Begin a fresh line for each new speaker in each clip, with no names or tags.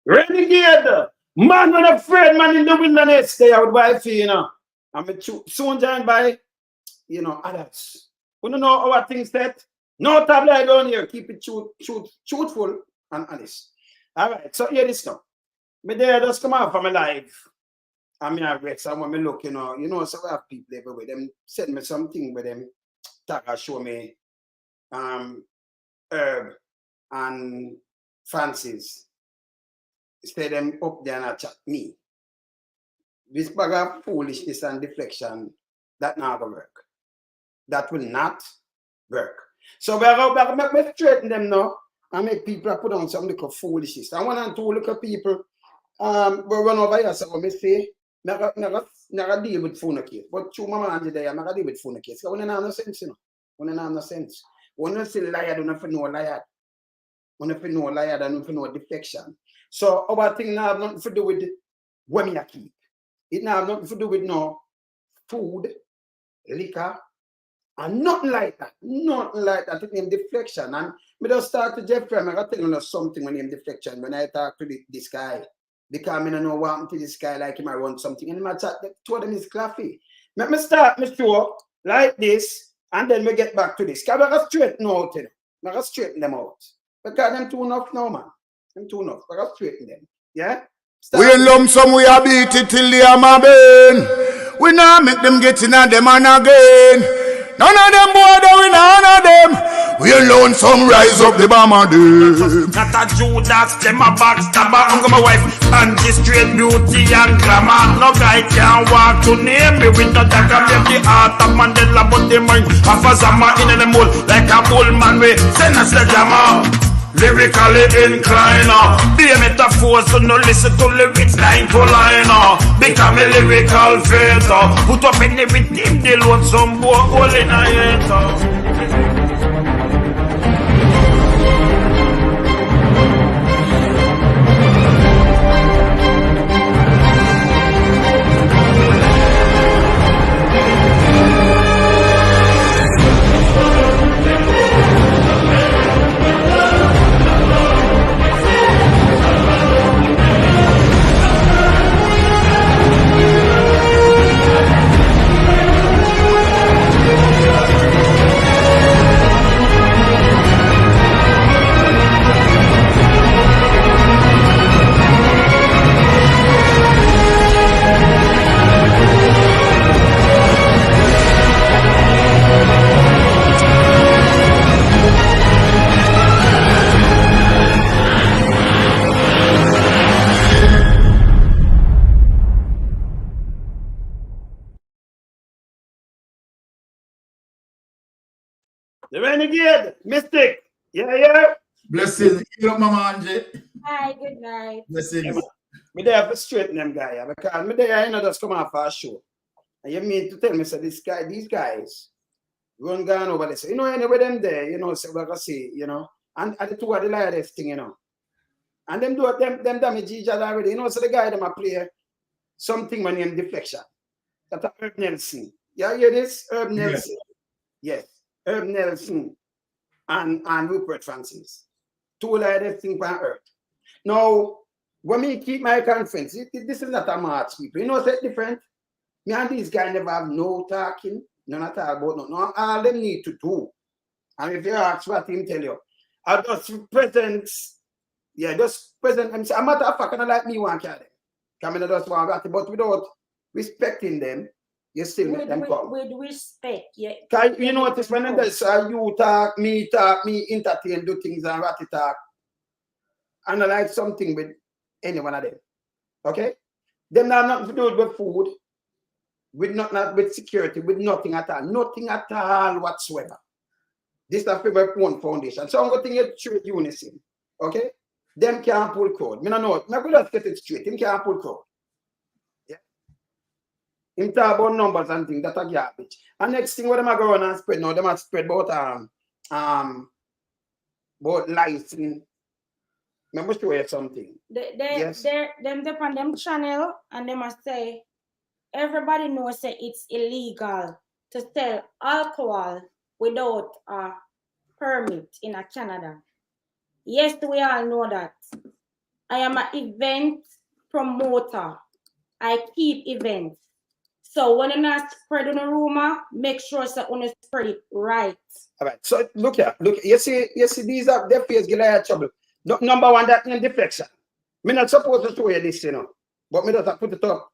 Renegade. Man when afraid man in the wilderness stay out by fear, you know. I'm soon joined by, others. We don't know our things that. No tabloid down here. Keep it truthful and honest. All right. So here this now. Me there just come out from my life. I mean, I read some when me look, so we have people everywhere. Them send me something with them. Tag show me Herb and Francis. Stay them up there and chat me. This bag of foolishness and deflection, that not gonna work. That will not work. So we're going to make straighten them now and make people put on some little foolishness. I want to two little people we run over here, so we say, not deal with phone case. But two mama and there, I'm not deal with phone case. So we don't have no sense, We don't have no sense. We don't say liar, don't know liar. We don't know liar, don't know deflection. So our thing now have nothing to do with what me keep. It now have nothing to do with no food, liquor, and nothing like that. Nothing like that. It name deflection. And me just start to Jeffrey, I'm going to tell you something when name deflection. When I talk to this guy, because I don't know what happened to this guy, like him I want something. And my chat, two of them is claffy. Let me start my show like this, and then we get back to this. Because I'm going to straighten out them. I'm going to straighten them out. Because them too enough now, man. Them too enough. I'm going to straighten them. Yeah?
Wayne Lonesome, we are beat it till they are my bane. We now make them get in at them and again. None of them boy, we none of them. Wayne Lonesome rise up the bomber them.
Not a Judas, them a backstabber. I'm my wife and this straight beauty and glamour. No guy can walk to name me with no dagger. Make the heart of Mandela, but the mind of a Zama in the mold like a bull man. We send us the jammer. Lyrically inclined, be a metaphor, so no listen to lyrics line to line. Become a lyrical filter, put up in everything, they load some boy, all in a hater.
The renegade, mystic. Yeah.
Blessings. You know, Mama Angie.
Hi, good night.
Blessings.
Me there to straighten them guy, because me there, just come off for a show. And you mean to tell me, so these guys, run gone over this. Anyway, them there, so we're gonna see, and the two are the lightest thing, And them do them damage each other already, so the guy them a play something when name deflection. That's Herb Nelson. Yeah, hear this? Herb Nelson. Yes. Herb Nelson and Rupert Francis. Two lightest things on earth. Now, when me keep my conference, this is not a march, people. It's different. Me and these guys never have no talking, none at all about nothing. No, all them need to do. And if you ask what him tell you, I just present, a matter of fact, I don't like me one carry. Come in and just want to, but without respecting them, you still make them come.
With respect, yeah.
You notice when there's you talk, me, entertain, do things and ratty talk. And I like something with any one of them. Okay? Them have nothing to do with food, with security, with nothing at all. Nothing at all whatsoever. This is a favorite one foundation. So I'm going to think it's straight unison. Okay? Them can't pull code. Me no know. I'm going to get it straight. Them can't pull code. Yeah. Him talk about numbers and things that are garbage. And next thing what them are going and spread now, them are spread about licensing. Let me show you something.
Them on them channel and they must say everybody knows that it's illegal to sell alcohol without a permit in Canada. Yes, we all know that. I am an event promoter. I keep events. So when you're not spreading a rumor, make sure that you spread it right.
All right. So look here. You see, these are their face get trouble. Number one, that name deflection. Me not supposed to show you this, you know. But me just have put it up.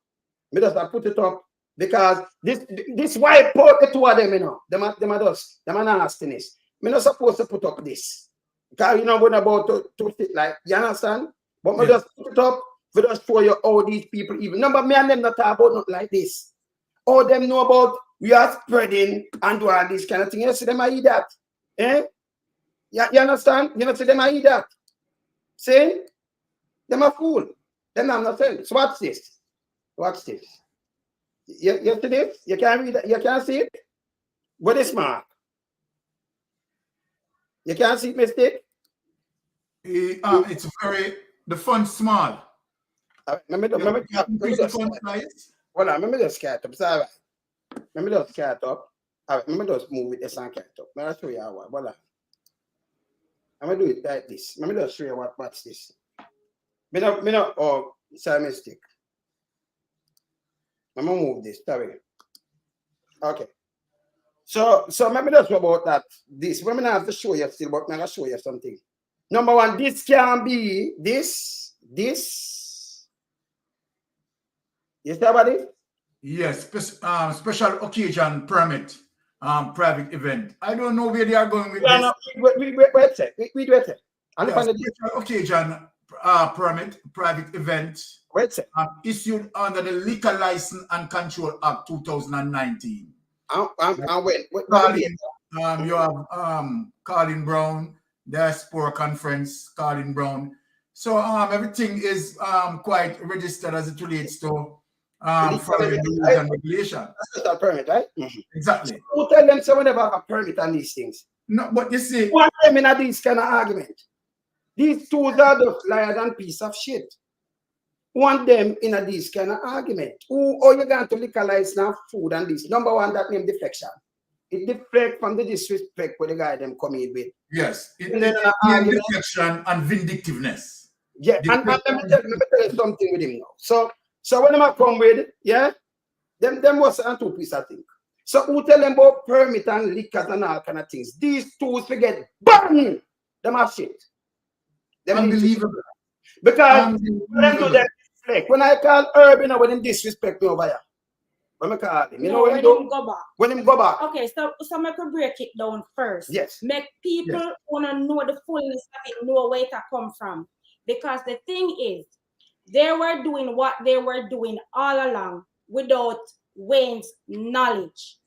Me just have put it up because this wipe out the two of them, you know. Them are nastiness. Me not supposed to put up this. Because you know what about to sit like, you understand? But me just put it up for just show you how these people even. Number me and them not talk about nothing like this. All them know about we are spreading and do all this kind of thing. You see them I eat that. Eh? You understand? You know, see them I eat that. See? Them a fool. Them I'm not saying. So watch this. Watch this. You see this? You can't read it. You can't see it? What is mark? You can't see it, mistake?
It's very, the font small.
Remember just cat up. Sorry. Remember just cat up. Remember just move with the sun cat up. Let me show you how. Voila. I'm gonna do it like this. Let me just show you what's this. Me no, oh, it's a mistake. I'm gonna move this. Sorry. Okay. So maybe that's about that. This. We're gonna have to show you still, but I'm gonna show you something. Number one, this can be this. You see about it?
Yes, special occasion permit, private event. I don't know where they are going with this.
Wait a second.
Special occasion permit, private event.
Wait a second.
Issued under the Liquor License and Control Act 2019. You have Colin Brown, Diaspora Conference, Colin Brown. So everything is quite registered as it relates to following the rules and regulations.
That's not a permit, right?
Exactly.
Who tell them someone never have a permit on these things?
No, but you see,
one them in these kind of argument. These tools are the liars and piece of shit. Want them in these kind of argument. Who you going to legalize now food and this? Number one, that name deflection. It deflects from the disrespect where the guy them come in with.
Yes, it deflection and vindictiveness.
Yeah, and let me tell you something with him now. So when I come with, yeah, them was a two piece I think. So who tell them about permit and liquors and all kind of things? These tools forget bang! Them are shit. Them
unbelievable.
Because when I call Herb, you know, when him disrespect me over here. When I call him, you know when him
go back.
When him go back.
Okay, so I could break it down first.
Yes.
Make people wanna know the fullness of it, know where it come from. Because the thing is, they were doing what they were doing all along without Wayne's knowledge.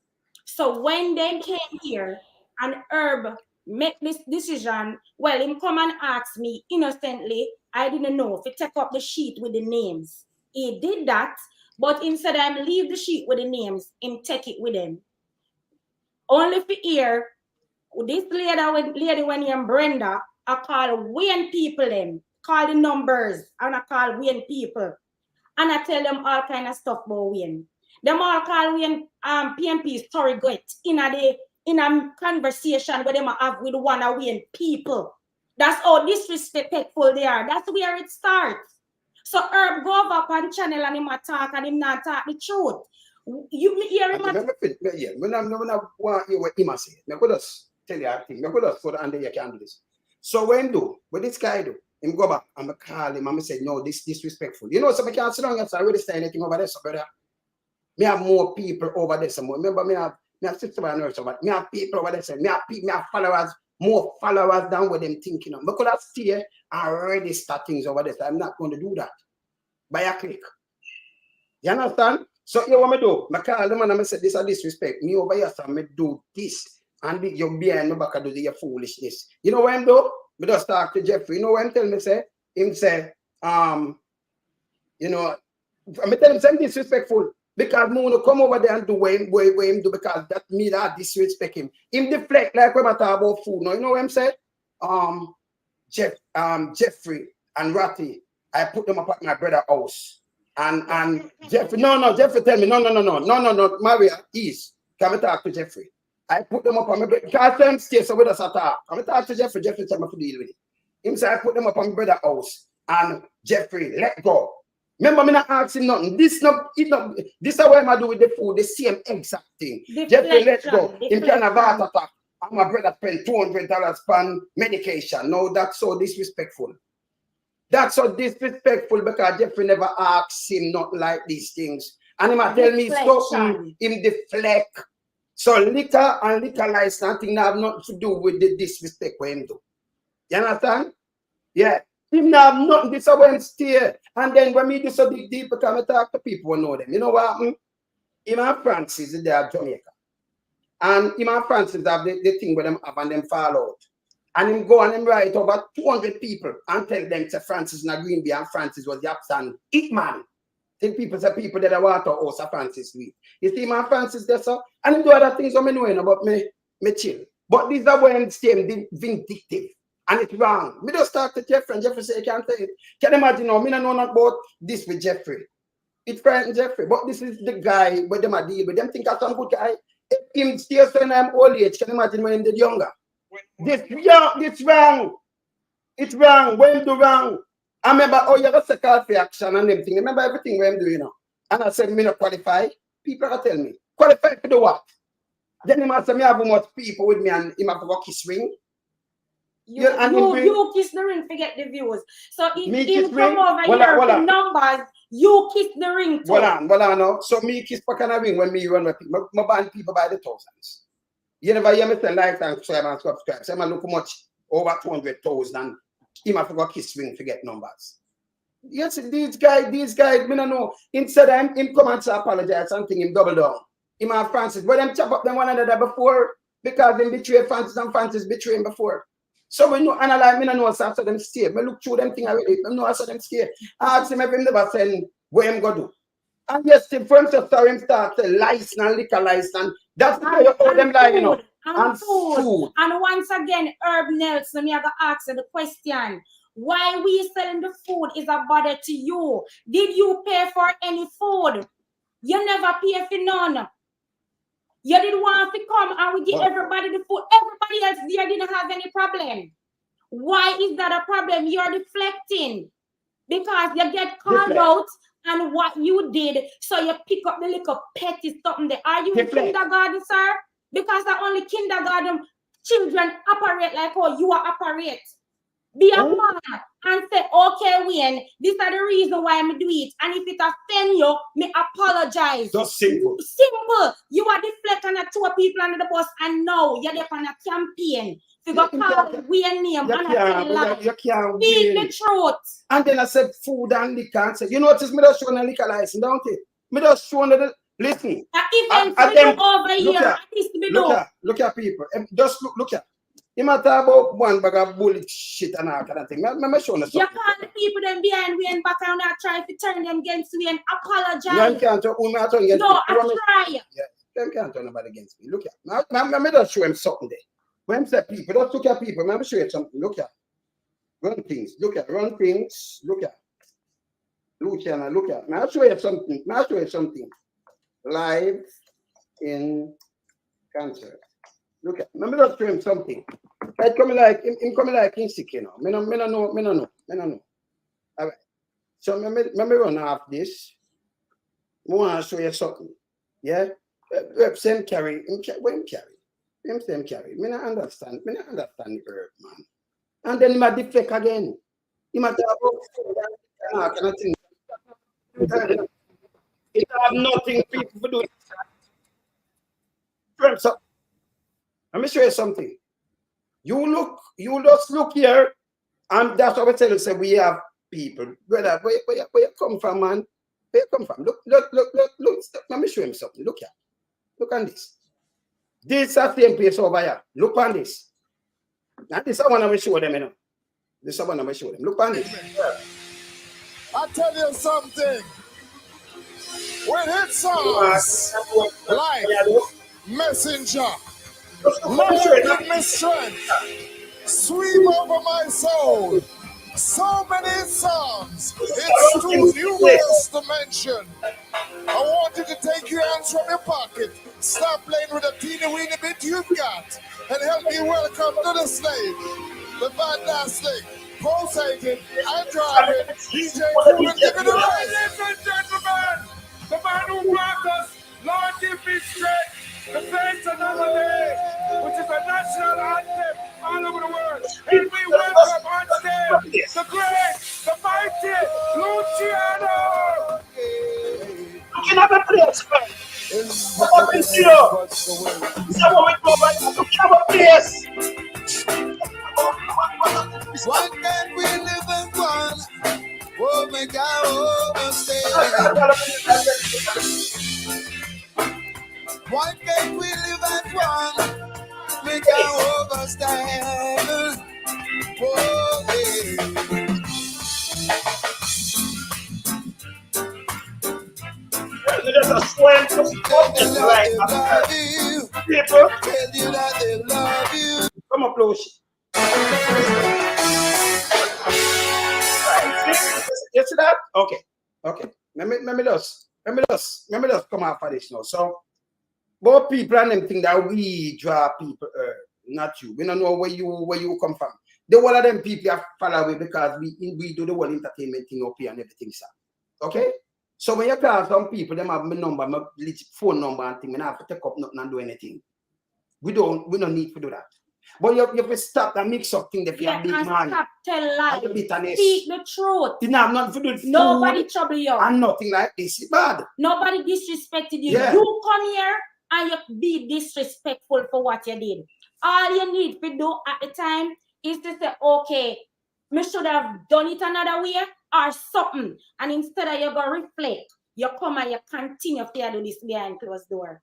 So when they came here and Herb make this decision, well, him come and ask me innocently, I didn't know if he take up the sheet with the names. He did that, but instead of leave the sheet with the names, him take it with him. Only for here, this lady when named Brenda, I call Wayne people them. Call the numbers and I call Wayne people. And I tell them all kind of stuff about Wayne. Them all call Wayne PMP story great in a conversation where them have with one of Wayne people. That's how disrespectful they are. That's where it starts. So Herb go up on channel and him talk and him not talk the truth. You hear him?
Yeah, when I want you what him say, I could just tell you a thing. I could just put under you can do this. So what this guy do? Him go back and I call him and I say, no, this disrespectful. You know, so I can't sit down and say, I already say anything over there, so brother. Me have more people over there. Some more. Remember, me have sister and nurse, but me have people over there. So me have followers, more followers than what them thinking of. Because I stay and already start things over there. So I'm not going to do that by a click. You understand? So you want me to do? I call them and I say, this is disrespect. Me over here, so me do this. And you're behind my back and do your foolishness. You know what I'm doing? We just talk to Jeffrey. You know what I'm telling me? Him say, you know, I'm telling him something disrespectful. Because I'm going to come over there and do what him do because that me that disrespect him. Him deflect like when I talk about food. Now, you know what I'm saying? Jeffrey and Ratty, I put them up at my brother's house. And Jeffrey, Jeffrey tell me, no, Maria, come and talk to Jeffrey. I put them up on my brother. Because them stay so with us at all. I'm talk to Jeffrey tell me to deal with it. Him say I put them up on my brother's house. and Jeffrey, let go. Remember, me not ask him nothing. This is what I do with the food, the same exact thing. Jeffrey, let go. Him can have heart attack. And my brother spent $200 on medication. No, that's so disrespectful. That's so disrespectful because Jeffrey never asked him not like these things. And he might tell me something, him deflect. So liquor and liquor license thing have nothing to do with the disrespect for him do. You understand? Yeah. Him have nothing, this is when steer. And then when me do so big deep, because I talk to people who know them. You know what happened? Him and Francis, they are Jamaica. And him and Francis have the thing where them have and them fall out. And him go and him write over 200 people and tell them to Francis in Green Bay and Francis was the absent hitman. Think people say people that are water house of Francis Lee. You see my Francis there, sir? And him do other things I'm knowing about me chill. But these are when same vindictive. And it's wrong. Me just talk to Jeffrey and Jeffrey say, you can't say it. Can you imagine now? Me don't know not about this with Jeffrey. It frightened Jeffrey. But this is the guy where them are deal with. Them think I'm some good guy. If him still saying I'm old age, can you imagine when him did younger? This wrong. It's wrong. When him do wrong. I remember, oh, you got a call for action and everything. Remember everything when I'm doing now. And I said, me not qualify. People are tell me, qualify to do what? Then he must say, me have much people with me and he must go kiss ring.
You kiss the ring, forget the views. So if you come over here with numbers, you kiss the ring too.
Hold on now. So me kiss back on a ring when me run with people. My band people by the thousands. You never hear me say like and subscribe. Say, man, look how much over 200,000 and he must go kiss ring, forget numbers. Yes, these guys, me no know. Instead of him come and say apologize, something him double down. Him and Francis, but them chop up them one another before because them betray Francis and Francis betray him before. So we know analyze me no know after them stay. Me look through them thing already. I know after them stay. I ask him if him never send where him go do. And yes, the friends of him start to license and liquor license. That's how you owe them like, you know.
And food. And once again, Herb Nelson, me have to ask you the question. Why we selling the food is a bother to you? Did you pay for any food? You never pay for none. You didn't want to come and we give everybody the food. Everybody else there didn't have any problem. Why is that a problem? You're deflecting. Because you get called out and what you did, so you pick up the little petty something there. Are you in kindergarten, sir? Because the only kindergarten children operate like how you are operate. Be a man and say, okay, Wayne, these are the reason why I'm do it. And if it offend you, me apologize.
Just simple.
Simple. You are deflecting at two people under the bus and now you're there on a campaign. You got called Wayne name and I say, speak the truth.
And then I said food and liquor and said, you notice me just showing a liquor license, don't it? Me just showing the listen.
Even for you over here, at least me know.
Look at people. Just look at. You might talk about one bag of bullshit and all kind of thing. I'm showing you something.
You call the people them behind me and back and I try to turn them against me and apologize.
You can't turn against me.
No, I try.
Yeah, you can't turn nobody against me. Look at. I'm just show him something there. When I say people, just look at people. I'm show you something. Look at. Run things. Look at. Run things. Look at. Look at. I'll show you something. Live in concert. Look at. Let me just show him something. It coming like insecure, you know. Me no know. All right. So let me run off this. I want to show you something. Yeah. Same carry. Him carry. Me not understand the herb, man. And then he might deflect again. He might talk about thing. It have nothing people for doing. So let me show you something. You just look here, and that's what I tell you. Say we have people. Brother, where you come from, man? Where you come from? Look. Let me show him something. Look here. Look on this. This is the same place over here. Look on this. Now this is one I will show them, you know. This is one I will show them. Look on this.
I tell you something. When it songs like Messenger, Lord, my strength, sweep over my soul. So many songs, it's too numerous to mention. I want you to take your hands from your pocket, stop playing with a teeny weeny bit you've got, and help me welcome to the stage the fantastic pulsating and driving. DJ Coolman giving the race.
Ladies and gentlemen, the man who brought us, Lord give me strength to face another day, which is a national anthem all over the world. And we welcome on stage the great, the mighty Luciano.
Looking at the place, man. Come up in here. This is what we go back to camera place.
Why can't we live as one? Oh my God, why can't we live as one? We can overstand. Oh, yeah.
There's a swell to focus right now. People,
Tell you that they love you.
come up close.
You see that? Okay. Let me just come out for this now. So, both people and them think that we draw people, not you. We don't know where you come from. The one of them people have follow away because we do the whole entertainment thing up here and everything, sir. Okay? So when you call some people, them have my number, my phone number and thing, and I have to take up nothing and do anything. We don't need to do that. But you have to stop and mix up things that you have big man.
Stop tell lies.
Bitterness.
Speak the truth.
You know, I'm not to do
Nobody trouble you.
and nothing like this. It's bad.
Nobody disrespected you.
Yeah.
You come here and you be disrespectful for what you did. All you need to do at the time is to say, okay, me should have done it another way or something. And instead of you go reflect, you come and you continue to do this behind closed door.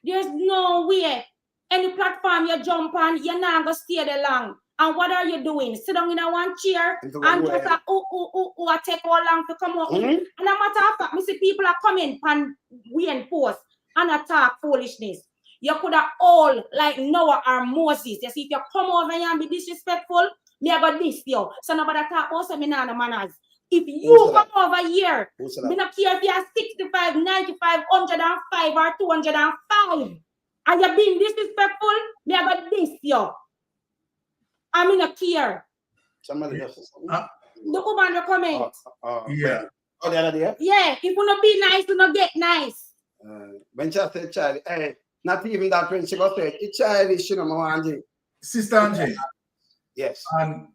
There's no way. Any platform you jump on, you're not going to stay there long. And what are you doing? Sit down in a one chair and just like, I take all long to come out. And a matter of fact, I see people are coming and Wayne post and attack foolishness. You could have all like Noah or Moses. You see, if you come over here and be disrespectful, me I got this you. So nobody talk also me now the manners. If you come over here, me not care if you are 65, 95, 105 or 205. And you're being disrespectful, me I got this you. I'm in a care.
Somebody else.
The woman comment.
Yeah.
Oh, the other day?
Yeah, if you not be nice, you not get nice.
When she said child, not even that when she got said, it's childish, you know, Angie.
Sister Angie.
Yes.
And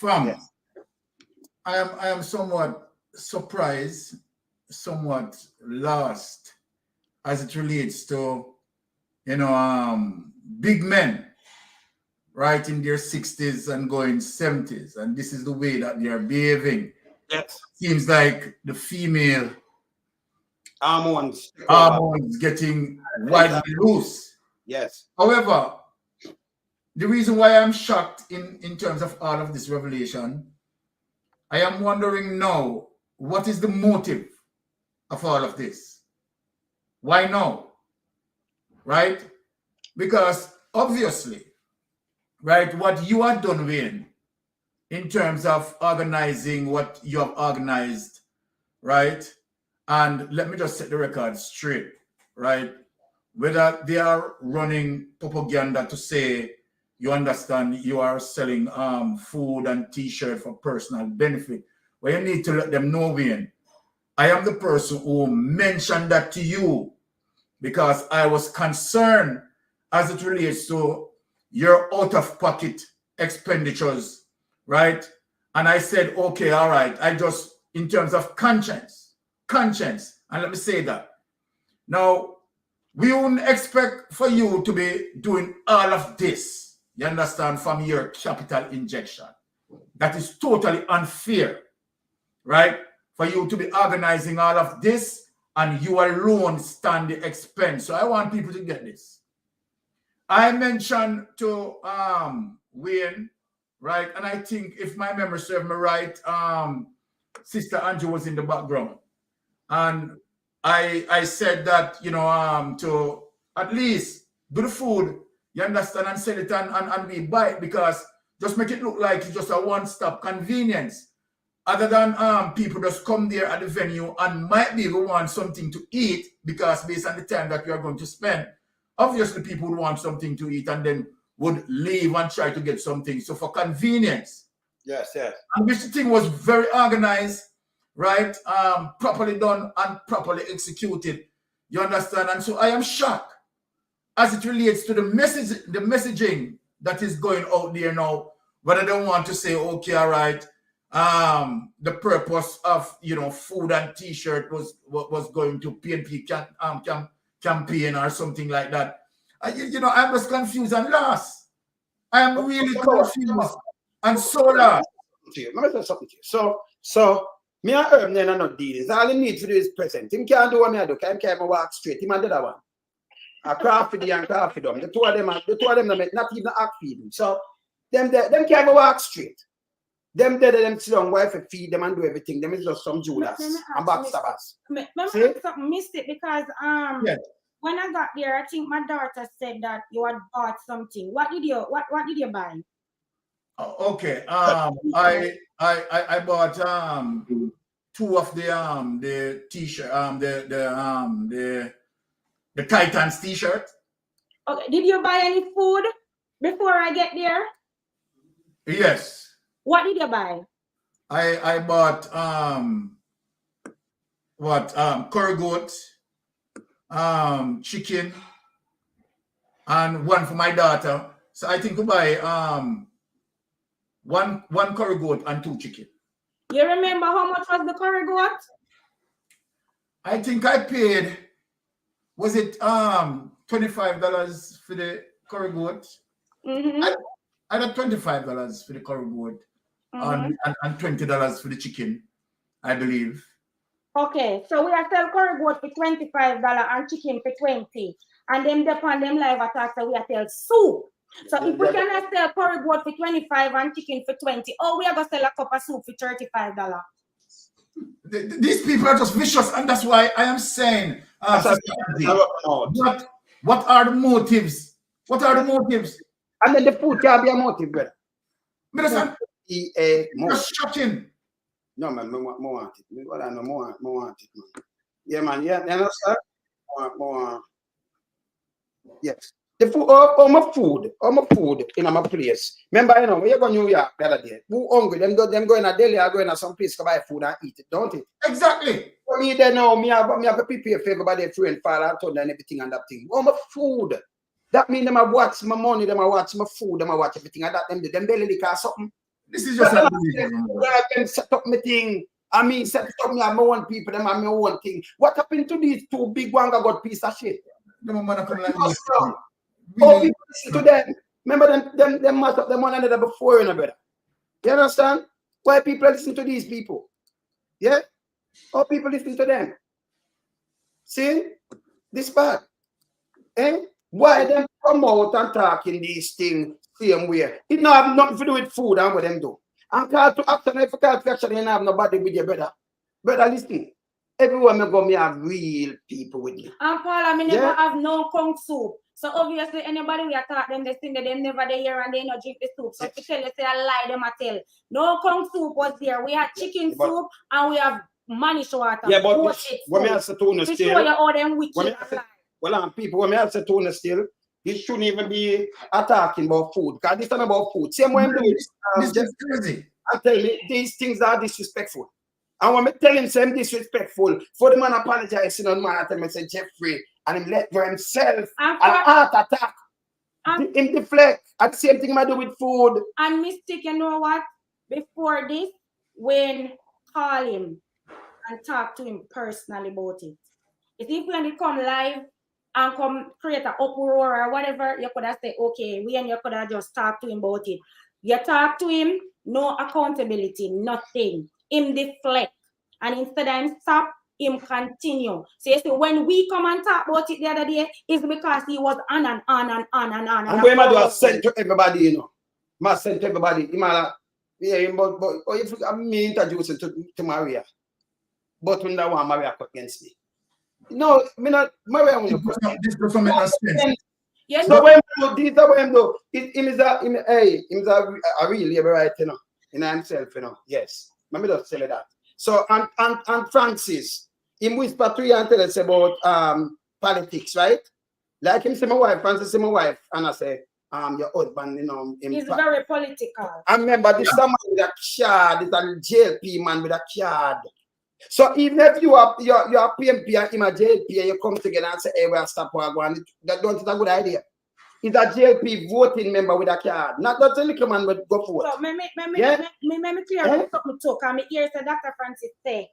Yes.
I am somewhat surprised, somewhat lost as it relates to, you know, big men, right, in their 60s and going 70s, and this is the way that they are behaving.
Yes.
Seems like the female
Hormones
getting widely loose.
Yes.
However, the reason why I'm shocked in terms of all of this revelation, I am wondering now, what is the motive of all of this? Why now? Right? Because obviously, right, what you are done, Wayne, in terms of organizing what you have organized, right? And let me just set the record straight, right? Whether they are running propaganda to say, you understand, you are selling food and t-shirt for personal benefit, well, you need to let them know, Wayne, I am the person who mentioned that to you because I was concerned as it relates to your out-of-pocket expenditures, right? And I said, okay, all right, I just, in terms of conscience, and let me say that. Now, we wouldn't expect for you to be doing all of this, you understand, from your capital injection. That is totally unfair, right? For you to be organizing all of this and you alone stand the expense. So I want people to get this. I mentioned to Wayne, right? And I think if my memory serves me right, Sister Angie was in the background. And I said that, you know, to at least do the food, you understand, and sell it and we buy it, because just make it look like it's just a one-stop convenience. Other than people just come there at the venue and might be able to want something to eat, because based on the time that you are going to spend, obviously people would want something to eat and then would leave and try to get something. So for convenience,
Yes, yes.
And which thing was very organized, right? Properly done and properly executed. You understand? And so I am shocked as it relates to the messaging that is going out there now. But I don't want to say, okay, all right. The purpose of food and T-shirt was going to PNP campaign or something like that. I'm just confused and lost. I am really confused and so lost.
Let me say something to you. So me and Herb then are not dealings. All he needs to do is present. Him can't do what me I do. Him can't walk straight. Him and the other one. A crafty and crafty them. The two of them not even act feeding. So them can't walk straight. Them sit down, wife feed them and do everything. Them is just some Judas and backstabbers.
Remember something missed it because when I got there, I think my daughter said that you had bought something. What did you buy?
Okay. I bought two of the T-shirt, the Titans T-shirt.
Okay. Did you buy any food before I get there?
Yes.
What did you buy?
I bought curry goat, chicken, and one for my daughter. So I think we buy one curry goat and 2 chicken.
You remember how much was the curry goat?
I think I paid, was it $25 for the curry goat?
Mm-hmm.
I had $25 for the curry goat. And $20 for the chicken, I believe.
Okay, so we are selling curry goat for $25 and chicken for $20. And then depend them live attack, so we are sell soup. So if we cannot sell curry goat for $25 and chicken for $20, we are gonna sell a cup of soup for $35.
These people are just vicious, and that's why I am saying, what are the motives? What are the motives?
And then the food can be a motive, brother.
Just shocking.
No, man, I want it. Well, I know more want it, man. Yeah, man. Yeah, you know, sir. More. Yes. The food, my food in my place. Remember, when you go to New York the other day, who hungry? Them go in a deli or go in some place to buy food and eat it, don't it?
Exactly.
For me, they know me have to prepare for everybody, friend, father, and everything and that thing. My food. That means them I watch my money, them I watch my food, them I watch everything and that them belly lick or something.
This is just
I can set up my thing. I mean, set up me and my own people, them and my own thing. What happened to these two big one got piece of shit?
Them man come like this.
Oh, people listen to them. Remember them mash up them one another before, you know, brother. You understand? Why people listen to these people? Yeah? Oh, people listen to them. See? This bad. Eh? Why them come out and talk in these things same way? It don't have nothing to do with food and what them do. And call to action, if you call to action, you don't have nobody with you, brother. Brother, listen. Everywhere I go, me have real people with me.
And Paul, I never have no kung soup. So obviously, anybody we attack them, they think that they never they hear and they not drink the soup. So to tell you, say I lie, them I tell. No kung soup was there. We had chicken soup and we have manish water.
Yeah, but when me have to tune
still, show you all them witches.
Well, people, when me have to tune still, this shouldn't even be attacking about food. Because this is not about food. Same way I'm doing
this is crazy.
I tell you, these things are disrespectful. And when I tell him I'm disrespectful, for the man apologizing on man, I tell him, say Jeffrey, and him let for himself an heart attack. Him deflect. And the same thing I do with food.
And Mystic, you know what? Before this, when call him and talk to him personally about it. If when he come live and come create an uproar or whatever, you could have said, okay, we and you could have just talk to him about it. You talk to him, no accountability, nothing. Him deflect. And instead of him stop, him continue. So you see, when we come and talk about it the other day, it's because he was on and on and on and on.
And when I do send to everybody, you know. I send to everybody. But if me introduce him to Maria, but when that one Maria against me. No, me not Maria.
This doesn't make sense.
Yes.
So when these are when though, him is a real labor right, you know, in himself, you know. Yes. Let me just tell you that. So and Francis, him whisper to you and tell us about politics, right? Like him say my wife, Francis say my wife, and I say, your husband, you know,
It's very political.
I remember this someone with a card, it's a JLP man with a card. So even if you are PMP and him a JLP, you come together and say, hey, we'll stop one. That don't is a good idea. He's a JLP voting member with a card. Not that a little man would go for it.
So me clear something too. Cause me hear Dr. Francis say,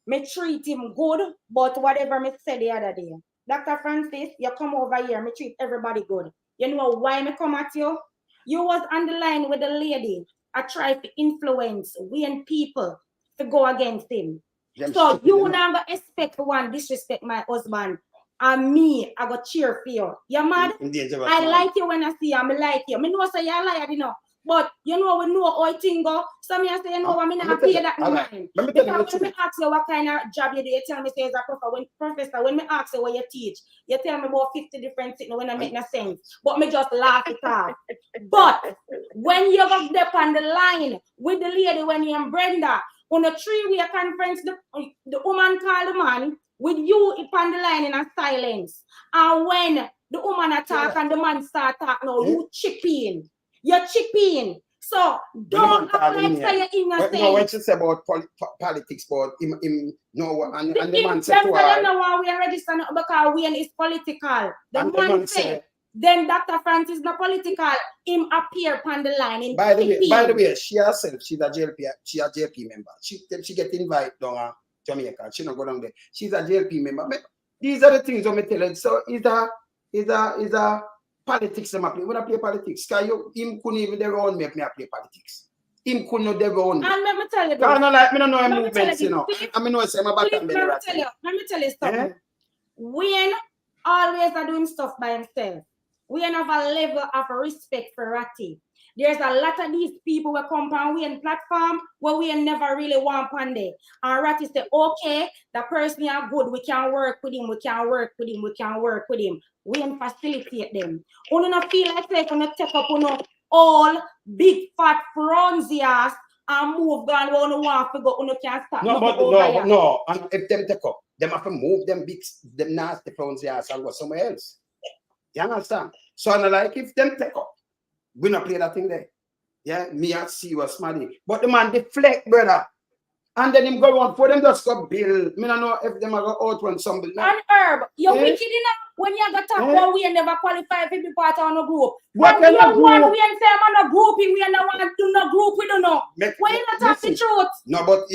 me treat him good, but whatever me said the other day. Dr. Francis, you come over here, me treat everybody good. You know why me come at you? You was on the line with the lady. I try to influence Wayne people to go against him. So you not gonna expect one disrespect my husband and me, I go cheer for you. You mad? I like you when I see you, I like you. I know say you lie, you know. But you know we know how thing go. So me I say, you know, I mean I pay that mind. Because when me ask you what kind of job you do, you tell me say as a professor. When me ask you what you teach, you tell me about 50 different things when I make no sense. But me just laugh it off. But when you go up on the line with the lady when you and Brenda on a 3-way conference, the woman called the man with you upon the line in a silence. And when the woman attack and the man start talking, now you chip in. You chip in. So don't act like say you're innocent.
No, when she say about politics, but him no, and the man said to her.
I don't know why we are registering because Wayne is political. The man said, then Dr. Francis not political. Him appear upon the line.
By the way, she herself, she's a JLP member. She get invited down Jamaica. She not go down there. She's a JLP member. But these are the things I'm telling you. So is a politics them play. When I play politics, because him couldn't even their own make me play politics. Him couldn't know their own.
And let me tell you,
I don't like me don't know him movements, you know. I mean, no, say my back and
let me tell you something. Wayne always are doing stuff by himself. Wayne have a level of respect for Ratty. There's a lot of these people who come on Wayne platform where we never really want on there. And Ratty say, okay, the person is good, we can work with him, we can work with him, we can work with him. Wayne facilitate them. Only not feel like they're gonna take up on all big fat fronzy ass and move down where you want to go, you can't stop.
No, and if them take up, them have to move them big, them nasty fronzy ass and go somewhere else. You understand? So I'm like, if them take up, we not play that thing there. Yeah, me and see was smarty. But the man deflect, brother. And then him go on for them just go build. Me don't know if them are go out when somebody.
And Herb, you're wicked enough when you got talk about we never qualify to be part of a group.
What
when you want we and say I'm on a group, we don't want to do no group, we don't know. When you not talk the truth.
No, but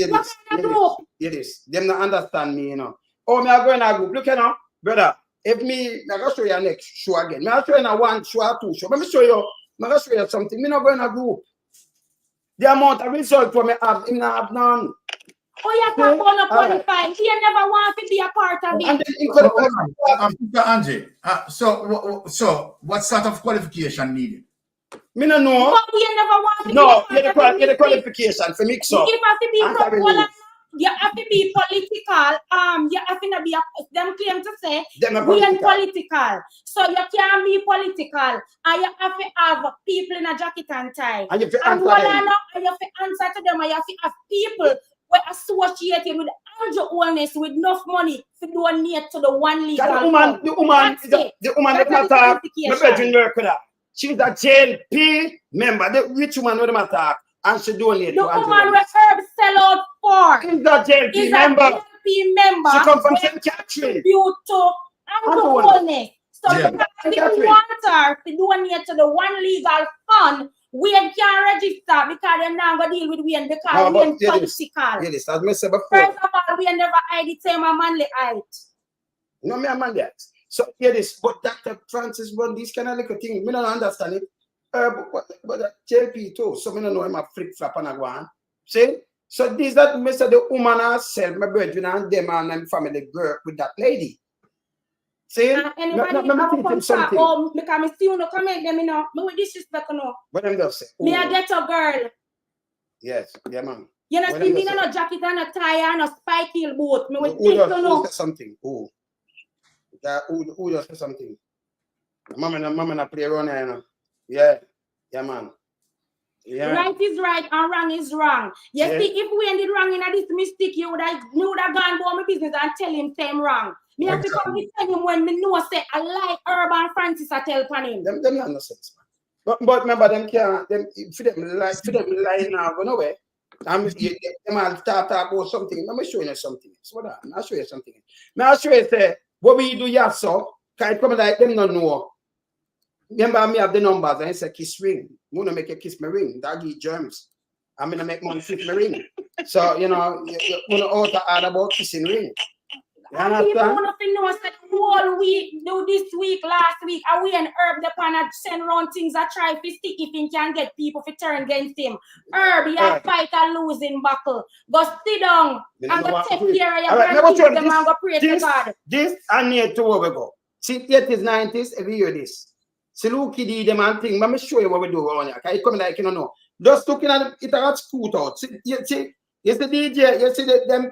it is. Them not understand me, you know. Oh, me are going to group. Look, you know, brother. If me, I'm going to show you next show again. I'm show you one show or two show. Let me show you. I'm going to show you something. Me not going to group. The amount of results for me have, him not have none.
Oh, you talk about qualifying. He never want to be a part of it.
Angie, so what sort of qualification needed?
Me no know.
But we never want to
be the qualification for mix up.
You have to be political. You have to be political. You have to be them claim to say we are political. So you can't be political. And you have to have people in a jacket and tie.
And you have
to answer to them. And you have to have people were associated with Andrew Wellness with enough money to donate to the one legal.
The woman that attack, my bedroom work with her. She's a JLP member, the rich woman with them attack, and she donated
to Andrew. The woman where Herb sell out for.
She's a JLP member. She come from St. Catherine.
Due to Andrew Wellness. So if you want her to donate to the one legal fund, we can't register because they're not going to deal with Wayne because Wayne political.
Yes, as I said before.
First of all, we never hide the same manly height.
No, me a manly height. So here this, but Dr. Francis run these kind of little things. Me don't understand it. But JP too. So me don't know him a flip flap and a go on. See? So this that me say the woman herself, my brethren and them and them family work with that lady. See?
Anybody come start, oh, because I see you no comment them, you know. Me with disrespect, you know.
What them just say?
Me a ghetto girl.
Yes, yeah, man.
You know, see me no jacket and a tie and a spike heel boot. Me with
who say something? Who? Who just say something? Mama na play around here, you know. Yeah, man. Yeah.
Right is right and wrong is wrong. You see, if we did wrong in this mistake, you would have gone about my business and tell him same wrong. Me have to come to tell him when me know say I like Urban Francis I tell upon him.
Them not no sense, man. But remember them can't them for them lie now go nowhere. Them all start talk about something. Let me show you something. So that I'll show you something. Now I'll show you say what we do here so can it come like them not know. Remember me have the numbers and I say kiss ring. I'm gonna make a kiss my ring, that give germs. I'm gonna make one kiss my ring. So you know you're gonna ought add about kissing ring. You
And people
understand?
want to know that whole week, do this week, last week, are we and Herb the pan and send around things that try to stick if he can get people to turn against him. Herb, you have fight a losing battle. Go sit down and go take care of your grandkids and go pray to God.
This and near 2 hours ago. See, 80s, 90s, every year this. See, look, kiddy, them and thing. Let me show you what we do around here. Can you come like you don't know? Just looking at it, got scoot out. See, you see the DJ, you see them,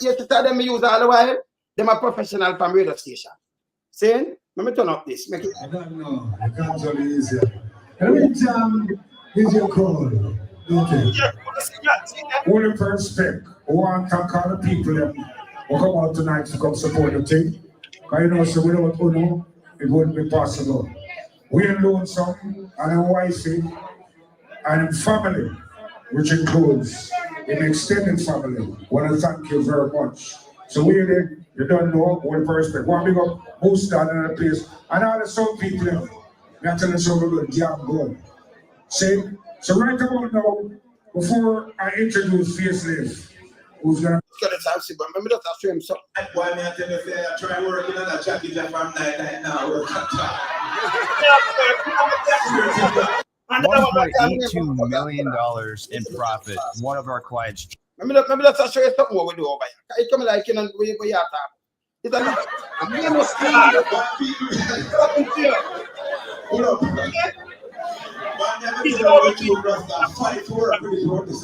you see them use all the while. Them are professional from radio station. Saying, let me turn up this. Make it.
I don't know. I can't tell you easier. Every time is your call. Okay. Only respect. Want to call the people that will come out tonight to come support the team. Because you know, so without Uno, it wouldn't be possible. Wayne Lonesome and a wifey and family, which includes an extended family. I want to thank you very much. So we did. You don't know what perspective. One big up boost down in the place. And all the some people, I'm telling you something good, damn good. See? So right about now, before I introduce Facelift, who's gonna
remember that I show him something.
Why me I tell you say I try working on that jacket from night now work on top.
$1.82 million in profit. One of our clients.
Remember that I show you something what we do over here. It come like you know we are talking. It's like I'm not
Hold up. But never did I you fight for this.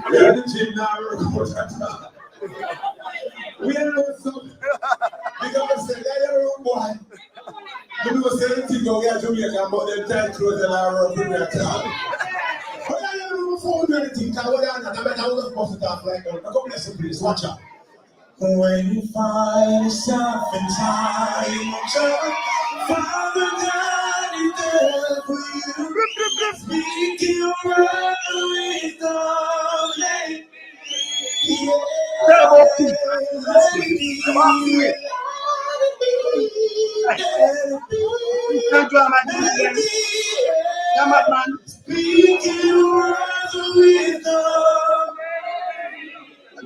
Yeah, the gym now record at top. We are not some because say that boy. We was saying to go get Jamaica but them tight clothes and our work at top. But I don't know for anything. I was supposed to talk like that. God bless you, please. Watch out. When you find yourself in time, Father God is there for you. Speak your word with all name.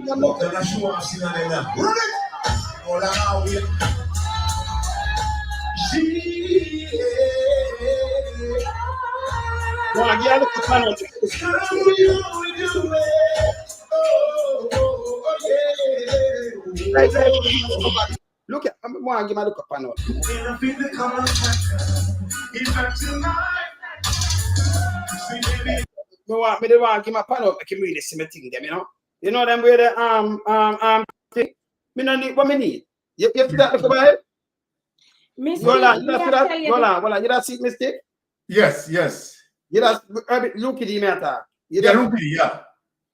Look at the show I've seen on them. Run it! All around here.
Well, I get the panel. Look at I'm going to give my look up panel. Me they want to give my panel. I can really see me thing them, you know. You know them where the thing. Me no need what me need. You see that look about it? Hold on. You don't see mistake?
Yes.
You just look at him at that.
Yeah.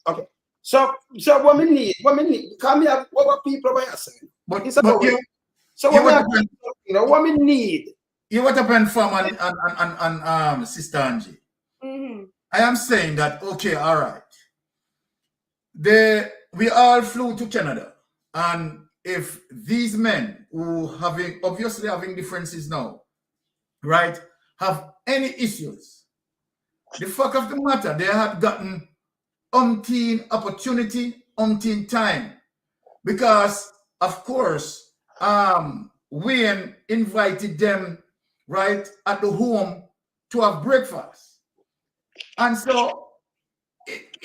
Okay. So what we need, come here, what people are saying.
But
it's about so what we need.
You what happened from and Sister Angie?
Mm-hmm.
I am saying that okay, all right. We all flew to Canada, and if these men who obviously having differences now, right, have any issues, the fact of the matter, they had gotten umpteen opportunity, umpteen time, because of course, Wayne invited them right at the home to have breakfast, and so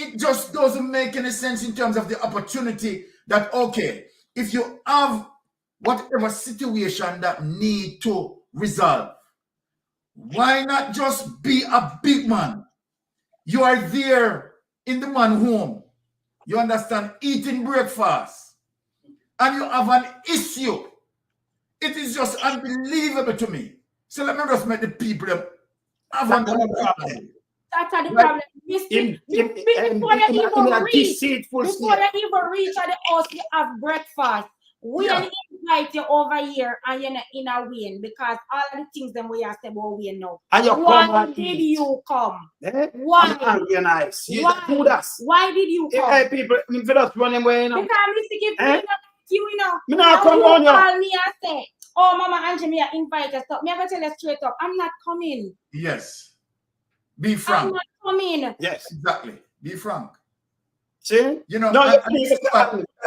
it just doesn't make any sense in terms of the opportunity that okay, if you have whatever situation that need to resolve, why not just be a big man? You are there in the man home, you understand, eating breakfast, and you have an issue. It is just unbelievable to me. So let me just make the people have an problem.
That's the problem. Before they even reach at the house, you have breakfast. We invite you over here and you're not in a Wayne because all of the things that we have said about Wayne now.
And you
Why did you come? Why?
I'm angry and nice.
Why did you come?
Hey, people, if you just run away, you know.
Because Mr. Gift, you know.
Me not come on you.
Call me and say, oh, Mama Angie, me invite us. Me going to tell you straight up, I'm not coming.
Yes. Be frank.
I'm not coming.
Yes.
Exactly. Be frank.
See?
You know,
no,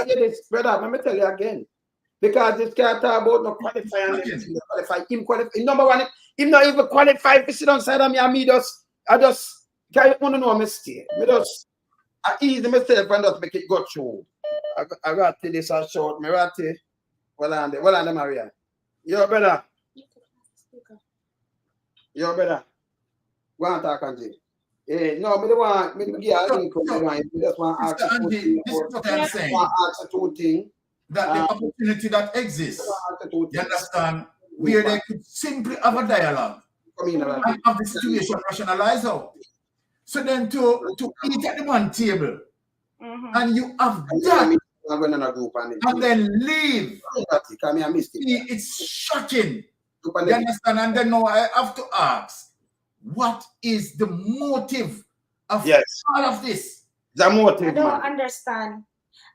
this, brother, let me tell you again. Because this can't talk about no qualifying. Him qualify. Number one, him not even qualified to sit on side of me and me I just can't want to know a mistake. I ease myself and just make it go through. I got to this and short. Me got to well on Maria. Yo, brother. Yo, brother. Go and talk, Angie. No, me don't want me to give a link. Me just want to ask you two things.
That the opportunity that exists, you understand, where they could simply have a dialogue and have the situation rationalized out. So then to eat at the one table, and you have that, and then leave. It's shocking. You understand? And then now I have to ask, what is the motive of all of this?
The motive,
I don't understand.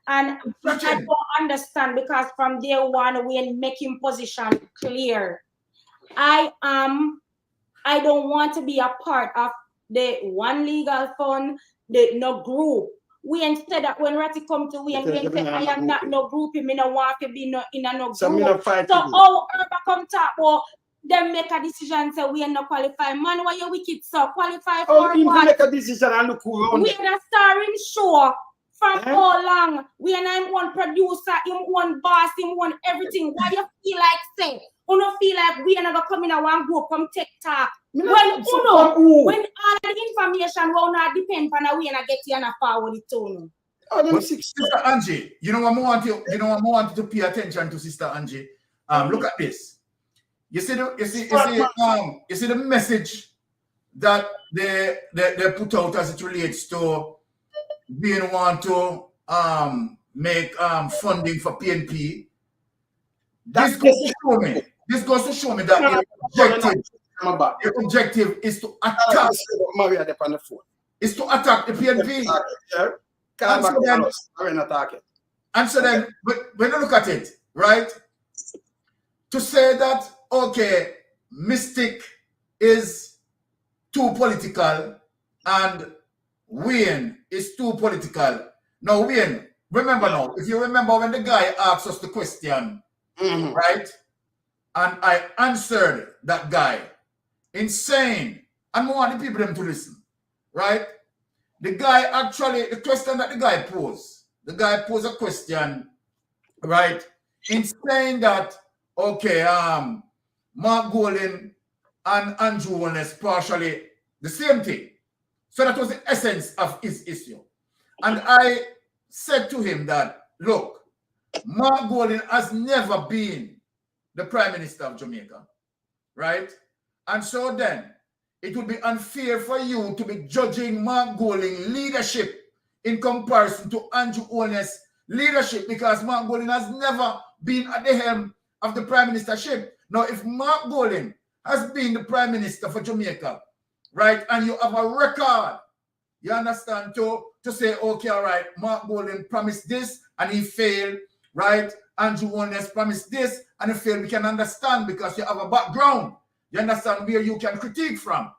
And I don't understand because from day one, we're making position clear. I don't want to be a part of the one legal fund, the no group. We instead that when Ratty come to we say I am not no group, me no want to be no in a no group. So how Herba come talk about them make a decision say we are not qualified. Man, why you wicked so qualify for what?
Make a decision and look around.
We are a starring show. From all along, we and I'm one producer, him one boss, him one everything. Why you feel like say? You don't feel like we are not coming in one group from TikTok. When all the information will not depend on how we and get you and forward it to you.
Sister Angie, you know what I want you to pay attention to, Sister Angie. Look at this. You see the message that they put out as it relates to being want to make funding for PNP. This goes to show me that your objective is to attack. Is to attack the PNP. And so then when you look at it, right? To say that okay, Mystic is too political and Wayne is too political. Now, Wayne, remember now, if you remember when the guy asked us the question, right? And I answered that guy in saying, and I want the people them to listen, right? The question that the guy posed a question, right? In saying that, okay, Mark Golin and Andrew Holness partially the same thing. So that was the essence of his issue. And I said to him that, look, Mark Golin has never been the Prime Minister of Jamaica, right? And so then, it would be unfair for you to be judging Mark Golin leadership in comparison to Andrew Holness leadership because Mark Golin has never been at the helm of the Prime Ministership. Now, if Mark Golin has been the Prime Minister for Jamaica, right, and you have a record, you understand, to say, okay, all right, Mark Golin promised this and he failed, right? Andrew Holness promised this and he failed. We can understand because you have a background. You understand where you can critique from.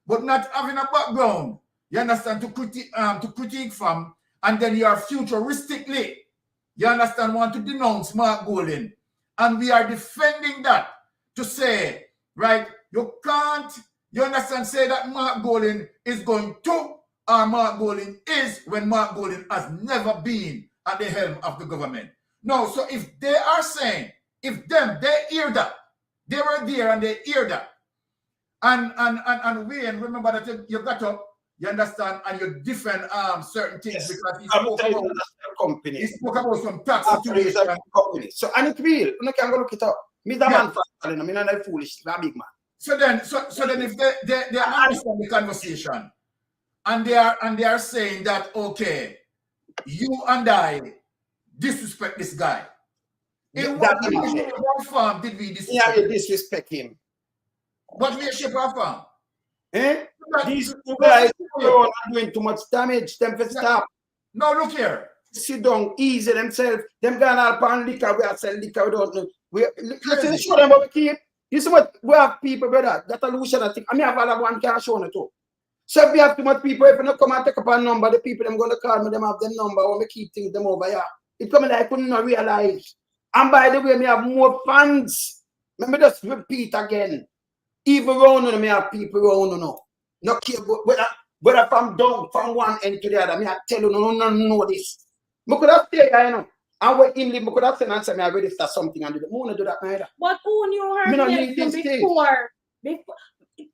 But not having a background, you understand, to critique from, and then you are futuristically, you understand, want to denounce Mark Golin. And we are defending that to say, right, you can't, you understand, say that Mark Golin is going to, or Mark Golin is, when Mark Golin has never been at the helm of the government. No, so if they are saying, they hear that, they were there and they hear that, and Wayne, remember that you got up, you understand, and you defend certain things because he spoke about some tax situation.
So, and it real, you can go look it up. Me the man I'm not foolish, I'm a big man.
So then if they understand the conversation, and they are saying that, okay, you and I disrespect this guy, In
That
what
him
way,
say.
what form did we
Yeah, you
disrespect?
disrespect him.
What way, shape, or form?
Eh?
Like,
These two
no,
guys
look here.
are doing too much damage. Them for
Yeah.
stop.
No, look here.
Sit down, easy themselves. Them gone all pan liquor. We are selling liquor. We don't know. Listen,
Crazy.
show them what we keep. This is what we have people, brother. That illusion, I think. I mean, I have one can show it too. So if we have too much people, if you not come and take up a number, the people them gonna call me, them have them number, or me keep things them over here. It coming like I couldn't not realize. And by the way, me have more fans. Let me just repeat again. Even around me have people around now. No care whether from down from one end to the other. Me I tell you, no know this. Me could have stayed here, you know. And when him leave, me could have said and say me I register something and do that. Me won't do that neither.
But who knew her
Me not
before?
need this stage.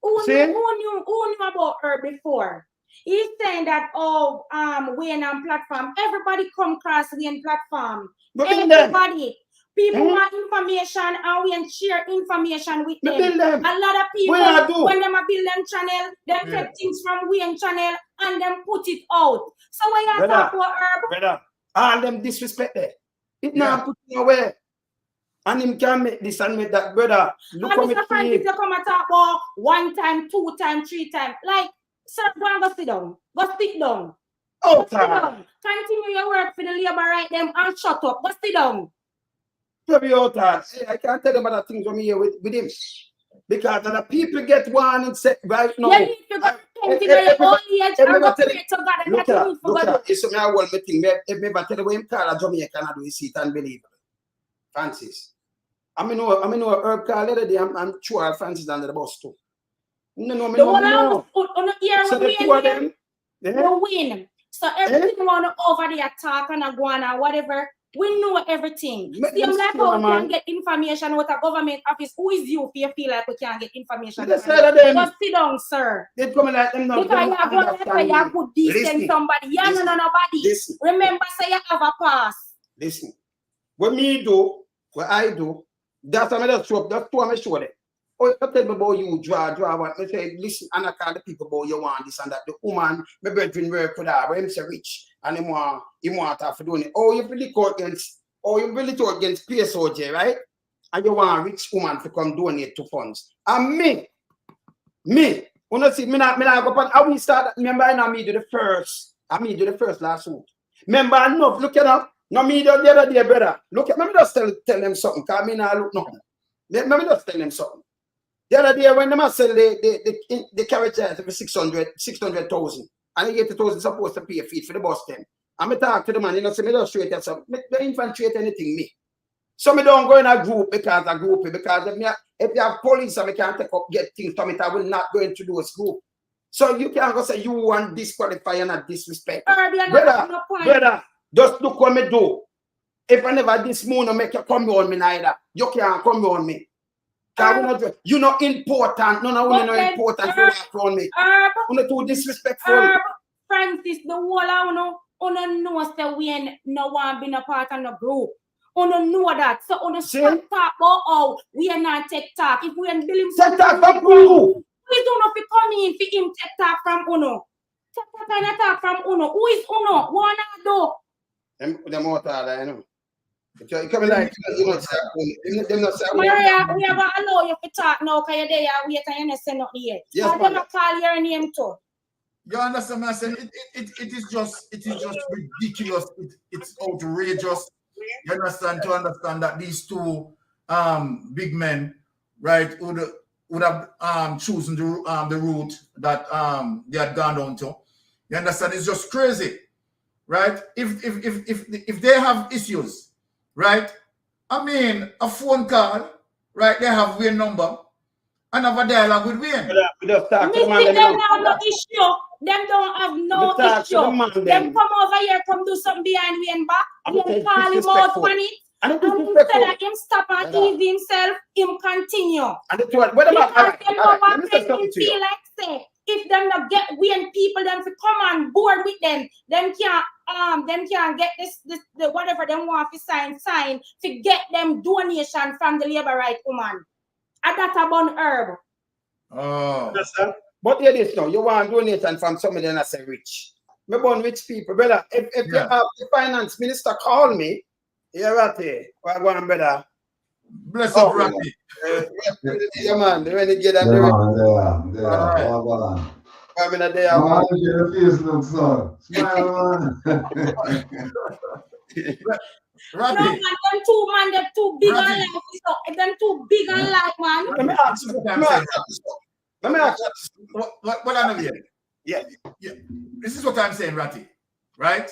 Who
See?
knew about her before? He's saying that Wayne and platform. Everybody come across Wayne platform.
Me build them.
Everybody. People want information and we share information with
Me
them.
build them.
A lot of people,
When I do.
when them a build them channel, they take things from Wayne channel and then put it out. So when you
Brother,
talk about her,
brother, all them disrespect there. It
Yeah.
now put nowhere. And him can make this and make that, brother. Look how
and
me
Mr. Francis,
keep.
you come and talk about 1 time, 2 time, 3 time. Like, sir, go and go sit down. Go sit down.
Oh,
Go sit down. Continue your work for the labor right them and shut up. Go sit down.
Be out there. Hey, I can't tell them other things from here with him. Because the people get one and say right now.
You need to go repent in your old age and go pray to God and
Look
that you
at
need to
look
go
at. It's something I want me think. If me ever tell you what him call a Jamaican, I do you see it unbelievable. Francis. I mean, no herb call the other day. I'm sure Francis under the bus too. No,
the one on the ear
So the
with
two of them. Yeah.
win. So everything on over there talk and go on and whatever. We know everything. Same like how we can get information out of government office. Who is you if you feel like we can't get information?
Just sit
down, sir.
They come like them now.
Because you have one say you have good decent somebody. You don't know nobody.
Listen.
Remember, say you have a pass.
Listen. What me do, what I do, that's what I just show up. That's what I show them. Oh, you tell me about you, draw what me say, listen, and I call the people about you want this and that. The woman, my brethren work with her, when say rich, and he want her for doing it. Oh, you really talk against PSOJ, right? And you want a rich woman to come donate to funds. And me, when I see me not go on, I will start. Remember, I know me do the first. I me do the first last week. Remember, enough. Look at them. No, me the other day, brother. Look at me. Just tell them something. Cause me now look nothing. Let me just tell them something. The other day when them sell the carriage for 600,000, and they get the 1,000 supposed to pay a fee for the bus them. And I talk to the man, you know, say me just straight at something. They infiltrate anything me. So me don't go in a group because if you have police and I can't take up get things from it, I will not go into those group. So you can't go say you want disqualify and not disrespect. Brother, just look what me do. If I never this morning make you come on me neither, you can't come on me. You know important. No, you know important for that on me. You know too disrespectful.
Francis, the whole I know say we no one been a part of the group. Know that. So stop talk about how we are not take talk. If we are building
take talk from who?
Please don't know if you come in for him take talk from Uno. Take talk from Uno. Who is Uno? What do?
Them out there, you know. You come like you know, them not say
we have to allow you to talk now because you're there, wait and you not say nothing yet.
Yes,
them not call your name too.
You understand, man? It is just ridiculous. It's outrageous. You understand, to understand that these two big men, right, would have chosen the route that they had gone down to. You understand? It's just crazy, right? If they have issues, right? I mean, a phone call, right? They have Wayne number and have a dialogue with Wayne.
We just talk to
them have no issue. Them don't have no issue. Them come over here, come do something behind Wayne back. Them call him out on it. And instead of him stop and ease himself, him continue.
And what about
them feel like say, if them not get Wayne people, them to come on board with them can't get the whatever them want to sign to get them donation from the labor right woman. And that's a bun herb.
Oh.
But hear this now, you want donation from somebody that say rich. Me born rich people, brother. If you have the finance minister call me, Yeah, Ratty. What going on, brother?
Bless up, Ratty.
Yeah, man. When you get
Yeah,
on the
man, there.
all right.
What on?
I'm in a day,
Man,
man.
your face looks so. Smile, man.
No,
Ratty,
man, them too big
Ratty.
and life. So, them too big and life, man.
Let me ask you. Let me ask you.
What I know here.
Yeah.
This is what I'm saying, Ratty. Right?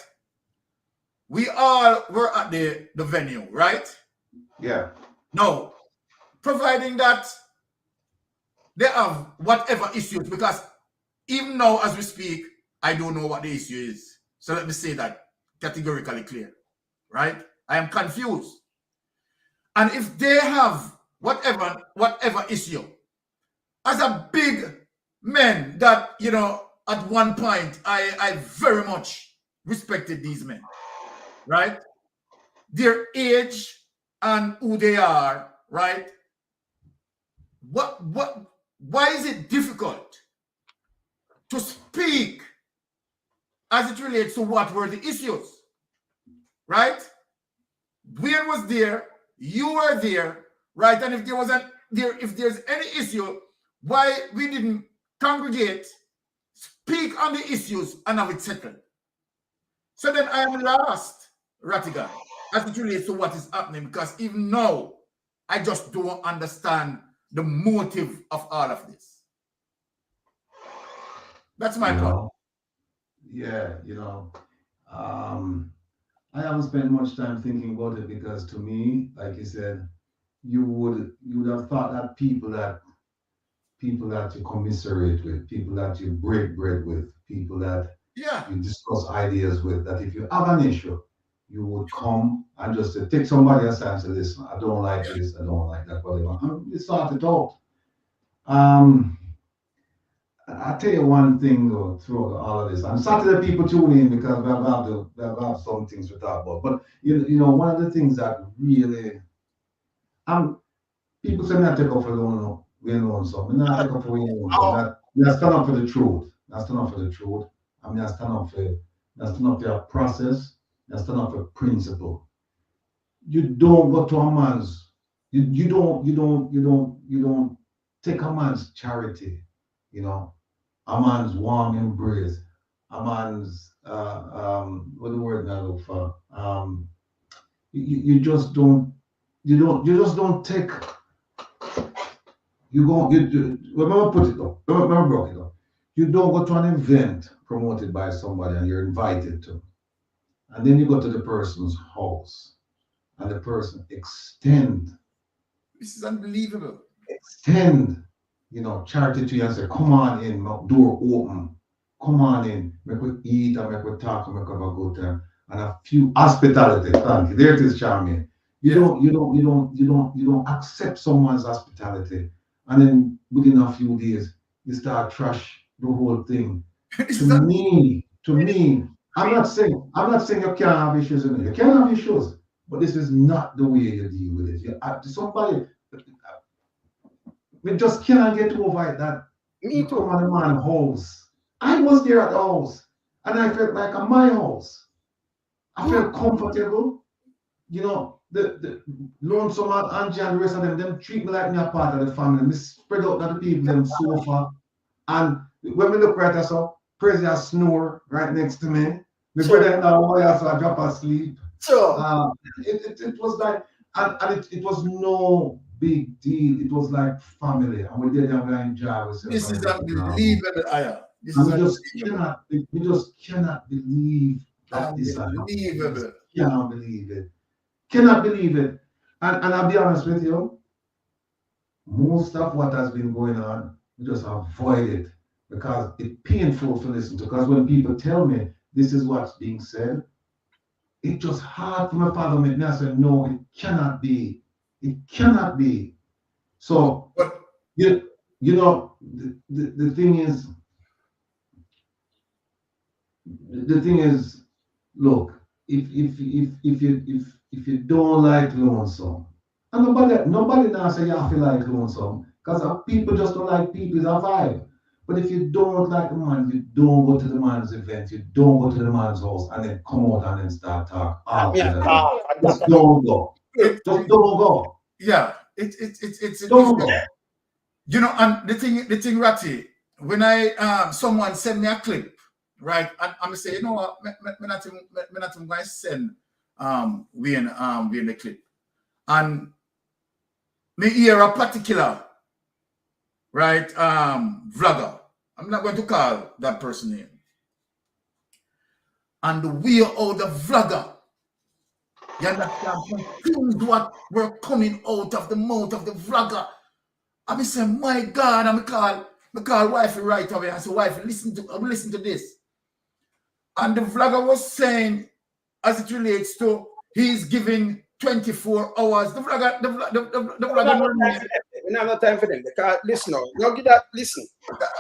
We all were at the venue, right?
Yeah.
No. Providing that they have whatever issues, because even now as we speak, I don't know what the issue is. So let me say that categorically clear, right? I am confused. And if they have whatever issue, as a big man that, you know, at one point, I very much respected these men, right? Their age and who they are, right? Why is it difficult to speak as it relates to what were the issues, right? Wayne was there, you were there, right? And if there's any issue, why we didn't congregate, speak on the issues, and have it settled? So then I am lost, Ratigan, as it relates to what is happening, because even now, I just don't understand the motive of all of this. That's my point.
Yeah, I haven't spent much time thinking about it because to me, like you said, you would have thought that people that you commiserate with, people that you break bread with, people that you discuss ideas with, that if you have an issue, you would come and just take somebody aside and say, listen, I don't like this, I don't like that, whatever. And we sort it out. I'll tell you one thing though, through all of this. I'm sorry to the people tuning in because we have some things to talk about. But you know, one of the things that really people say I take up for Wayne Lonesome. I take up for Wayne Lonesome. I stand up for the truth. I stand up for the truth. I mean I stand up for a process, I stand up for principle. You don't go to a man's you don't take a man's charity, you know. A man's warm embrace, a man's what the word I look for. You just don't take. Remember put it up. Remember broke it up. You don't go to an event promoted by somebody and you're invited to, and then you go to the person's house, and the person extend.
This is unbelievable.
Extend. Charity to you and say, come on in, my door open. Come on in, make we eat and make we talk and make we have a good time. And a few hospitality. Thank you. There it is, Charmian. You don't accept someone's hospitality. And then within a few days, you start trash the whole thing. To me, I'm not saying you can't have issues in it. You can have issues, but this is not the way you deal with it. We just cannot get over it that you come on a man's house. I was there at the house and I felt like at my house. I felt comfortable. The Lonesome and Angie and the rest of them treat me like me a part of the family. Me spread out to the people them sofa. And when we look right at so, President snore right next to me. My brother in law so I drop asleep.
Sure.
It was like and it was no big deal. It was like family, and we did that enjoy.
This is unbelievable, Aya.
We just cannot believe that this happened.
Unbelievable.
Cannot believe it. Cannot believe it. And I'll be honest with you, most of what has been going on, we just avoid it because it's painful to listen to. Because when people tell me this is what's being said, it's just hard for my father to make me. I said, no, it cannot be. It cannot be. So, the thing is, look, if you don't like Lonesome, and nobody now say you have to like Lonesome, because people just don't like people, it's a vibe.
But if you don't like the man, you don't go to the man's event, you don't go to the man's house, and then come out and then start talk. Just don't go. Just don't go.
Yeah, it's
Don't go.
You know, and the thing, Ratty, when I someone send me a clip, right, and I'm say, you know what, me not going to send Wayne the clip, and me hear a particular, right, vlogger. I'm not going to call that person name. And the way how the vlogger, you understand, things what were coming out of the mouth of the vlogger. I say, my God, I call wife right away. I say, wife, listen to this. And the vlogger was saying, as it relates to, he's giving 24 hours. The vlogger,
we don't have no time for them. Because listen, now give that. Listen,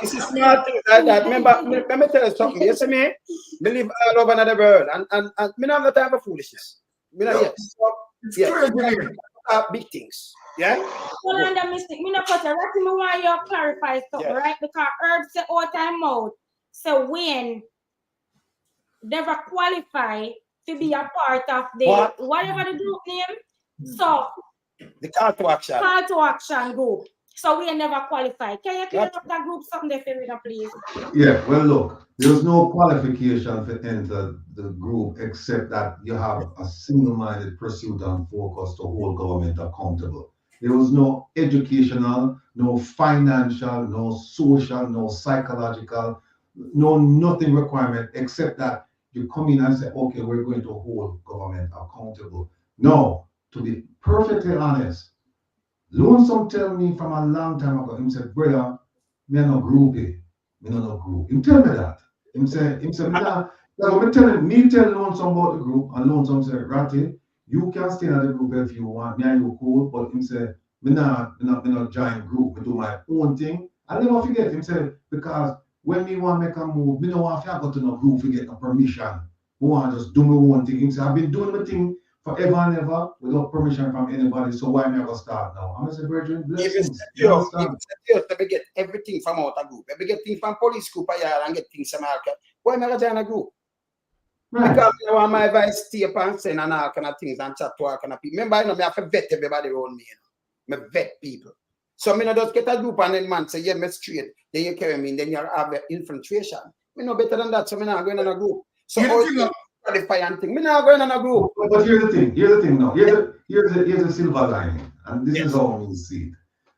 this is smart things like that. Remember, let me tell you something. You see me? We live all over the world, and we don't have no time for foolishness. We not yet. Big things. Yeah.
Hold on, the mistake. Me not cut it. Right, me want you to clarify something, right? Because Herb said all time out. So when never qualify to be a part of the whatever the group name. So
the call to action
group. So we never qualify. Can you clear up that group something there for me, please?
Yeah, well look, there's no qualification to enter the group except that you have a single-minded pursuit and focus to hold government accountable. There was no educational, no financial, no social, no psychological, nothing requirement except that you come in and say, okay, we're going to hold government accountable. No, to be perfectly honest, Lonesome tell me from a long time ago, he said, brother, me no groupie, me no group. He tell me that. He said, me tell Lonesome about the group, and Lonesome said, Ratty, you can stay in the group if you want, me and you cool, but him say, me not join group, me do my own thing. I never forget, him said, because when me want to make a move, me no want to go to no group to get no permission. I want to just do my own thing. Him say, I've been doing my thing forever and ever without permission from anybody, so why never start now? I'm going to say, Virgin, blessings.
You get everything from out a group. You get things from police group and get things from market. Why never join a group? Right. Because you know, my advice stay up and send and all kind of things and chat to all kind of people. Remember, you know, I have to vet everybody around me. You know? I vet people. So I just get a group and then man say, yeah, me straight. Then you carry me, then you have infiltration. I know better than that, so I'm not going on a group. So qualify and thing. I'm not going on a group.
But here's the thing now. Here's the silver lining. And this is how we see it.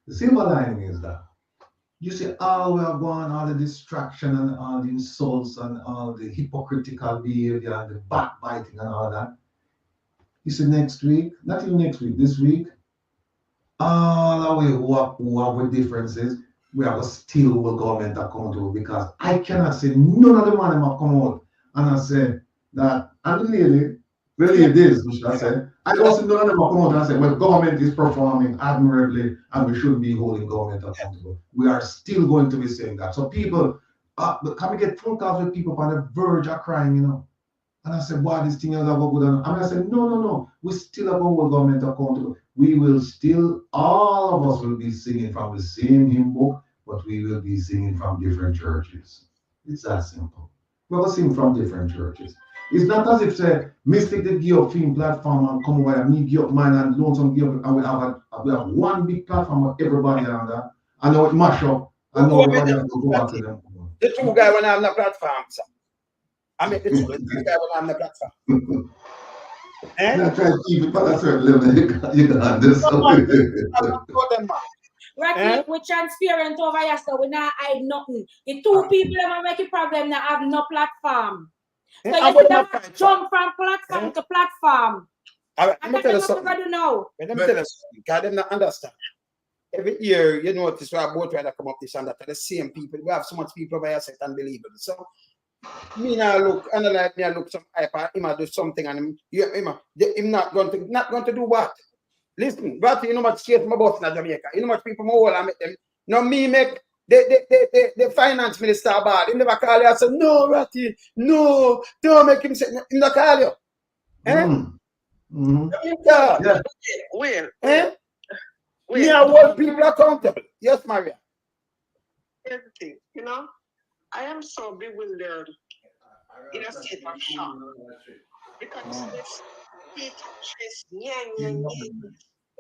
The silver lining is that you see all we are going, all the distraction and all the insults and all the hypocritical behavior and the backbiting and all that. You see next week, not even next week, this week, all the way who have with differences, we have a still hold government accountable because I cannot say none of the money have come out and I say that, and the lady this, which I said, I also none of them have come out and say, well, government is performing admirably and we should be holding government accountable. We are still going to be saying that. So people, can we get phone calls with people on the verge of crying, you know? And I said, why this thing is about good? And I said, no, we still have our government accountable. We will still, all of us will be singing from the same hymn book, but we will be singing from different churches. It's that simple. We will sing from different churches. It's not as if say Mystic did give up film platform and come over and me give up mine and Lonesome give up and we have one big platform with everybody on that. I know it mash up. I know everybody has to go back to them.
The two guys when I'm on the platform, sir. I mean the two guys when I'm on the platform.
I try to keep it at a certain level. You can understand.
Right, we're transparent over here, so we not hide nothing. The two people that make a problem that have no platform. So you see them jump from platform to platform.
Let me tell you something. Let me tell you something. Because they don't understand. Every year, you notice we have both trying to come up this and that. The same people. We have so much people over here say unbelievable. So me now look, and like me, I look some hype. Him do something, and him not going to do what? Listen, but you know much straight my boss in Jamaica. You know much people more I make them. Now me make the finance minister bad. He never call you and say, no, Ratty, no, don't make him say, he not call you. Yeah. Well, me I hold people accountable. Yes, Maria.
Here's the thing, you know, I am so bewildered in a state of shock because this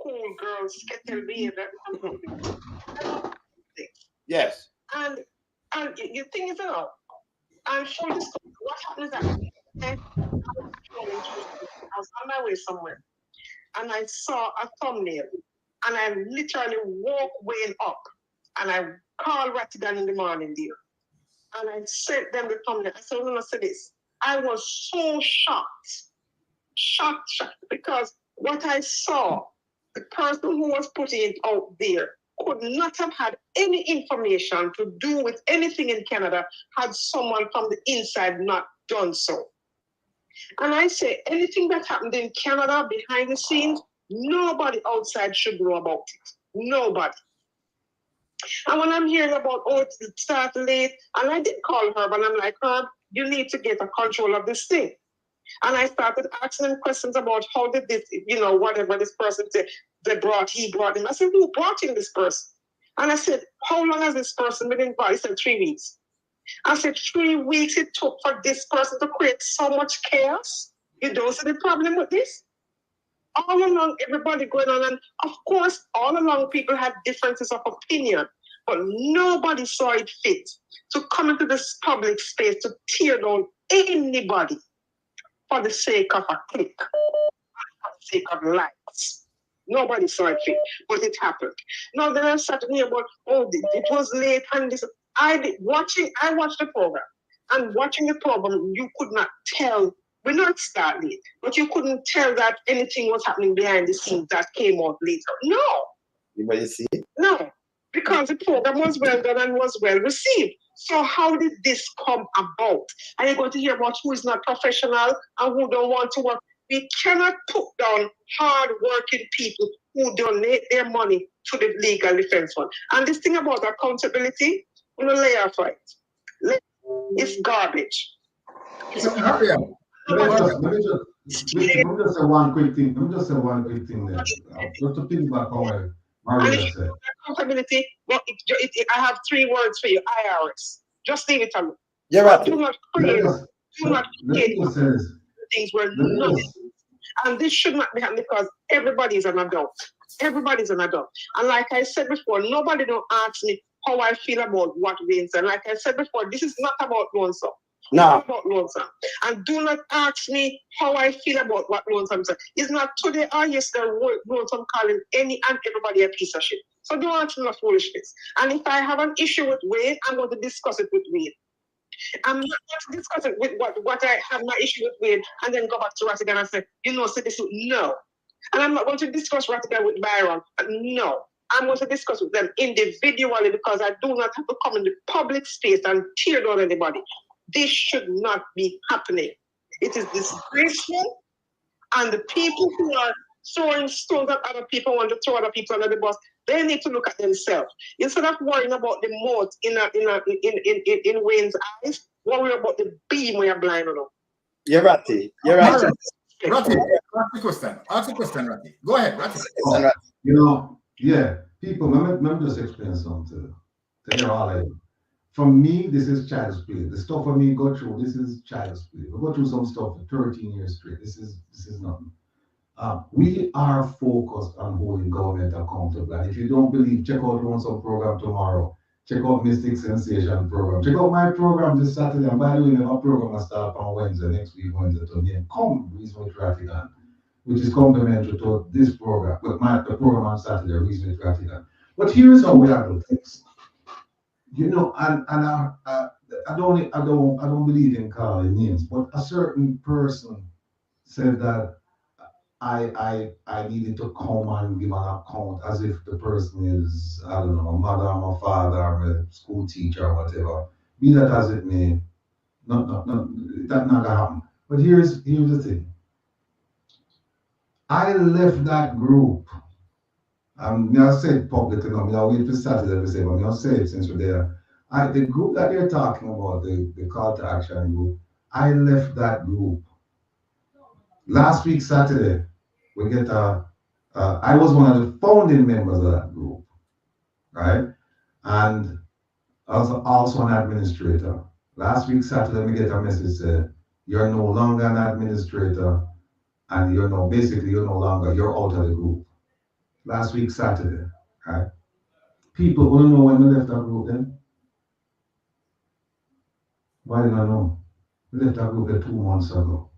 cool girls get their behavior.
Yes.
And you think it's enough. And for this, what happened is that I was on my way somewhere and I saw a thumbnail and I literally walked Wayne up and I called Ratigan in the morning there. And I sent them the thumbnail. I said, I'm gonna say this. I was so shocked, because what I saw, the person who was putting it out there could not have had any information to do with anything in Canada had someone from the inside not done so. And I say, anything that happened in Canada behind the scenes, nobody outside should know about it. Nobody. And when I'm hearing about, oh, it started late, and I did call her, but I'm like, Herb, you need to get a control of this thing. And I started asking them questions about how did this, you know, whatever this person said, he brought him. I said, who brought in this person? And I said, how long has this person been involved? He said, 3 weeks. I said, 3 weeks it took for this person to create so much chaos? You don't see the problem with this? All along, everybody going on, and of course, all along, people had differences of opinion, but nobody saw it fit to come into this public space to tear down anybody for the sake of a click, for the sake of likes. Nobody saw it fit, but it happened. Now then I started hearing about, oh, it was late, and this. I watched the program, and watching the program, you could not tell. We're not start late, but you couldn't tell that anything was happening behind the scenes that came out later. No.
You see?
No, because the program was well done and was well received. So how did this come about? Are you going to hear about who is not professional and who don't want to work? We cannot put down hard-working people who donate their money to the legal defense fund. And this thing about accountability, we're going to lay off it. It's garbage. It's garbage.
Let me just say one quick thing. Let me just say one quick thing there. Just to piggyback on what Maria said.
Accountability, well, I have 3 words for you, IRS. Just leave it alone.
You're right.
Do not create things where not. And this should not be happening because everybody is an adult. Everybody's an adult. And like I said before, nobody don't ask me how I feel about what Wayne said. Like I said before, this is not about Lonesome.
No.
It's about Lonesome. And do not ask me how I feel about what Lonesome said. It's not today or yesterday Lonesome calling any and everybody a piece of shit. So don't ask me no foolishness. And if I have an issue with Wayne, I'm going to discuss it with Wayne. I'm not going to discuss it with what I have my issue with Wayne and then go back to Ratigan and say, you know, say this. No. And I'm not going to discuss Ratigan with Byron. No. I'm going to discuss with them individually because I do not have to come in the public space and tear down anybody. This should not be happening. It is disgraceful, and the people who are throwing stones at other people, want to throw other people under the bus, they need to look at themselves. Instead of worrying about the mote in Wayne's eyes, worry about the beam we are blind on.
You're right. You're right.
Ratty, ask the question, Ratty. Go ahead, Ratty.
You know, yeah, people, let me just explain something to you all. For me, this is child's play. The stuff for me go through, this is child's play. We go through some stuff for 13 years straight. This is nothing. We are focused on holding government accountable. And if you don't believe, check out Lonesome program tomorrow. Check out Mystic Sensation program. Check out my program this Saturday. And by the way, we have a program that starts on Wednesday, next week, Wednesday, to name Come Reason with Ratigan, which is complementary to this program. But the program on Saturday, Reason with Ratigan. But here's how we handle things. You know, and I don't believe in calling names, but a certain person said that I needed to come and give an account as if the person is, I don't know, a mother, or a father, or a school teacher, or whatever. Be that as it may, not that not gonna happen. But here's the thing. I left that group. I said publicly, I wait for Saturday to say, but I'll say it since we're there. The group that they're talking about, the call to action group, I left that group. Last week, Saturday, I was one of the founding members of that group, right? And also an administrator. Last week Saturday, me get a message said you're no longer an administrator, and you're no longer, you're out of the group. Last week Saturday, right? People want to know when we left that group then. Why did I know? We left that group there 2 months ago.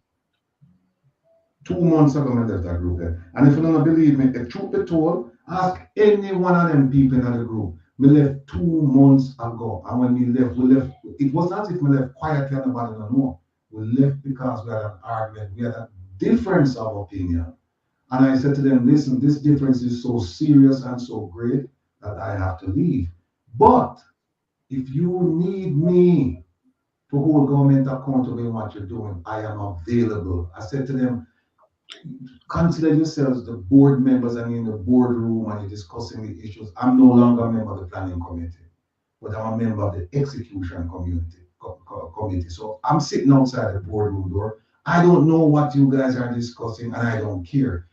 2 months ago, we left that group there. And if you don't believe me, the truth be told, ask any one of them people in the group. We left 2 months ago. And when we left, it was not as if we left quietly and nobody don't know. We left because we had an argument. We had a difference of opinion. And I said to them, listen, this difference is so serious and so great that I have to leave. But if you need me to hold government accountable in what you're doing, I am available. I said to them, consider yourselves the board members and in the boardroom and you're discussing the issues. I'm no longer a member of the planning committee, but I'm a member of the execution committee. So I'm sitting outside the boardroom door. I don't know what you guys are discussing and I don't care.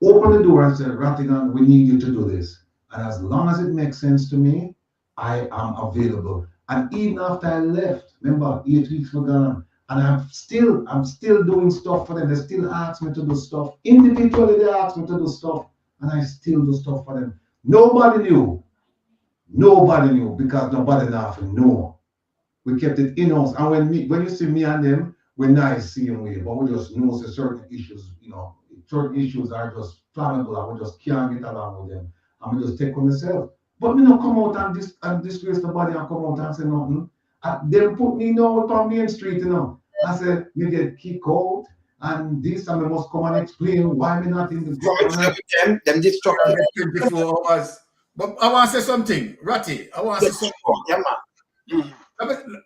Open the door and say, Rattigan, we need you to do this. And as long as it makes sense to me, I am available. And even after I left, remember, 8 weeks were gone, and I'm still doing stuff for them. They still ask me to do stuff. Individually, they ask me to do stuff, and I still do stuff for them. Nobody knew because nobody nothing know. We kept it in-house. And when you see me and them, we're nice same way, but we just know certain issues, certain issues are just flammable and we just can't get along with them. And we just take on myself. But me not come out and disgrace the body and come out and say nothing. They put me out on Main Street, I said, me get kicked out and this, and I must come and explain why me not in the group.
Them destructive
24 hours. But I want to say something, Ratty. I want to say something.
Yeah, man.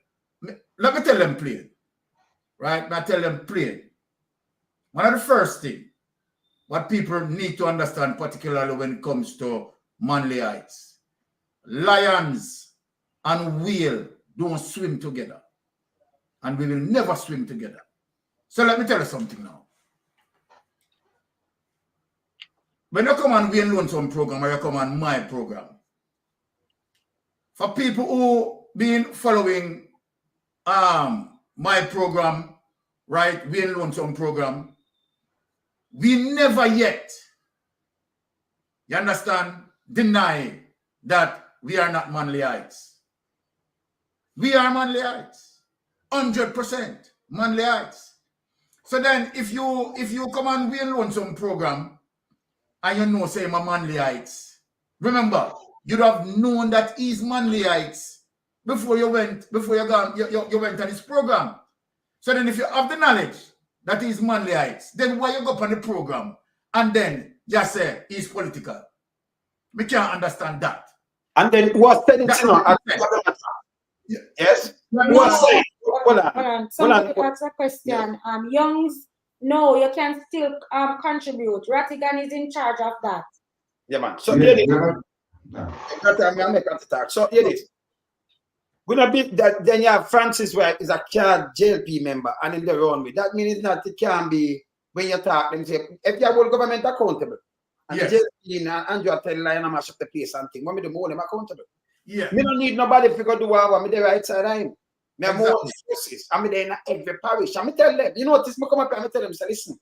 Let me tell them plain. Right? I tell them plain. One of the first things what people need to understand, particularly when it comes to Manly Heights, lions and whale don't swim together. And we will never swim together. So let me tell you something now. When you come on Wayne Lonesome program or you come on my program, for people who been following my program, right, Wayne Lonesome program, we never yet, you understand, deny that we are not Manly Heights. We are Manly Heights. 100% Manly Heights. So then if you come on Wayne Lonesome program and you know say my Manly Heights, remember, you'd have known that he's Manly Heights before you went on this program. So then if you have the knowledge that he's Manly Heights, then why you go up on the program and then you say he's political? We can't understand that.
And then what's saying, yes? What's saying? Hold on.
Somebody asked a question. Youngs, no, you can still contribute. Rattigan is in charge of that.
Yeah, man. So here it is. So here it is. Gonna be that then you have Francis where is a card JLP member and in the wrong way. That means it can be when you talk and say if you hold government accountable. And yes. JLP and you tell line and mash up the place and thing. When me do more them accountable.
Yeah.
Me don't need nobody to go do what I want. Me the right side of him. Me have more resources. I'm there in every parish. I'm tell them, you know what this me come up and tell them, say, listen,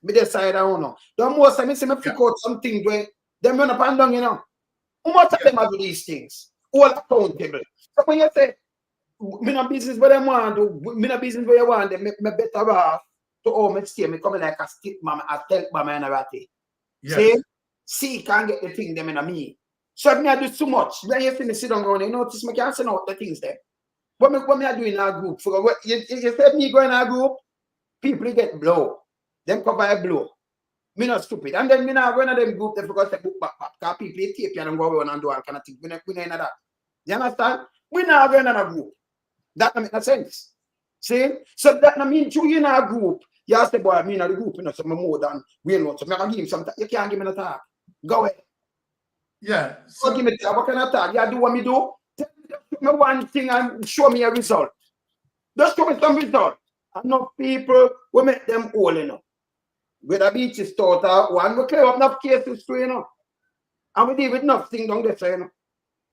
me the side I don't know. Don't most time me say me figure out something where them run up and down, How much of them do these things? All accountable. So when you say, me no business what them want to do, me no business what you want, then me better off to all me stay, me come like a stick mama, a tell mama and a ratty. See, can't get the thing them in me. So me I do too much. When you see me sit down going, you notice me can't send out the things there. What me I do in our group? For what you said me go in our group, people get blow. Them cover a blow. Me not stupid. And then me now go in them group, they forgot to book back. Because people tape and go around and do all kind of things. We not in that. You understand? We now go in a group. That don't make no sense. See? So that don't mean you in our group. You ask the boy, I mean the group, so more than we know. So I can give him some time. You can't give me a talk. Go ahead.
Yeah.
So give me talk. What can I talk? You do what me do? Tell me one thing and show me a result. Just show me some result. Enough people will make them all, Whether beach is total, one will clear up enough cases too, And we deal with enough things down there,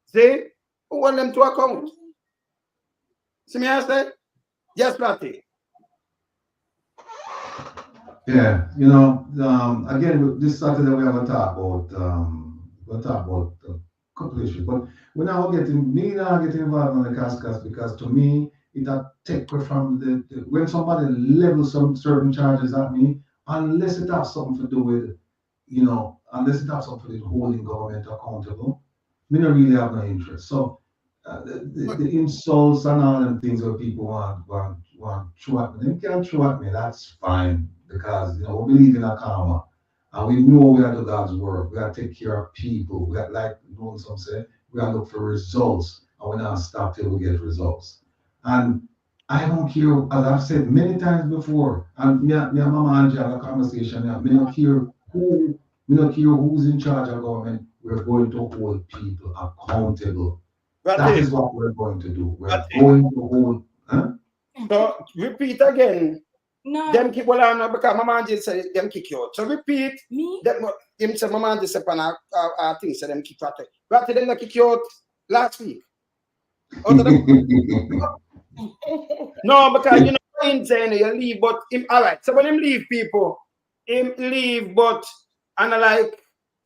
See? Who want them to account? See me I say? Yes, Platty.
Yeah, you know, again, this Saturday we're going to talk about a couple issues, but we're now getting involved in the cast because to me, it take away from when somebody levels some certain charges at me, unless it has something to do with, unless it has something to do with holding government accountable, me don't really have no interest. So the insults and all them things where people want throw at me, they can't throw at me. That's fine because we believe in a karma, and we know we have to do God's work. We got to take care of people. We got some say we got to look for results, and we not stop till we get results. And I don't care, as I've said many times before, and me and Mama Angie have a conversation. Me don't care who's in charge of government. We're going to hold people accountable. That is what we're going to do. We're going to hold.
So repeat again.
No.
Them keep on because Mama Angie said them kick you out. So repeat.
Me?
Him say Mama Angie said I think say them kick you out. Ratty them kick you out last week. No, because you know him saying you leave, but him alright. So when him leave people, him leave, but and like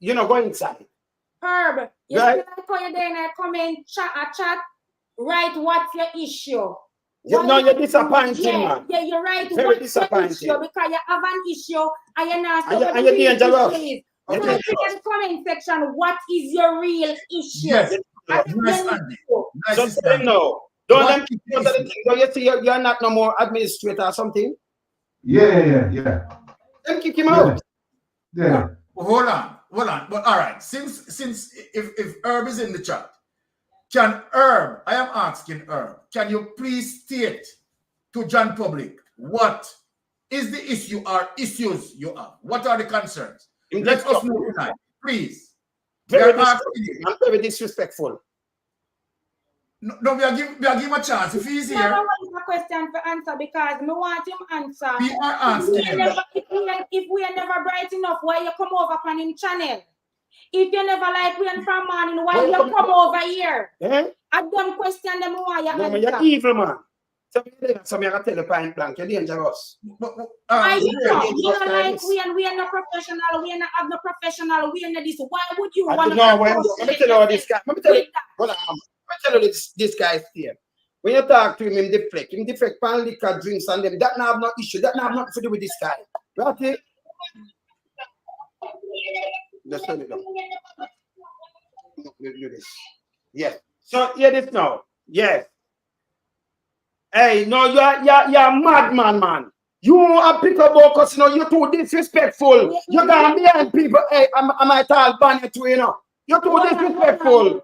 go inside.
Herb, you
right?
still call you there in a comment chat, write what's your issue.
You're disappointing, man.
Yeah, you're right.
Very disappointing.
Issue because you have an issue and you're not
and you're dangerous.
In the comment section, what is your real issue?
Yes.
Just no. Don't them keep you you see you're not no more administrator or something?
Yeah.
Then kick him out.
Yeah.
Hold on. But all right, since if Herb is in the chat, can Herb, I am asking Herb, can you please state to John Public what is the issue or issues you have? What are the concerns? Let us know tonight, please.
I'm very disrespectful.
No, we are giving a chance. If he's here,
I want a question for answer because I want him answer.
We are asking him.
If we are never bright enough, why you come over on him channel? If you never like we and from morning, why you come over here? I don't question them why you answer.
You're evil, man. So I can tell you point blank, you're dangerous.
You don't like we are not professional, we are not have no professional, we are not this. Why would you want to
let me tell you this guy. Let me tell you this guy's here. When you talk to him deflect pan liquor, drinks and them, that not have no issue. That not have nothing to do with this guy. Right? Just turn it down. Do this. Yes. So hear this now. Yes. Hey, no, you're mad, man. You are pick up because you're too disrespectful. You're gonna behind people. Hey, I might all ban you too, You're too disrespectful.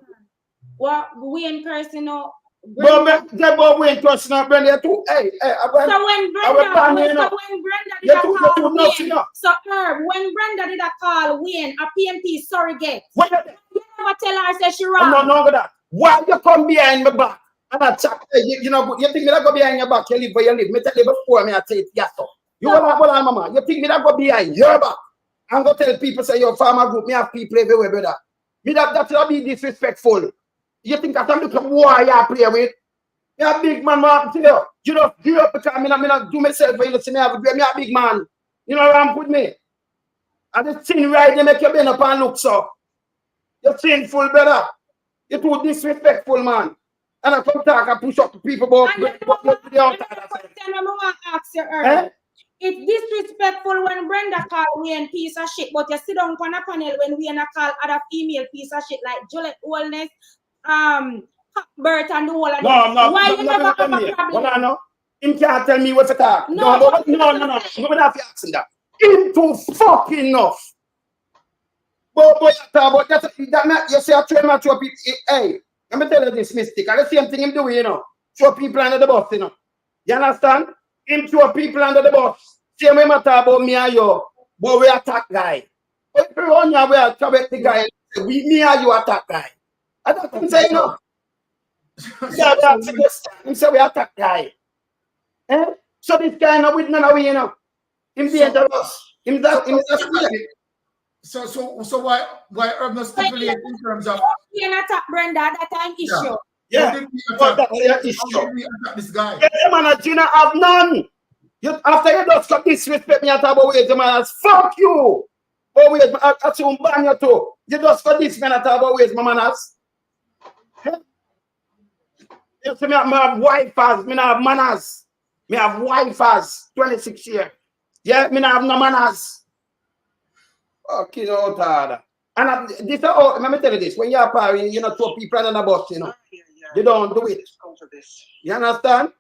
What we in person,
But Wayne person, Brenda too. Hey,
so when Brenda did a call Wayne, so Herb, when Brenda did a call Wayne, a PMP surrogate, you never tell her say she wrong.
No, that. Why you come behind my back? And I chat, you think me that go behind your back, you live where you live. Me tell you before me, I say it, yes, sir. You hold on, mama. You think me that go behind your back? I'm going to tell people, say, your farmer group, me have people everywhere, brother. Me that will be disrespectful. You think that I'm looking why you play with? Me a big man, man, tell you. You know, grew up because me not do myself when you see me have me a big man. You know what I'm with me? And the thing right, they make you bend up and look so. You're sinful, brother. You're too disrespectful, man. And I come talk and push up to people about
It's disrespectful when Brenda call Wayne piece of shit, but you sit down on a panel when Wayne call other female piece of shit like Juliet Wellness, Bert and the whole of them.
No.
Why you never have a problem?
No. Him can't tell me what to talk. No. I'm not asking that. Him too fucking enough. But you say I train my two people. Hey, let me tell you this, Mystic. The same thing him doing, throw people under the bus, You understand? Him throw people under the bus. Same way matter about me and you, but we attack guy. If you run your way, correct the guy. Me and you attack guy. I don't think say no. Him say we attack guy. So this guy no with none of we, Him dangerous. Him that.
So why Herb not stipulate in terms of
you attack Brenda at that time issue.
Yeah.
How did we
But
attack?
that's your
How
issue.
did we attack this guy?
Yeah, man, you not have none. You, after you just got disrespect me, I talk about ways, man, as fuck you. But wait, I assume ban you too. You just got this man, I talk about ways, my man, as. You see, me have wifers, me not have manners. Me have wifers, 26 years. Yeah, me not have no manners. Okay, no, Tada. And this, oh, let me tell you this, when you're a party, you know, throw people under the bus, you know. You don't do it. You understand?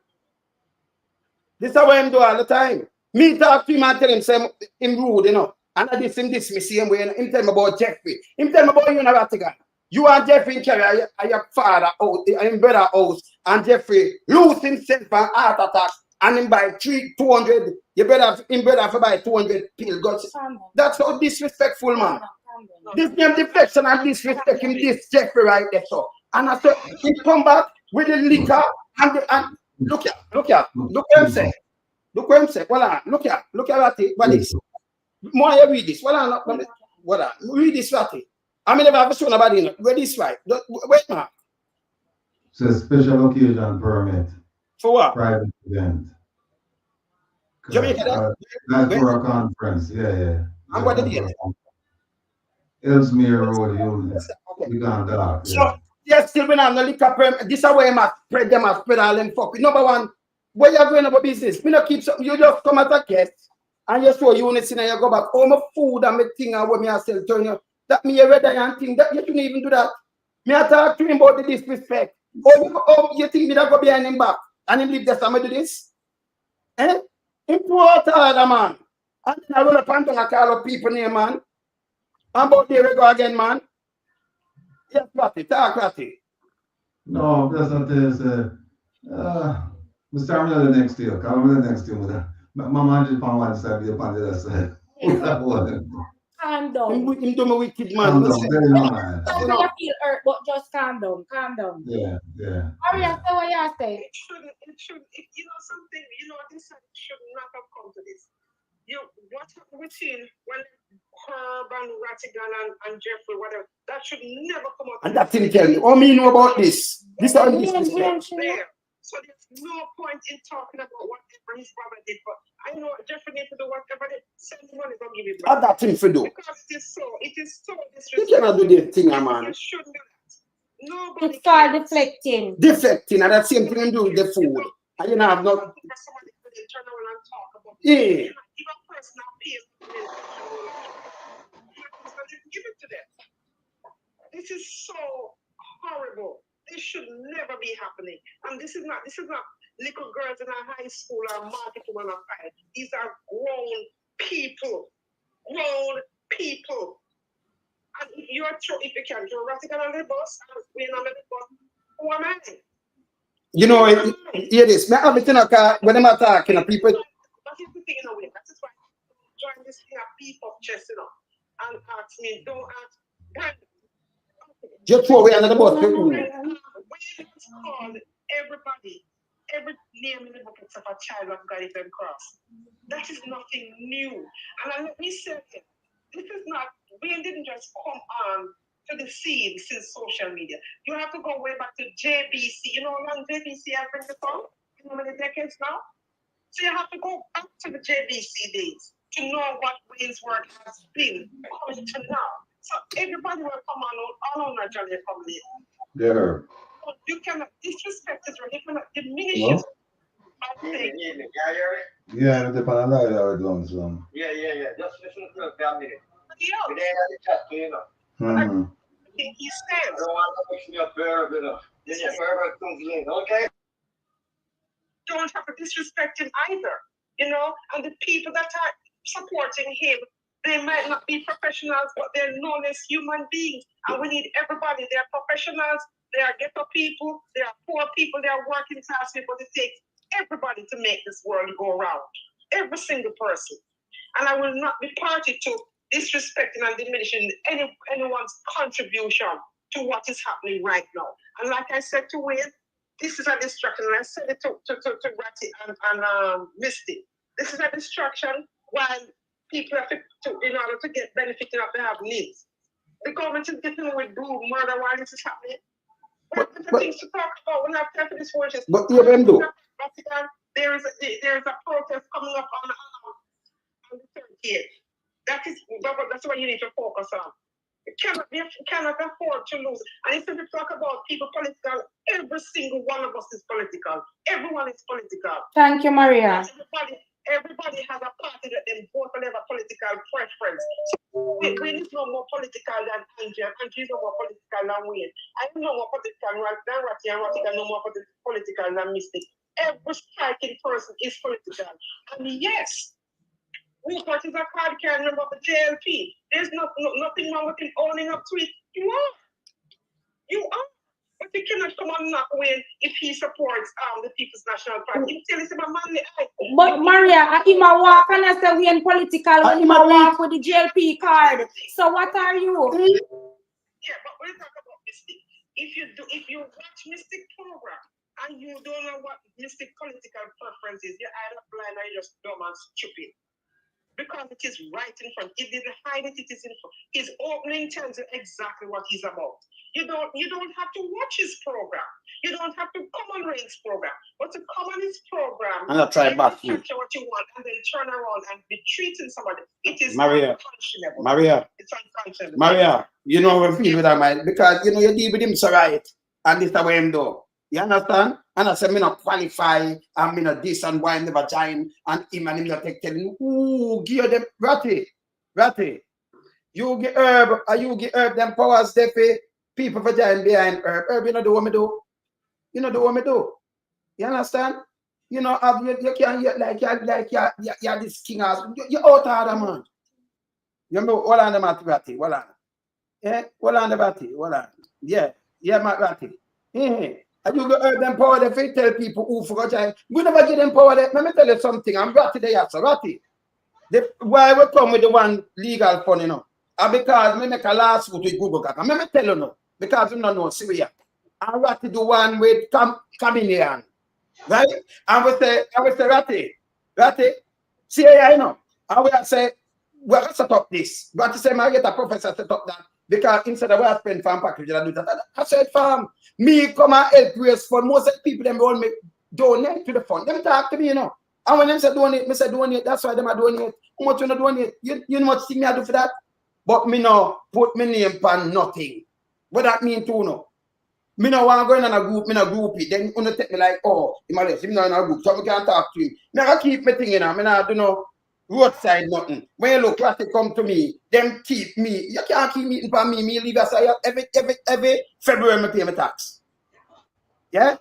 This is what I'm doing all the time. Me talk to him and tell him, say, him rude, you know. And I dismiss me same way. Him tell me about Jeffrey. Him tell me about you, Navatigan. You and Jeffrey carry your father out, your brother house, and Jeffrey lose himself an heart attack, and him buy 200. Your brother, him brother for buy 200 pills. That's how disrespectful, man. This name deflection and disrespect him, this Jeffrey right there, so. And I said, he come back with the liquor and look what I'm saying. Look what I'm saying. Well, look at what is. More you read this. Well, read this right. I mean, never have shown about it. Read this right. Wait, man.
Says special occasion permit.
For what?
Private event.
Jamaica,
that's for a conference. Yeah.
And what did you
Ellesmere Road, you gone dark.
So, yes, still when I'm the liquor permit. This is where I spread them, I spread all them fuck with. Number one, where you're going about business, me not keep something. You just come as a guest and you show units in and you go back. Oh, my food and my thing and what me I sell to you. That me a ready and thing. That you shouldn't even do that. Me I talk to him about the disrespect. Oh, you think me that go behind him back and him leave this and me do this? Eh? Him too hard, man. And then I roll up and call up people name, man. And about there we go again, man. Yes, Ratty, talk Ratty.
No, that's not this. Mr. I'm the next year. Come the next year. My man just found one side, the other side.
Calm down.
Him do me wicked, man.
Calm down. Very nice.
I feel hurt, but just calm down.
Yeah.
Hurry up, say what you say.
It should, you know something, you know, this should not have come to this. What happened between when Herb and Rattigan and Jeffrey, whatever, that should never come out.
And that thing tell me, oh, me know about this. This is disrespect.
So there's no point in talking about whatever his brother did, but I know Jeffrey need to do whatever they send money, don't give it back.
What that thing for do?
Because it is so disrespectful.
You cannot do this thing, man.
You shouldn't do that. Nobody
it's called deflecting.
Deflecting, and that same thing you do with the food. And you know, have not.
Turn around and talk about
yeah.
Give a person a piece give it to them. This is so horrible. This should never be happening. And this is not little girls in a high school or marketing on a fight. These are grown people. And if you can throw Rattigan on the bus and Wayne on the bus, who am I?
You know, hear this. When I'm talking, people.
That is the thing in a way. That is why I join this thing of people chest, you know, and ask me, don't ask.
Just throw away another bus.
When it's called everybody, every name in the book except a child of God is in cross. That is nothing new. And let me say it. This is not, Wayne didn't just come on to the scene since social media. You have to go way back to JBC. You know how long JBC has been before? You know how many decades now? So you have to go back to the JBC days to know what Wayne's work has been coming to now. So everybody will come on all naturally family.
Yeah.
You cannot disrespect it, you cannot diminish it.
Yeah, the Panada ones.
Yeah. Just listen to the family.
He stands.
I don't want to mix me up there, okay?
Don't have to disrespect him either, you know. And the people that are supporting him, they might not be professionals, but they're no less human beings. And we need everybody. They are professionals, they are ghetto people, they are poor people, they are working class people. It takes everybody to make this world go round. Every single person. And I will not be party to disrespecting and diminishing anyone's contribution to what is happening right now. And like I said to Wayne, this is a distraction. And I said it to Ratty and Misty. This is a distraction while people have to, in order to get benefit, they have needs. The government is getting with blue murder while this is happening. things to talk about. We'll have time for this foolishness.
But you them do.
There is a protest coming up on the 30th. That's what you need to focus on. We cannot afford to lose. And if we talk about people political, every single one of us is political. Everyone is political.
Thank you, Maria.
Everybody has a party that they vote for, a political preference. So Wayne is no more political than Andrew. Andrew is no more political than Wayne. I'm no more political than Ratty, and Ratty is no more political than Mystic. Every striking person is political. And yes, Rupert is a card carrying member of the JLP. There's nothing wrong with him owning up to it. You are. But you cannot come and knock Wayne if he supports the People's National Party.
But Maria, he might walk and I say Wayne political when he might walk with the JLP card. So what are you?
Yeah, but we'll talk about Mystic. If you watch Mystic program and you don't know what Mystic political preference is, you're either blind or you're just dumb and stupid. Because it is right in front. He didn't hide it, it is in front. His opening tells you exactly what he's about. You don't have to watch his program. You don't have to come on Rain's program. But to come on his program
and try back
capture what you want and then turn around and be treating somebody. It is
Maria.
unconscionable.
Maria.
It's unconscionable.
Maria, you know what I feel with that man. Because you know you deal with him so right. And this is the way him do. You understand? And I said, me not qualify, and me not this and why I never join, and him and him not take telling, ooh, give them, Ratty, you get herb, or you get herb, them powers, they pay people for join behind herb. Herb, you know do what me do? You know do what me do? You understand? You know, you can't get like you're this king house. You're out of the man. You know, hold on the mat, Ratty, hold on. Yeah, hold on the Ratty, hold on. Yeah, my Ratty. And you go herb them power, they tell people who forgot join. We never give them power. Let me tell you something. I'm Ratty there, so Ratty. Why we come with the one legal fund, you know? And because me make a lawsuit with Google Cat. And me tell you no, because you don't know Syria. And Ratty do one with Chameleon. Right? And we say Ratty, see here, you know. And we say, we're going to set up this. Ratty say, I get a professor set up that. Because instead of what I spend farm package, I do that. I said, farm, me come and help raise fund. Most of the people them want me donate to the fund. Them talk to me, you know. And when them say donate, me say donate. That's why them are donate. How much you not donate? You know what thing I do for that? But me no put my name on nothing. What that mean too, no? Me no want to go in a group, me no groupie. Then you take me like, oh, him not in a group, so we can't talk to him. Me I keep me thing in there. Me no do no roadside nothing. When you look like they come to me, them keep me. You can't keep meeting for me. Me leave aside every February me pay my tax. Yeah?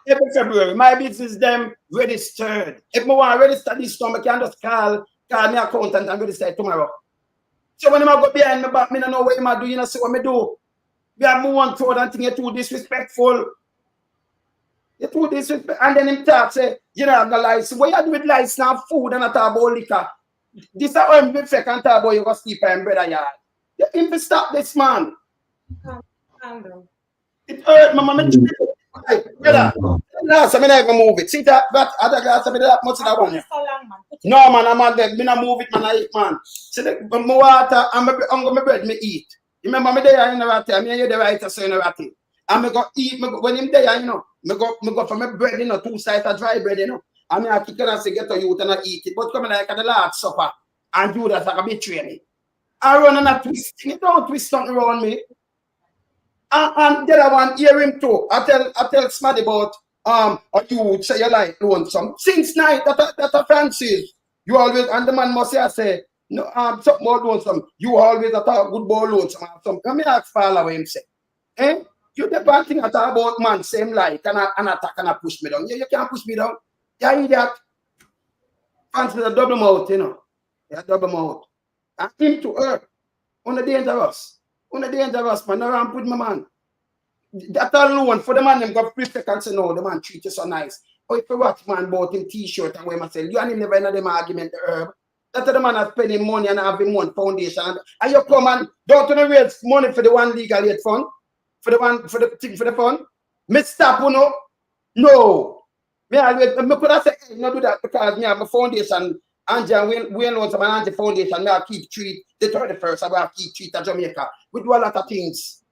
Every February. My business them registered. If I want to register this time, I can just call me accountant and register tomorrow. So when I go behind my back, I don't know what I do, you know, see what I do. We have more one throat and think you're too disrespectful. You're too disrespectful. And then him talk, say, you know, I'm the license. What you do with license now, food and a talk about liquor? This is how I'm fake and talk about you go sleep and bread and yard. You have to stop this, man. It hurt, mama. Brother, glass, I'm not even move it. See that other glass, I'm not much of that one. No, man, I'm not there. I'm not move it, man. I eat, man. See the water, I'm going to bread, me eat. Remember me there in the ratty, I mean, you're the writer, so in the ratty. And I go eat, when I'm there, you know, I go for my bread, you know, 2 slices of dry bread, you know. I mean, I kick it and say, get to you and I eat it. But come like at the Lord's Supper and do that, like a betray me. I run and I twist, you don't twist something around me. And the other one, hear him too. I tell Smaddy about you say you like lonesome. Since night that Francis, you always and the man must say no something more lonesome. You always talk good about lonesome or something. Let me ask Father what him say. Eh? You the bad thing I talk about man, same like and attack and push me down. You can't push me down. You idiot. Francis is a double mouth, you know. Yeah, double mouth. And him to her. On the dangerous. On the dangerous, man. Around put my man. That alone, for the man, them got prefect and say, no, the man treat you so nice. Oh, if you watch man bought him t-shirt and where I say, you and him never in them argument, the herb. That's the man that's spending money and having one foundation. And you come and don't you raise money for the one legal aid fund? For the one, for the thing for the fund? Me stop, you know? No. Me always, me could have said, hey, no do that because me have a foundation. Angel Wayne Lonesome and Angie Foundation, I keep treat the 31st, I will keep treat at Jamaica. We do a lot of things.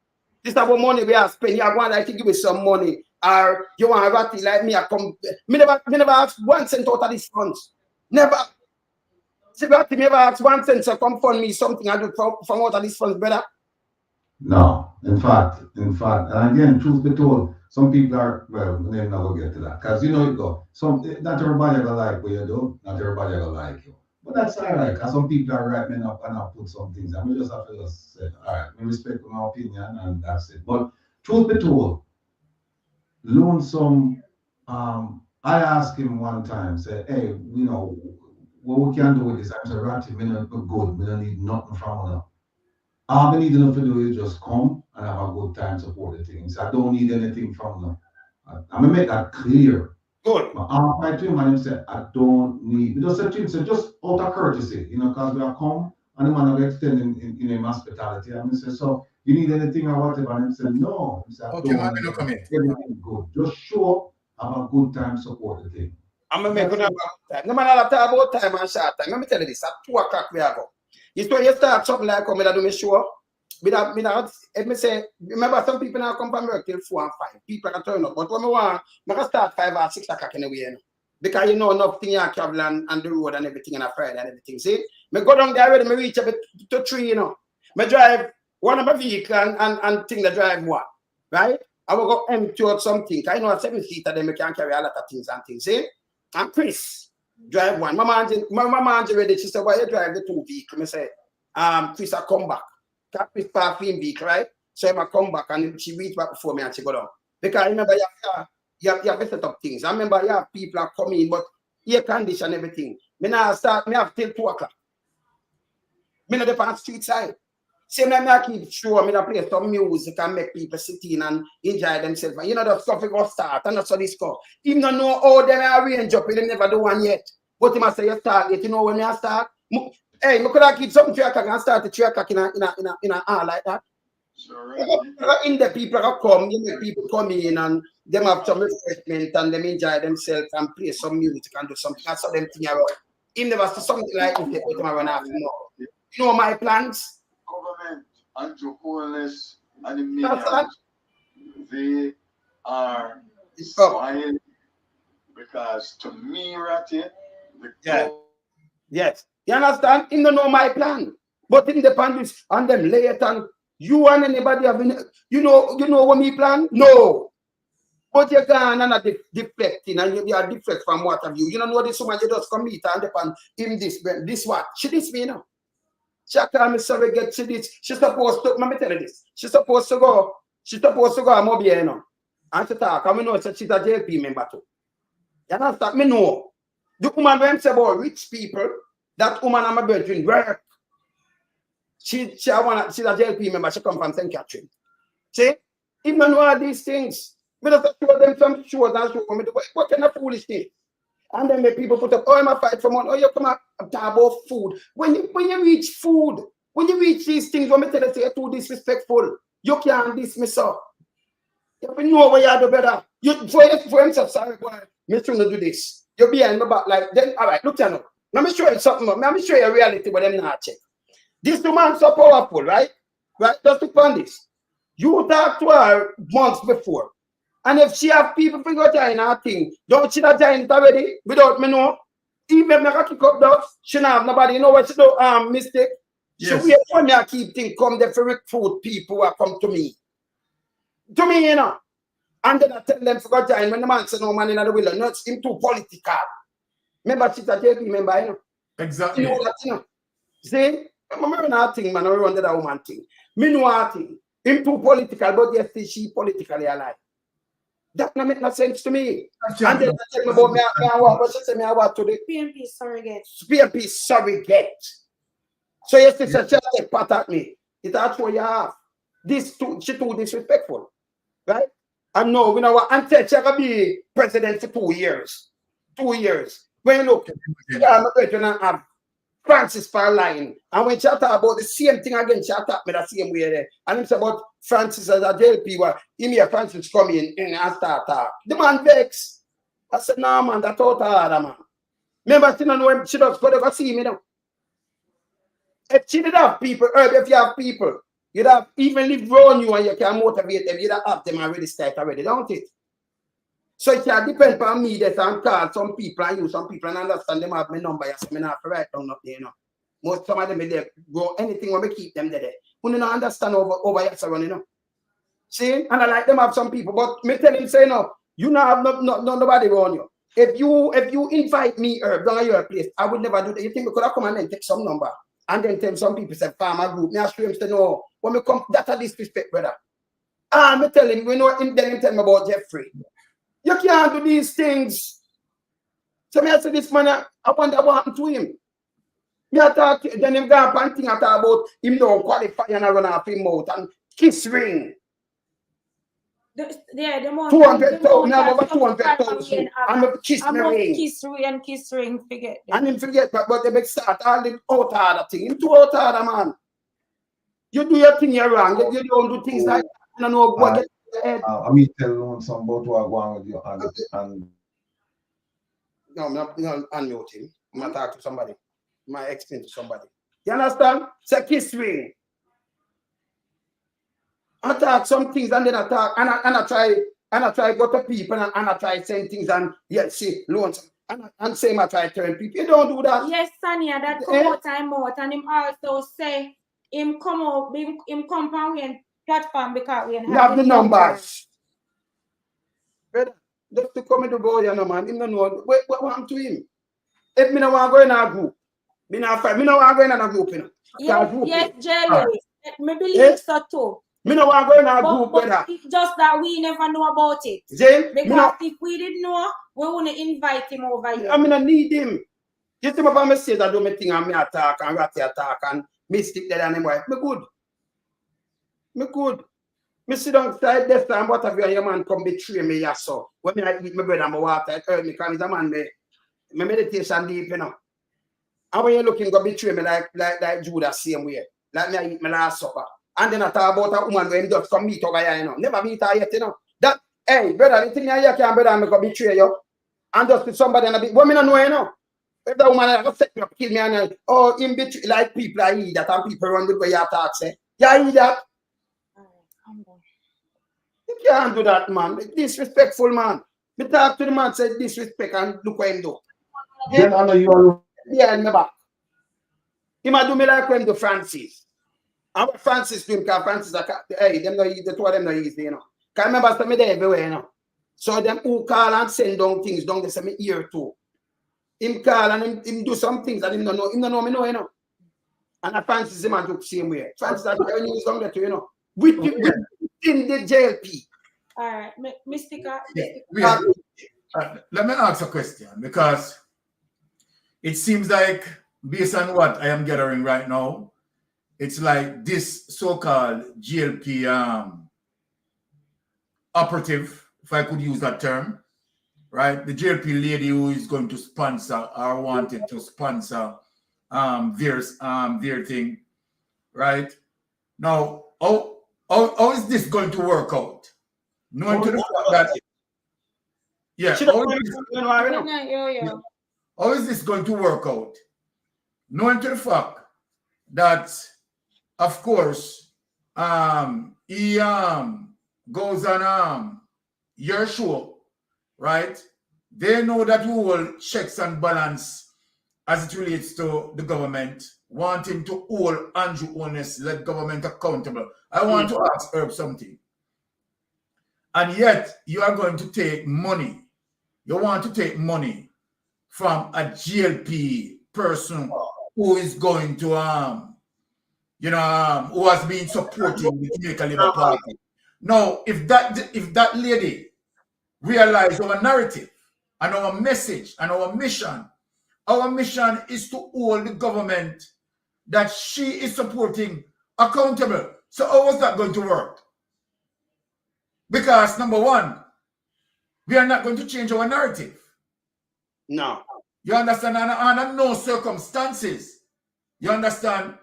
This type of money we are spending, you want like to give me some money, or you want a ratty like me, I come. Me never ask 1 cent out of these funds. Never. See, ratty never ask 1 cent to come fund me something I do from out of these funds, brother.
No, in fact, and again, truth be told, some people are, well, they're not going to get to that. Because you know it go. Not everybody going to like what you do, not everybody going to like you. But that's all right, because some people are writing up and I put some things. And we just have to just say, all right, we respect my opinion and that's it. But truth be told, Lonesome, I asked him one time, say, hey, you know, what we can do with this? I said, Ratty, me not good, me don't need nothing from her. All I need enough to do is just come and have a good time, support the things. I don't need anything from them. I'm gonna make that clear.
Good.
But I to him and he said, I don't need. He just said to him, so just out of courtesy, you know, because we are come and the man will extend in hospitality. And he said, so you need anything or whatever? And he said, no. He said, I
Okay, man, no come here.
Everything good. Just show up, have a good time, support the thing.
I'm gonna make good time. No matter about time and short time. Let me tell you this: at 2 o'clock we are go. You start something like come and do me sure. If me say, remember some people now come from work till 4 and 5. People can turn up, but when I want, I can start 5 or 6 o'clock in the way. Because you know enough thing you travel and the road and everything and a Friday and everything. See, me go down there already, me reach up to 3, you know. Me drive one of my vehicle and thing that drive one, right? I will go empty out something. I know a 7-seater then me can carry a lot of things and things. See? And Chris drive one. My man's ready. She said, why you drive the 2 vehicles? I say, Chris, I come back. Chris parking vehicle, right? So I come back and she reach back before me and she go down. Because I remember you have to set up things. I remember you have people are coming, but air condition everything. Me now start, me have till 2 o'clock. Me not on the street side. Same time I keep sure me play some music and make people sit in and enjoy themselves. And you know the stuff will start and that's how this go. Even don't know how they arrange up, they never do one yet. But he must say you start it, you know when you start. Hey, me could have keep something 3 o'clock and start at 3 o'clock in a hour like that. Sure. In the people that come, you know, people come in and them have some refreshment and them enjoy themselves and play some music and do something. That's how them thing around. If there was something like this, they put them around half an hour. You know my plans?
Government and to wholeness and the minions, they are fine because to me, Ratty,
yes. You understand? He don't know my plan. But in the plan is on them late and you and anybody have been, you know what me plan? No. But you're gone and deflecting and you are deflect from what have you. You don't know this woman you just come meet and depend him this what? She this me now. She call me surrogate, she this. She's supposed to, let me tell you this. She's supposed to go a mobile, you know. And she talk, and we know she's a JP member too. You understand? Me know. The woman when say about rich people, that woman I'm a virgin work. She's a JP member, she come from St. Catherine. See? If you know all these things, we just show them some shows and show me what kind of foolish thing. And then the people put up, oh, I'm a fight for money. Oh, you come up talk about food. When you reach food, when you reach these things, when me tell you say you're too disrespectful, you can't dismiss her. You have to know where you do better. You for himself, sorry, boy, me shouldn't do this. You're behind my back like then. All right, look you know. Let me show you something. Let me show you a reality, but them not check. This woman so powerful, right? Right? Just look on this. You talked to her months before. And if she have people figure out in her thing, don't she not join it already without me know? Even if I kick up that, she not have nobody. You know what she do? Mistake. Yes. She wait for me to keep things come there for recruit people who come to me. To me, you know. And then I tell them for join when the man say no man in the will. No, it's him too political. Remember she's a JP member, you know.
Exactly.
You know that, you know. See? I'm remember that thing, man. I remember that woman thing. Me know that thing. Him too political, but yes, she politically alive. That not make no sense to me. And then they tell me about me what she say me what to the
PNP surrogate.
PNP surrogate. So yes, it's a child take part at me. It's actually you have. This too, she too disrespectful. Right? And no, we know what until she gonna be president for 2 years. 2 years. When you look, I'm gonna have Francis for line. And when she talk about the same thing again, she attack me the same way there. And it's about Francis as a JP where him here Francis come in and start talk. The man vex. I said, no man, that's out harder, man. Remember, she don't know when she does go see me now. If she did have people, if you have people You'd have even live around you and you can motivate them, you'd have them already start already, don't it? So it can depend on me that I'm call some people and you some people and understand them have my number, you say me not right down up there, you know. Most some of them they go anything when we keep them there. Who don't understand over here, you know. See, and I like them have some people, but me tell him say no, you not have nobody around you. If you invite me Herb down at your place, I would never do that. You think we could have come and then take some number and then tell some people say farmer group. Me ask him say no. When we come, that's a disrespect, brother. Me tell him, we know him then him tell me about Jeffrey. You can't do these things. So me I say this man, I wonder what happened to him. Me I talk then him go up and think I talk about him don't qualify and I run off him out and kiss ring.
Yeah, the most
200,000, now over 200,000. I'm a kiss me ring.
Kiss ring, forget them.
And him forget, but they make start all the out harder thing. Him too out harder, man. You do your thing, you're wrong. You don't do things like that. You don't know what get in your head.
I mean, tell Lonesome about what I'm going with you and
No, I'm not unmute him. I'm not talk to somebody. I'm not explain to somebody. You understand? Say kiss ring. I talk some things and then I talk and I try go to people and I try saying things and yeah, see Lonesome and say I try turn people. You don't do that.
Yes, Sanya, that come out time out and him also say him come out him come from we platform because we
have the numbers. Brother, just to come in the board, you know, man. Him don't know what happened to him. If me no want to go in a group, me no want to go in a group, you know.
Yes, Jelly. Me believe so too.
Me no want to go in a group, brother.
It's just that we never know about it.
Jane,
because if we didn't know, we wouldn't invite him over here.
I mean, I need him. You see, my say that do me thing and me attack and ratty attack and me stick there and him wife. Me good. Me good. Me sit down side this time, whatever your man come betray me, yes, so. When me I eat my bread and my water, I heard me because he's a man, me meditation deep, you know. And when you looking go betray me like Judas same way. Like me I eat my last supper. And then I talk about a woman when just come meet over here, you know. Never meet her yet, you know. That, hey, brother, the thing here can brother and me go betray you. And just with somebody and a bit, what me not know, you know. If that woman go set me up, kill me and in betray, like people I eat that and people run with where you talk, say. Yeah, eat that. You can't do that, man. Disrespectful, man. Me talk to the man, say disrespect and look what him do.
Then I know you are
behind my back. He might do me like when do Francis. And what Francis do, because Francis, hey, them no, the two of them no easy, you know. Because I remember some there everywhere, you know. So them who call and send down things down, they say me ear too. Him call and him do some things that him don't know me know, you know. And Francis him do the same way. Francis that when he was down there too, you know. Within the JLP.
All right, Mystica.
Let me ask a question because it seems like based on what I am gathering right now, it's like this so-called GLP operative, if I could use that term, right? The GLP lady who is going to sponsor or wanted to sponsor their thing, right? Now, how is this going to work out? Knowing to the fact that how is this going to work out? Knowing to the fact that, of course, he goes on your show, right? They know that we will checks and balance as it relates to the government, wanting to hold Andrew honest, let government accountable. I want to ask Herb something. And yet, you are going to take money. You want to take money from a GLP person who is going to, who has been supporting the Jamaica Labour Party. Now, if that lady realized our narrative and our message and our mission is to hold the government that she is supporting accountable. So how is that going to work? Because number one, we are not going to change our narrative.
No.
You understand? And under no circumstances, you understand,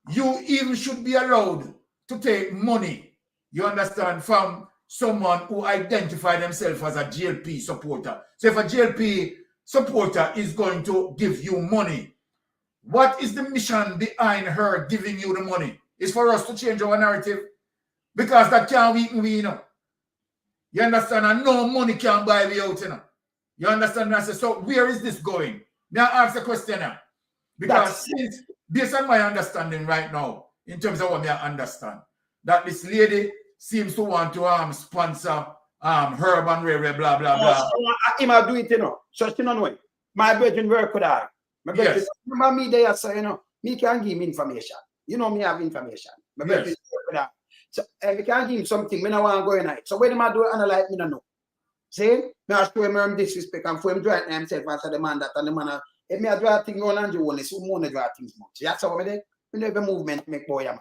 you even should be allowed to take money, you understand, from someone who identified themselves as a GLP supporter. So if a GLP supporter is going to give you money, what is the mission behind her giving you the money? is for us to change our narrative. Because that can't weaken we, you know. You understand? And no money can buy me out, you know. You understand? I say, so where is this going? Now I ask the question now. Because since, based on my understanding right now, in terms of what I understand, that this lady seems to want to sponsor Herb and Ray, blah, blah, blah.
He might do it, you know. So she don't know it. My brethren work with her. My brethren, remember me there, so you know, me can give him information. You know me have information. My brethren work with her. So we can give him something, me no want to go in it. So when I do it, analyze, me no know. See? Me I show him disrespect and for him do it himself and say the man that and the man, if me I draw things on and you only, so more draw things much. That's how I do. Me never movement make boy, man.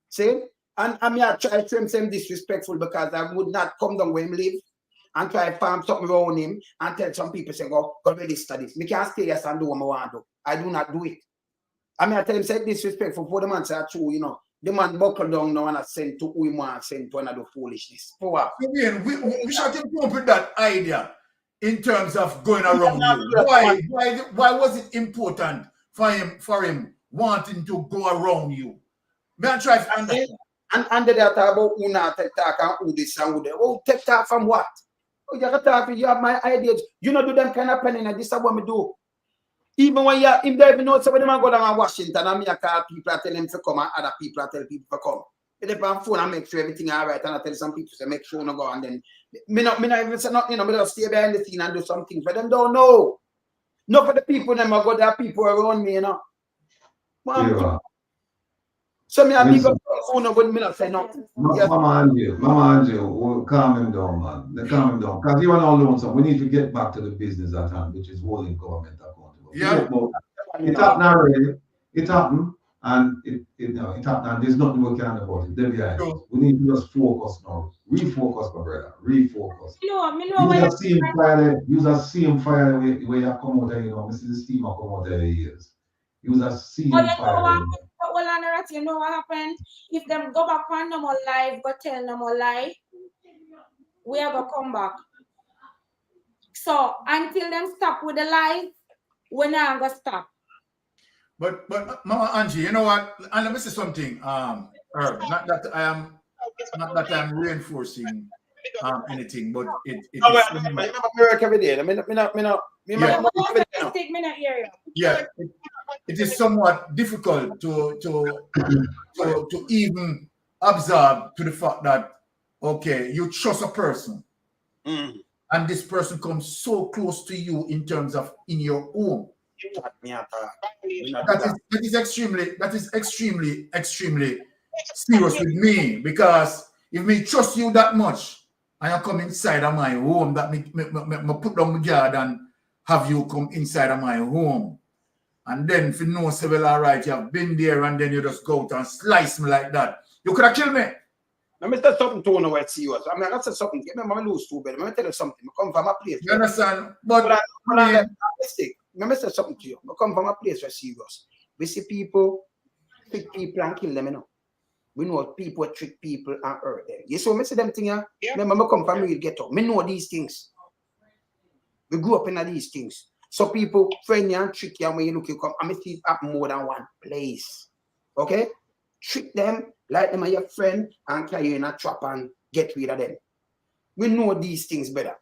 See? And I try to show him some disrespectful because I would not come down where him live and try to farm something around him and tell some people say, go register this. Me can't stay here and do what I want to do. I do not do it. I tell him say disrespectful for the man say true, you know. The man buckle down now and I send to who he wants send to another foolishness. For what?
Again, we should come up with that idea in terms of going around you. Why was it important for him wanting to go around you? May I try to understand?
And they talk about who not take talk and who this and who that. Oh, take talk from what? Oh, you have my ideas. You know do them kind of penny and this is what me do. Even when if they even know somebody man go down to Washington and me I call people I tell them to come and other people I tell people to come. They depend on phone and make sure everything all right and I tell some people to make sure no go and then me not even say nothing, you know, me just stay behind the scene and do something for them don't know. Not for the people them I got there people around me, you know. So me I big up phone but me not say nothing.
Mama Angie, calm him down, man. Calm him down. Because you are not alone, so we need to get back to the business at hand, which is holding government accountable.
Yeah.
It happened already. It happened, and it happened, and there's nothing we can about it. We need to just focus now. Refocus, my brother. Refocus. Use a same fire where you come out there, you know, Mrs. Steamer come out there years. Use a same fire.
You know what happened? If them go back on no more live, go tell no more lie, we are gonna come back. So until them stop with the live, we're not gonna stop.
But Mama Angie, you know what? And let me say something. Herb, not that I am reinforcing anything, but it is somewhat difficult to even observe to the fact that okay, you trust a person, and this person comes so close to you in terms of in your home. That is extremely serious with me, because if me trust you that much and you come inside of my home, that me put down my guard and have you come inside of my home, and then if you know say well alright, you have been there and then you just go out and slice me like that, you could have killed me.
Let me tell something to you it's serious. I mean I said something, get me lose too bad. Let me tell you something. I come from a place.
You understand? But
let me say something to you. I come from a place where serious. We see people trick people and kill them, you know. We know people trick people and hurt them. You saw me see them thing here? Yeah. Remember, I come from real ghetto. Me know these things. We grew up in these things. So people friend you and trick you, and when you look, you come, and me see it happen more than one place. Okay? Trick them, like them are your friend, and carry you in a trap and get rid of them. We know these things better.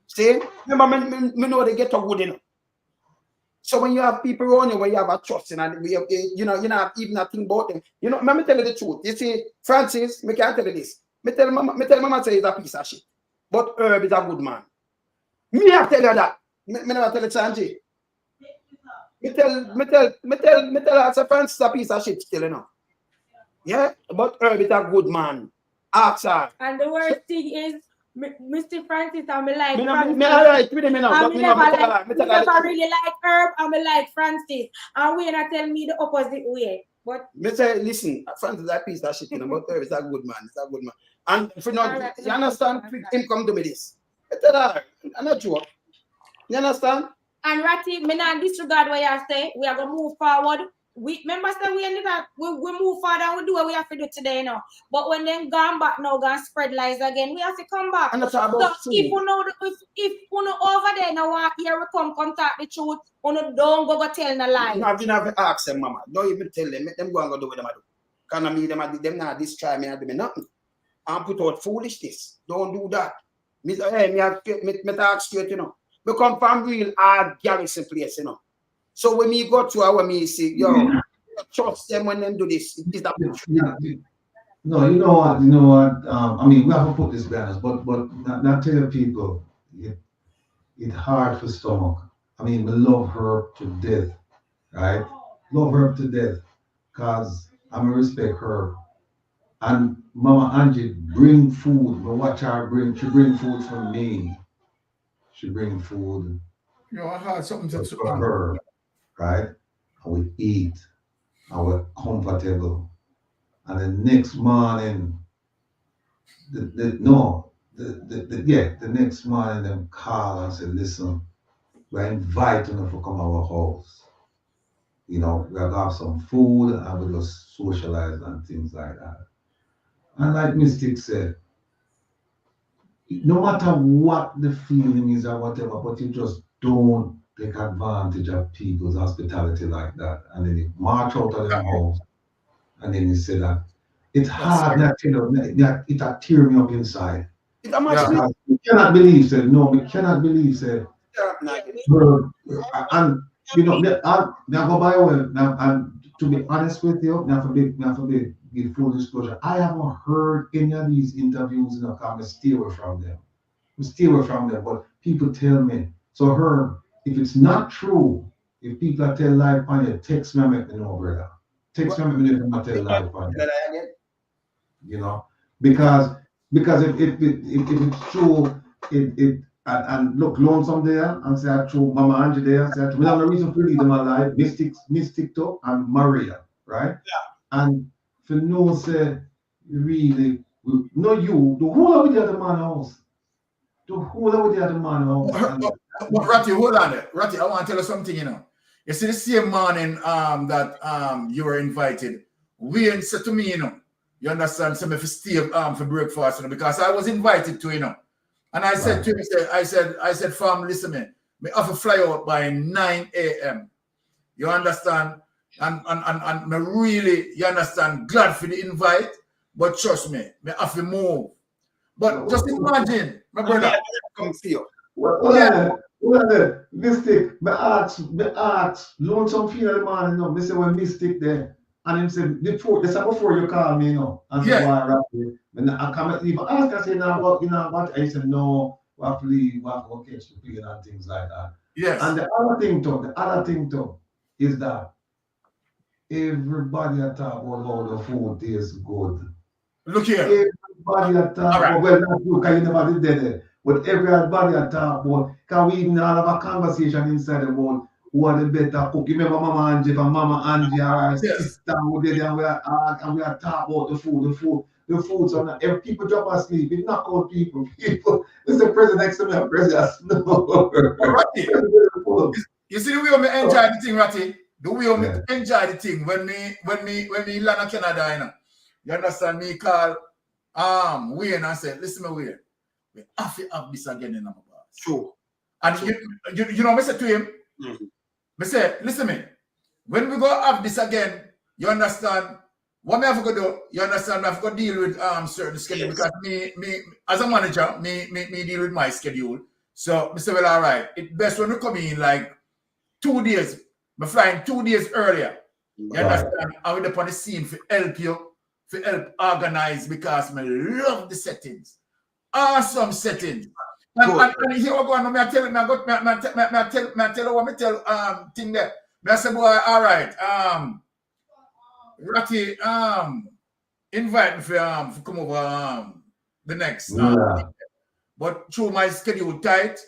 See? Remember, me know they get a good, you know. So when you have people around you where you have a trust in, and you know even a thing about them. You know, let me tell you the truth. You see, Francis, me can't tell you this. Me tell mama say he's a piece of shit. But Herb is a good man. Me I tell you that. Me never tell you Sanji. Me tell her say Francis is a piece of shit still, you know. Yeah, but Herb is a good man. Ask her.
And the worst thing is Mr. Francis, I'm like never really like Herb, I'm like Francis. And we not tell me the opposite way. But
me say, listen, Francis is a piece of shit, you know, but Herb is a good man. It's a good man. And if you not, you understand, him come to me this. I tell her, I'm not joke. You understand?
And Ratty, me not disregard what you say. We are gonna move forward. We remember say we ended up we move forward and we do what we have to do today now. But when them gone back now, gonna spread lies again, we have to come back.
And that's about
so if you know if you know over there now walk here, we come talk the truth, you know don't go tell no lie.
You have to ask them, mama. Don't even tell them, make them go and go do what they do. Can I mean them not destroy me and do me nothing. And put out foolishness. Don't do that. Me talk straight, you know. Me come from real hard garrison place, you know. So when me go to our me say, yo, trust them when them do this. Is that
No, you know what, I mean, we have to put this balance, but not tell people it's hard for stomach. I mean, we love her to death, right? Love her to death, because I'm going to respect her. And Mama Angie bring food. I watch her she bring food for me. She bring food
I had something to
for her, right? And we eat, and we're comfortable. And the next morning, the next morning them call and say, listen, we're inviting them to come our house. You know, we're gonna have some food and we'll just socialize and things like that. And like Mystic said, no matter what the feeling is or whatever, but you just don't take advantage of people's hospitality like that. And then you march out of their house and then you say that. It's hard not to know, it'll tear me up inside. We cannot believe, said, no, we cannot believe, said. And, you know, I go by way, and to be honest with you, I have to give full disclosure. I haven't heard any of these interviews in a comment, stay away from them. Stay away from them, but people tell me. So, Herb, if it's not true, if people are telling live on you, text me and make me know, brother. Text me and make me know tell live on you. You know, because if it's true, and look, Lonesome there, and say true, Mama Angie there, say we have no reason to leave them alive, Mystic too, and Maria, right? Yeah. And for no say, really, no you, the whole of the other man house. The whole of the other man house.
But Ratty, hold on there. Ratty, I want to tell you something, you know. You see the same morning that you were invited, Wayne said to me, you know, you understand, so if you stay for breakfast, you know, because I was invited to, you know. And I said to him, I said, fam, listen, man, I have to fly out by 9 a.m. You understand? And me really, you understand, glad for the invite, but trust me, I have to move. But just imagine, my brother.
Come see you.
Well, Mystic, me ask, Lonesome feel the man, you know, me say when Mystic there. And him said, before you call me, you know, and say, and I come even ask, I say, now what, you know what? I said, no, we have to leave, we have to go catch the plane and things like that.
Yes.
And the other thing too, is that everybody talk about how the food tastes good.
Look here.
Everybody talk about, well, not you, because you never did it, but everybody talk about, because we even have a conversation inside about who are the better cook. You remember Mama Angie and Mama Angie are our sister who did and we are talking about the food. So now if people drop asleep, it's not called people. Mr. President next to me, I'm President. No.
Ratty, you see the way we enjoy the thing, Ratty? The way we enjoy the thing when we land in Canada, you know. You understand me call Wayne and say, listen me Wayne, we have to have this again in our bars.
True.
And you know, I said to him, I say, listen me, when we go have this again, you understand, what I have to do, you understand, I have to deal with certain schedule, because me as a manager, me deal with my schedule. So I say, well, all right, it's best when we come in like 2 days, I'm flying 2 days earlier. You understand? I will up on the scene for help you, for help organize, because I love the settings. Awesome settings. And here we go on. I tell you what me tell thing there. I say, boy, all right. Ratty, invite me for come over the next. But through my schedule tight.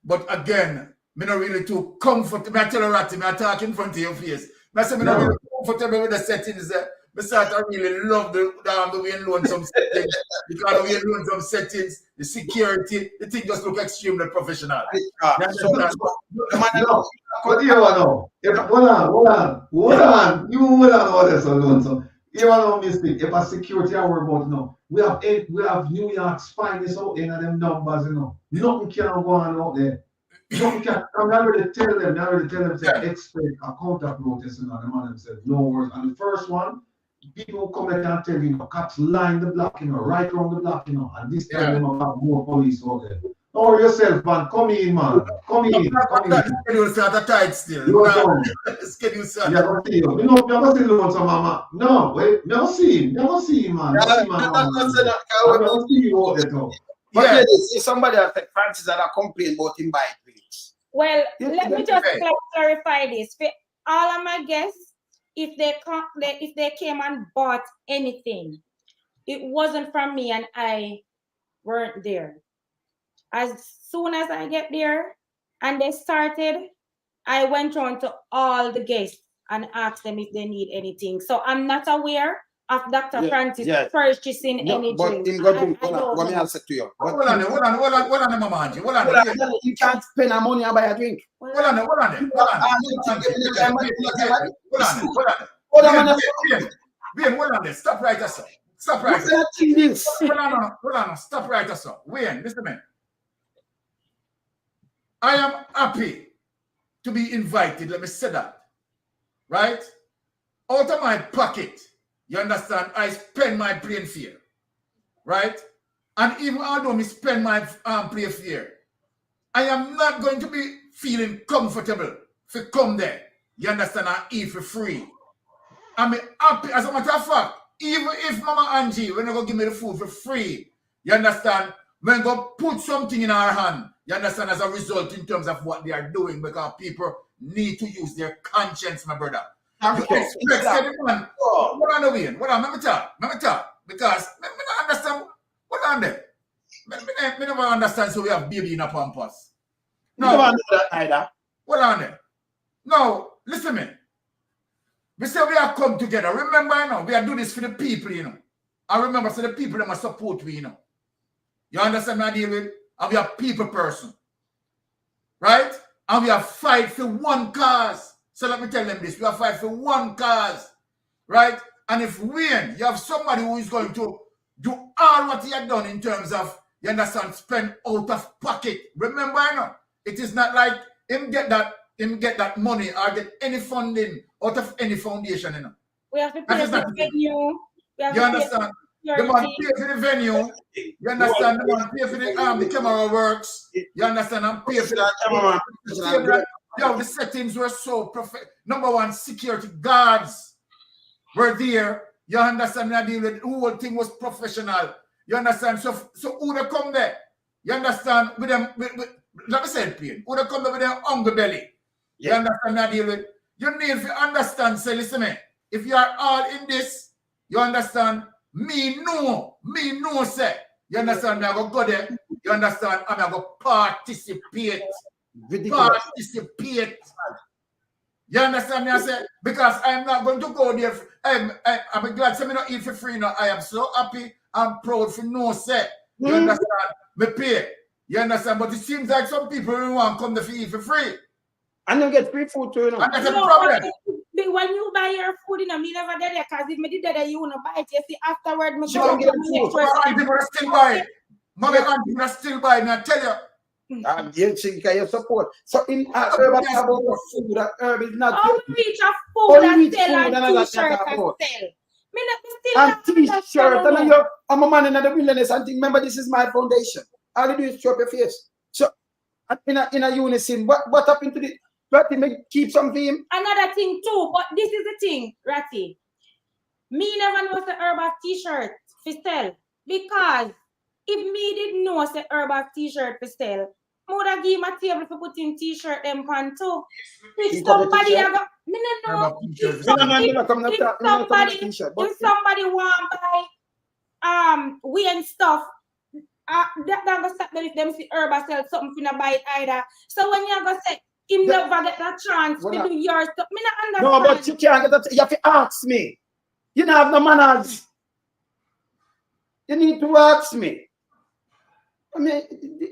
But again, me not really too comfortable. I tell you, Ratty, I talk in front of your face. I say, me not really comfortable with the settings there. I really love the Wayne Lonesome settings, because the Wayne Lonesome settings, the security, the thing just look extremely professional.
But you know, hold on, you hold on all this Lonesome. You know, Mystic, if a security I worry about, you know, we have New York's finest out in them numbers, you know. Nothing can go on out there. Nothing can. I already tell them, say, expect a contact notice, and the man said, no worries. And the first one, people who come there and tell you, cops line the block, right around the block, and this time they have more police out there. Know yourself, man. Come in, man. Come in.
Schedule start tight still. Schedule start.
Yeah, but see you. You never see the some mama. No, wait, never see him, man. Never see you out there, though.
But yeah, if somebody has said Francis that I complain about him by tweets.
Well, let me just clarify this. For all of my guests, if they came and bought anything, it wasn't from me and I weren't there. As soon as I get there and they started, I went on to all the guests and asked them if they need anything. So I'm not aware of Dr. Francis purchasing anything.
But in God, let me answer to you.
Hold on, Mama Angie. Hold on.
You can't spend money and buy a drink.
Hold on. Stop right there, sir. Stop right there. Hold on. Stop right there, sir. Wayne, listen to me. I am happy to be invited. Let me say that. Right? Out of my pocket, you understand, I spend my plane fare. Right? And even although I spend my plane fare, I am not going to be feeling comfortable to come there. You understand? And eat for free. I'm happy. As a matter of fact, even if Mama Angie, when they go give me the food for free, you understand, when go put something in our hand, you understand, as a result in terms of what they are doing, because people need to use their conscience, my brother. You expect anyone, what on the way? What on? Let me talk. Because I don't understand. What on there? I never understand, so we have baby in a pampas. No,
never understand either.
What on there? No, listen to me. We say we have come together. Remember, we are doing this for the people, I remember, so the people that must support we, You understand what I deal with? And we are people person. Right? And we are fight for one cause. So let me tell them this. We are fight for one cause. Right? And if Wayne, you have somebody who is going to do all what he had done in terms of, you understand, spend out of pocket. Remember, it is not like him get that money or get any funding out of any foundation,
We have to pay for the venue.
You understand? The man pay for the venue. You understand? The man pay for the camera works. You understand? And pay for the camera. The settings were so perfect. Number one, security guards were there. You understand? I deal with the whole thing was professional. You understand? So who they come there? You understand? With them, let me say it plain. Who they come there with their hungry belly? You understand? I deal with. You need to understand. Say, listen, man. If you are all in this, you understand. Me know, say. You understand? I go there. You understand? I'm going to participate. Participate. You understand me? I say, because I'm not going to go there. I'm glad to not eat for free now. I am so happy and proud for no say. You understand? Me pay. You understand? But it seems like some people don't want to come there for eat for free.
And you get free food too,
And that's a problem.
When you buy your food, me never did it, because if me did that, you want to buy it. You see, afterward, me
go get food. People are still buying. Mommy and people are still buying. I tell you.
You support. So in Herb about food, that Herb is not.
How we reach a food and sell and t-shirt and sell. Me not still
t-shirt and I'm a man in the wilderness and think, remember, this is my foundation. All you do is show up your face. So in a unison, what happened to the Ratty? May keep some theme.
Another thing too, but this is the thing, Ratty. Me never know the Herb of t-shirt for sell, because if me didn't know the Herb of t-shirt for sell, I would have given my table for putting t-shirt them pan too. If somebody have got, me no know. If somebody want buy Wayne stuff, that gonna stop them if them see Herb sell something finna buy it either. So when you go say him never get that chance to do your stuff, me not understand.
No, but you can't get that. You have to ask me. You don't have no manners. You need to ask me. I mean,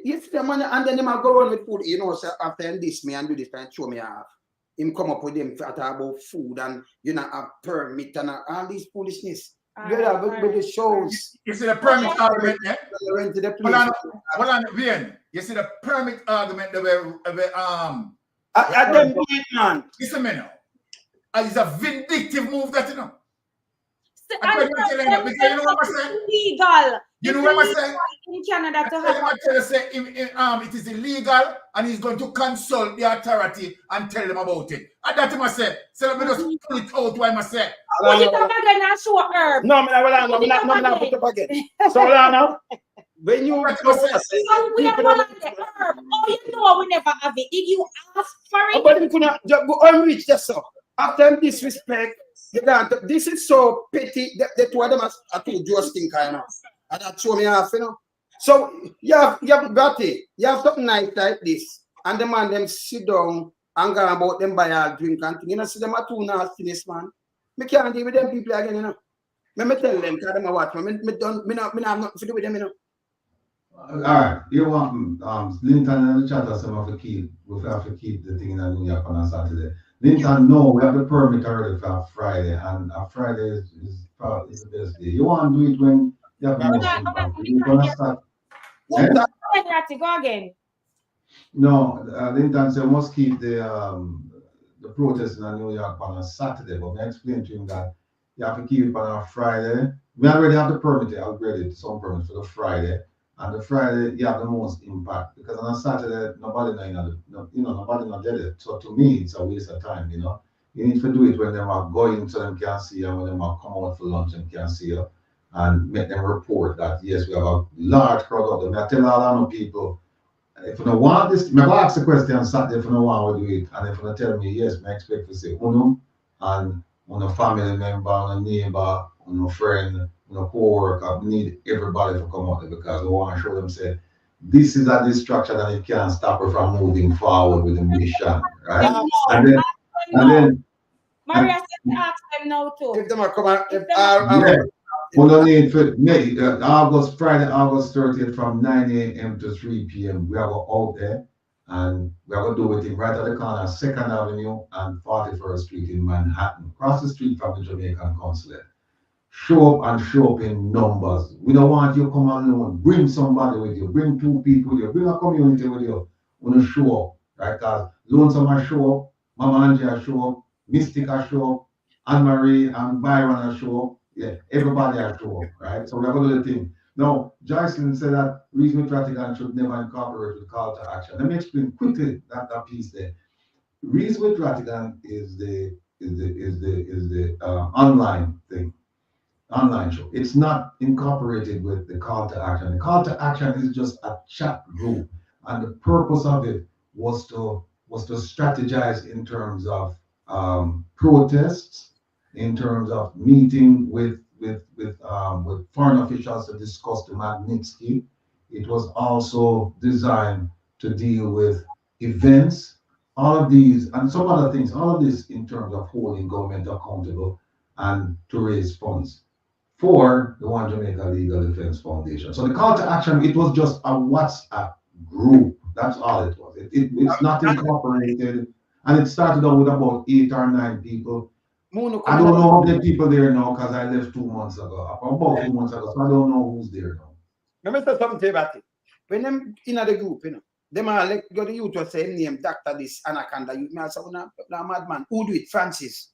you see the money and then he might go on with food, so after him this me and do this and show me off. Him come up with him to talk about food and have permit and all these foolishness. You have with the shows.
You see the permit argument, yeah? Hold on, Wayne. You see the permit argument
I don't do it, man.
Listen, man. It's a vindictive move that, Because you know what I'm saying?
Illegal.
You know what I'm saying?
In Canada to have.
I tell you, say it is illegal, and he's going to consult the authority and tell them about it. And that him say. So let me just pull it out. What I say.
Put it up again and show herb.
No, I'm put it up again. So now, when you
we have one of the herb. Oh, you know we never have it. Did you ask for it?
But we couldn't go unreach just so. After disrespect, this is so petty that two of them are too just kind of. And that show me off, you know. So you have got it. You have something nice like this, and the man them sit down and go about them buy a drink and thing. You know, see them are too nastiness, man. Me can't deal with them people again, you know. Me tell them, because them are watch me. Me not have nothing to do with them, you know.
All right, you want Linton and the chat has some of the key. We have to keep the thing in New York on a Saturday. Linton, no, we have the permit already for Friday, and Friday is probably the best day. You want to do it when you have the most impact. You're gonna start.
Go again.
No, Linton said we must keep the protest in New York on a Saturday, but I explained to him that you have to keep it on a Friday. We already have the permit, I upgraded some permit for the Friday. And the Friday, you have the most impact because on a Saturday, nobody not get it. So to me, it's a waste of time, you know. You need to do it when they are going so them can see you, and when they are come out for lunch and can see you, and make them report that, yes, we have a large crowd of them. I tell all the people, if you don't want this, I ask the question on Saturday if you don't want to do it, and if you tell me, yes, I expect to say, and on a family member, on a neighbor, on a friend, on a co-worker, we need everybody to come out there because we want to show them, say, this is a distraction and it can't stop her from moving forward with the mission, right? And then
Maria said to ask them now too.
If them are come out,
we don't need for Friday, August 30th from 9 a.m. to 3 p.m. We are out there and we are going to do it right at the corner, 2nd Avenue and 41st Street in Manhattan, across the street from the Jamaican Consulate. Show up in numbers. We don't want you to come alone. Bring somebody with you. Bring 2 people with you. Bring a community with you. We want to show up, right? Because Lonesome will show up, Mama Angie will show up, Mystic will show up, Anne-Marie and Byron will show up. Yeah, everybody will show up, right? So we're going to do the thing. Now, Joycelyn said that reason Vatican should never incorporate with call to action. Let me explain quickly that piece there. Reason with Vatican is the online thing. Online show. It's not incorporated with the call to action. The call to action is just a chat group, and the purpose of it was to strategize in terms of protests, in terms of meeting with foreign officials to discuss the Magnitsky. It was also designed to deal with events, all of these, and some other things. All of this in terms of holding government accountable and to raise funds for the One Jamaica Legal Defense Foundation. So the call to action, it was just a WhatsApp group. That's all it was. It's not incorporated. And it started out with about 8 or 9 people. I don't know how many people there now because I left 2 months ago. About 2 months ago. So I don't know who's there now.
Let me say something about it. When them in the group, you know, them are like go to you to say name Dr. This Anaconda. You may say, no madman. Who do it? Francis.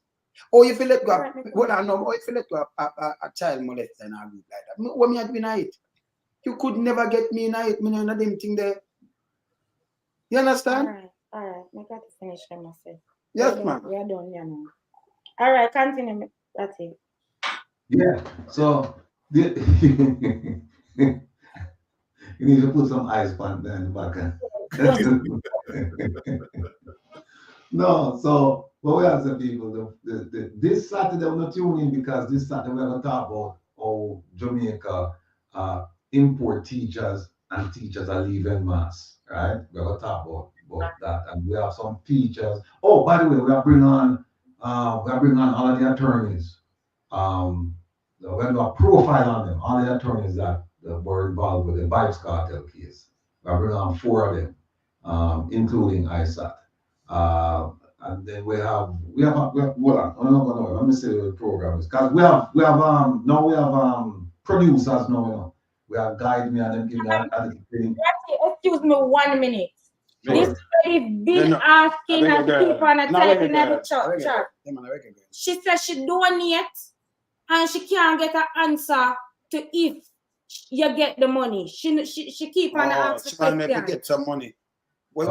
Or if you let go, what I know, or if you let go a child molester in a group like that. What me had been it? You could never get me in it. Me no them thing there. You understand?
All right. I got to finish them myself.
Yes, ma'am.
We are done, you know. All right, continue. That's it.
Yeah. So you need to put some ice on there in the back. No, so what we have to people, this Saturday we're not tuning in because this Saturday we're going to talk about how Jamaica import teachers and teachers are leaving mass, right? We're going to talk about that, and we have some features. Oh, by the way, we are bringing on all of the attorneys. We're going to do a profile on them, all the attorneys that were involved with the Vibes Cartel case. We're bringing on 4 of them, including ISAT. And then we have hold on, let me say the program is because we have producers now, you know. We have guide me and them give me a thing.
Excuse me 1 minute. Sure. This lady been asking and keep on typing at the chat. She said she donate and she can't get an answer to if you get the money. She keep on asking
she want to get some money. When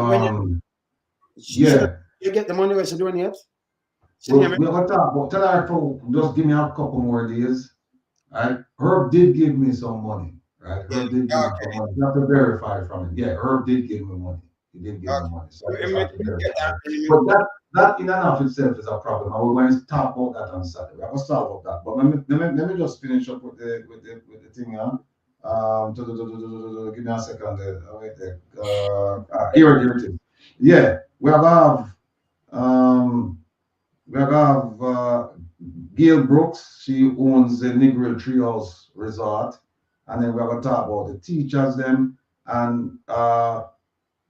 you get the money, what she doing yet?
We're gonna talk about. Tell her to just give me a couple more days. Right? Herb did give me some money. Right? Herb did give me some money. You have to verify from it. Yeah, Herb did give me money. He did give me money. So I just have to verify. But that in and of itself is a problem. And we're going to talk about that on Saturday. We're going to solve that. But let me just finish up with the thing here. Give me a second. Here it is. Yeah, we have Gail Brooks. She owns the Negro Treehouse Resort, and then we're going to talk about the teachers them, and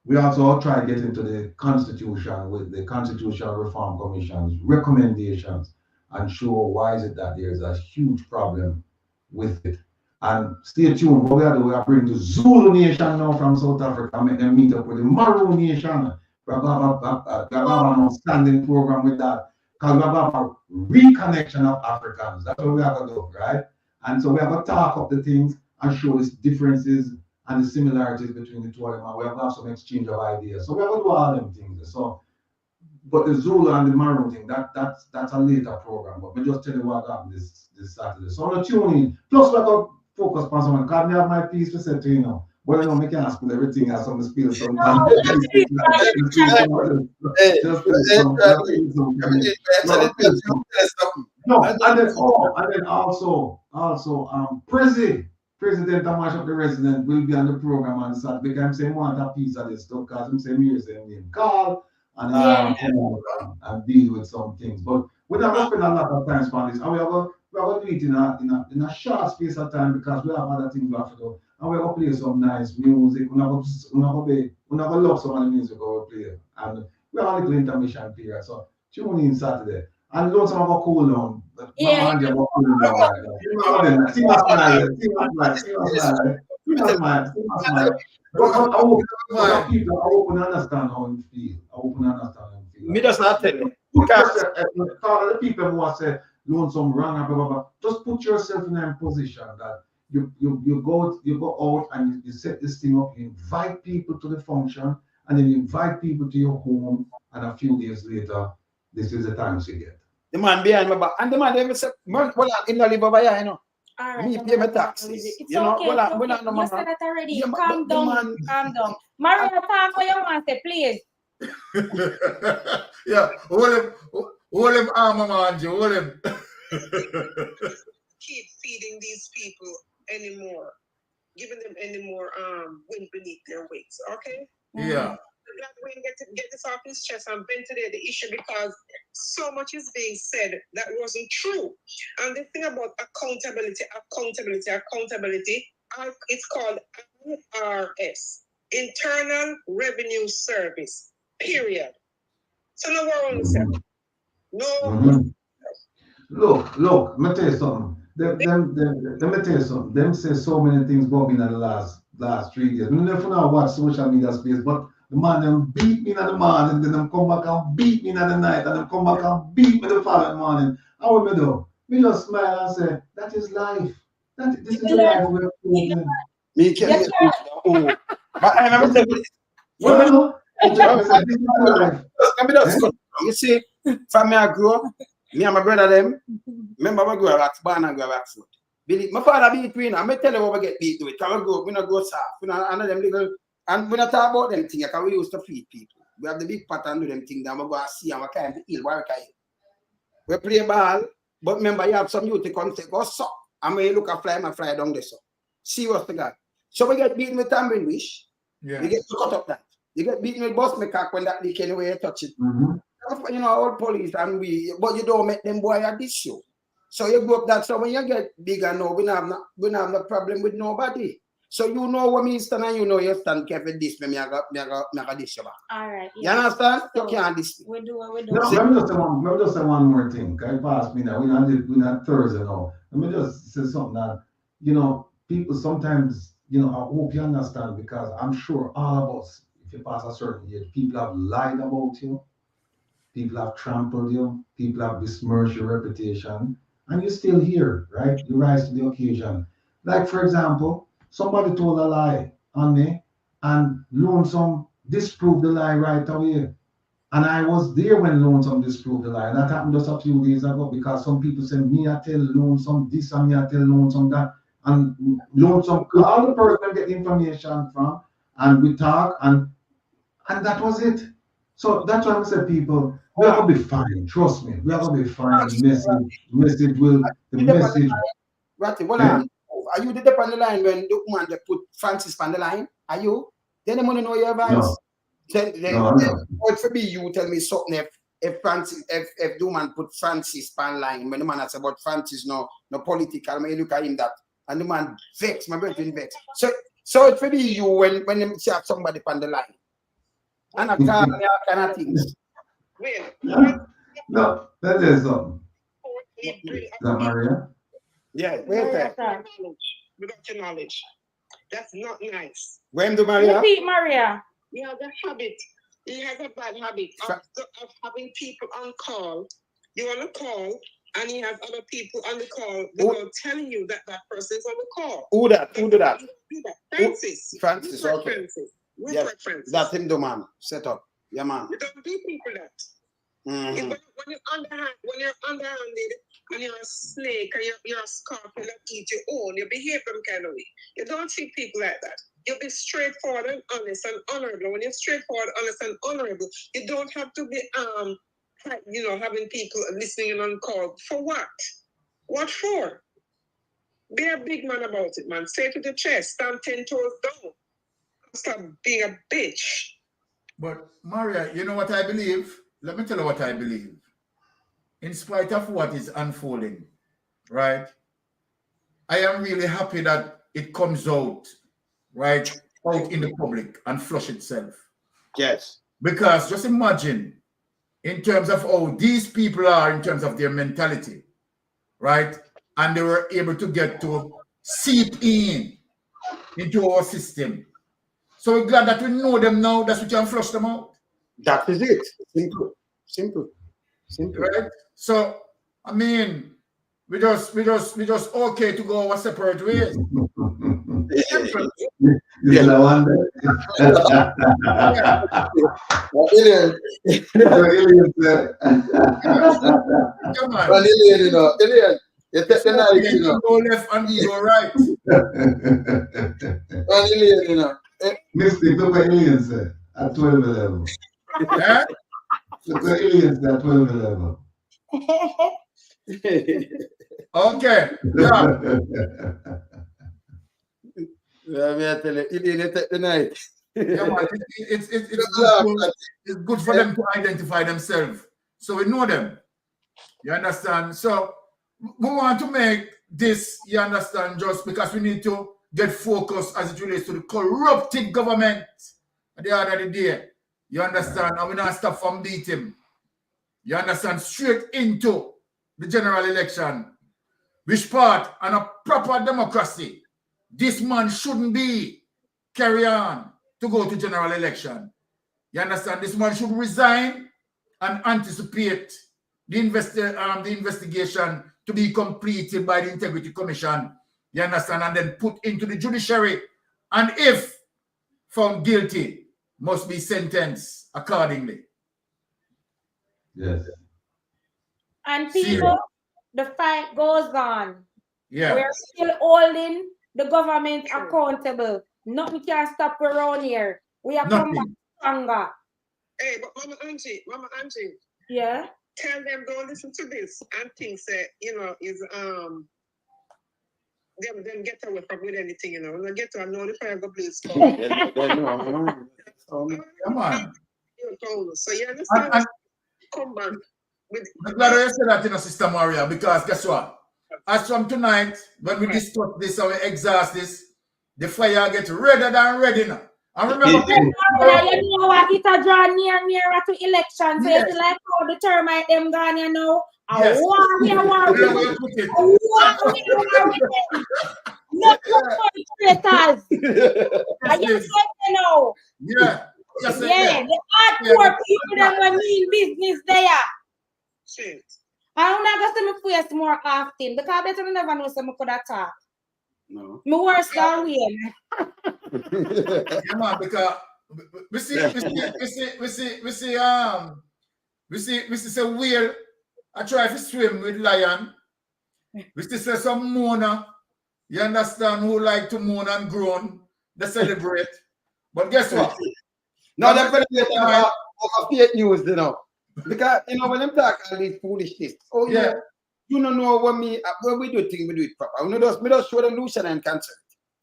we also try to get into the Constitution with the Constitutional Reform Commission's recommendations and show why is it that there's a huge problem with it. And stay tuned. What we are bringing the Zulu Nation now from South Africa and make them meet up with the Maroon Nation. We're going to have an outstanding program with that because we're going to have a reconnection of Africans. That's what we have to do, right? And so we have to talk up the things and show the differences and the similarities between the two of them, and we have some exchange of ideas. So we have to do all them things. So, but the Zulu and the Maroon thing, that's a later program. But we just tell you what happened this Saturday. So on the tuning, plus we have to focus on someone. Because I have my piece to say to you now. But you know, we can't spill everything as some spill sometimes. And then also President of Mash Up the Resident will be on the program on Saturday because I'm saying want a piece of this stuff because I'm saying here's the name call and deal with some things. But we're not going to spend a lot of time on this. And we are going to do it in a short space of time because we have other things we have to do. And we're going to play some nice music. We're not going to love some of the music we play. And we have a little intermission period. So tune in Saturday. And don't some of a cool down. Yeah. I hope you understand how you feel.
Me just not tell you.
The people who are saying lonesome wrong, blah, blah, blah, just put yourself in a position that you go out and you set this thing up, you invite people to the function, and then you invite people to your home, and a few days later, this is the time you get.
The man behind my back, and the man even said, well, in the live over here, you know.
All right,
me pay my taxes.
It's
you know,
okay.
well,
You said that already. Calm down. Maria, talk for your man, say, please.
Yeah, hold him arm, man, hold him.
Keep feeding these people anymore, giving them any more wind beneath their wings, okay?
Yeah.
That Wayne get this off his chest and ventilate the issue because so much is being said that wasn't true. And the thing about accountability, it's called IRS, Internal Revenue Service, period. So no worry on yourself. No.
Look, let me tell you something. Let me tell you something. Them say so many things about me in the last 3 years. I never know watch social media space, but the man them beat me in the morning, then them come back and beat me in the night, and them come back and beat me the following morning. How will me do? Me just smile and say, that is life. This is the life we're living.
Me can't get but I remember telling you see, from me I grew up, me and my brother them, remember we grew up at Barn and grew up at foot. My father beat me, and I tell you what we get beat to it. Because we not go soft. We not them little, and we not talk about them things because we used to feed people. We have the big pattern do them things, then we go and see and we can't heal where we can heal. We play ball, but remember you have some youth to come say, go suck. And when you look at fly down there, so. See what's the guy. So we get beaten with tambourine wish. Yeah. You get to cut up that. You get beaten with bus make when that leak anyway you touch it. You know, all police and but you don't make them boy at this show. So you go up that. So when you get bigger now, we don't have no problem with nobody. So you know what me stand and you know you stand careful this me I this you back.
All right.
Yeah. You understand? So you can't this.
We do.
No, let me just say one more thing. Can you pass me now? We're not Thursday now. Let me just say something that, you know, people sometimes, you know, I hope you understand because I'm sure all of us, if you pass a certain age, people have lied about you, people have trampled you, people have besmirched your reputation, and you're still here, right? You rise to the occasion. Like, for example, somebody told a lie on me, and Lonesome disproved the lie right away. And I was there when Lonesome disproved the lie. That happened just a few days ago because some people said, me, I tell Lonesome this and me, I tell Lonesome that. And Lonesome called the person get information from, and we talk, and that was it. So that's why I said, people, we are gonna be fine. Trust me, we are gonna be fine. Message will the message.
Ratty, hold on. Are you the on the line when the woman they put Francis on the line? Are you? Then they want to know your advice.
No.
What for me, you tell me something if Francis if the woman put Francis on line when the man has about Francis no political, when you look at him that and the man vex, my brother vex. So it for me you when you see somebody on the line. And I can't kind of things.
No, that is something. Is that Maria?
Yeah, wait there.
Without your knowledge. That's not nice.
When do Maria?
Repeat, Maria.
He has a habit. He has a bad habit of having people on call. You want to call, and he has other people on the call without telling you that that person is on the call.
Who that? Who do that?
Francis.
Francis, okay.
Yes,
that's him, the man. Set up. Yeah, man.
You don't do people that.
Mm-hmm.
When you're underhanded and you're a snake and you're a scorpion that eat your own, you behave them kind of way. You don't treat people like that. You be straightforward and honest and honorable. When you're straightforward, honest, and honorable, you don't have to be having people listening on call. For what? What for? Be a big man about it, man. Say it to the chest, stand 10 toes down. Stop being a bitch.
But Maria, you know what I believe? Let me tell you what I believe. In spite of what is unfolding, right? I am really happy that it comes out, right, out in the public and flush itself.
Yes.
Because just imagine, in terms of how these people are, in terms of their mentality, right? And they were able to get to seep into our system. So we're glad that we know them now. That's what you can flush them out.
That is it. Simple.
Right? So, I mean, we just okay to go our separate ways.
Yeah. No wonder.
Come on.
You take the knife, you know.
Go left and you go right.
Mystic, look at aliens at 12 level.
Eh?
Look at aliens at 12 level.
Okay. Yeah.
Yeah, tell you, you take the knife.
Yeah, man, it's good for them to identify themselves. So we know them. You understand? So we want to make this, you understand, just because we need to get focused as it relates to the corrupted government at the end of the day. You understand? And we don't stop from beat him. You understand? Straight into the general election. Which part and a proper democracy, this man shouldn't be carry on to go to general election. You understand? This man should resign and anticipate the investigation to be completed by the Integrity Commission. You understand? And then put into the judiciary. And if found guilty, must be sentenced accordingly.
Yes.
And people, the fight goes on.
Yeah.
We're still holding the government accountable. Nothing can stop around here. We are coming back stronger.
Hey, but Mama Angie.
Yeah.
Tell them don't listen to this and think that is them get away from with anything, When I get to know the fire go blaze.
Come on.
So you understand? Come back.
I'm glad you said that, Sister Maria, because guess what? As from tonight, when we discuss this and we exhaust this, the fire gets redder than ready now. And remember,
you know what? It a draw nearer to election. So it's like how the termite them gone,
Yes.
Not for traitors. I just know.
Yeah.
The hardcore people that were mean business there.
Shit.
I'm not going to see my face more often because I better never know some could talk.
No.
My worse than Wayne.
Yeah, man, because we see say whale I try to swim with lion. We see say some moaner, you understand, who like to moan and groan, they celebrate. But guess what?
No, they're going to talk about fake news, you know. Because, you know, when them talk all these foolishness, oh, yeah, you don't know when we do things, we do it proper. We don't show them Lucian and cancer.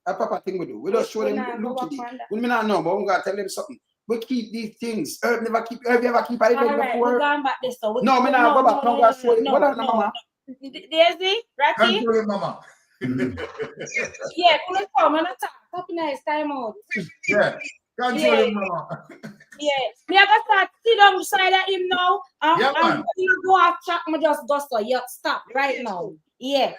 A proper thing we do. We don't show them look at it. We don't know, but we got to tell them something. We keep these things. Herb ever keep anything before?
We're going back this. So
no, me not go back. No, go show it. What on, mama?
Daisy, Ratty?
Control mama.
Yeah, come on, I'm not talking nice time out.
Yeah. Control mama.
Yeah, me I got start sit down beside of him now. I'm going to go off track. Me just go so yeah, stop right now. Yeah.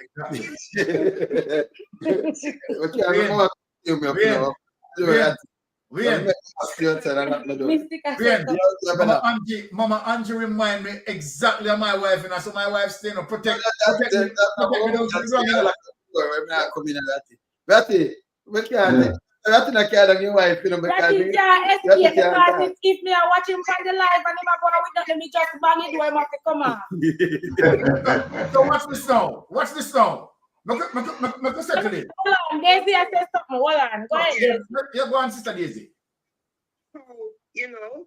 Mama Angie remind me exactly of my wife, and so my wife staying to protect me.
That's not care of your wife, you know, because
if me are watching from the live and him go with them, me just bang it, do I have to come on?
So watch this now. Watch this now. Look at Daisy.
Hold on, Daisy, I said something. Hold on, go ahead.
Yeah, go on, Sister Daisy.
So, you know,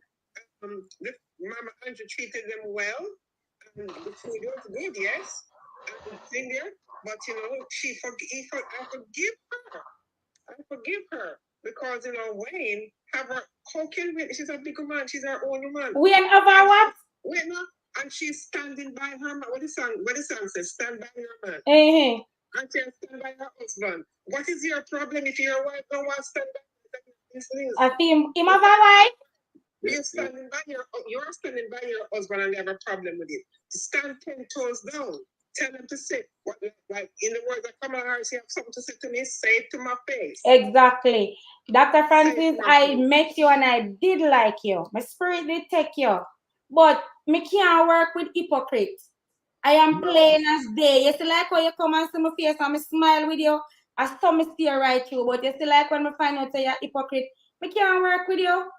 Mama Andrew treated them well. The food was good, yes. In there, but you know, I forgive her because you know Wayne have her cooking with. She's a big woman. She's her own woman.
Wayne have her what?
Wait, no, and she's standing by her man. What the song says? Stand by your man.
And
she stand by her husband. What is your problem if your wife don't want to stand by his things?
I think him have a wife.
You're standing by your husband and you have a problem with it. Stand 10 toes down. Tell them to sit. Like in the words of Kamala Harris, you have something to say to me, say it to my face.
Exactly. Dr. Francis, I met you and I did like you. My spirit did take you. But me can't work with hypocrites. I am plain as day. You still like when you come and see my face and I smile with you. I saw me stare right you, but you still like when I find out you're a hypocrite. Me can't work with you.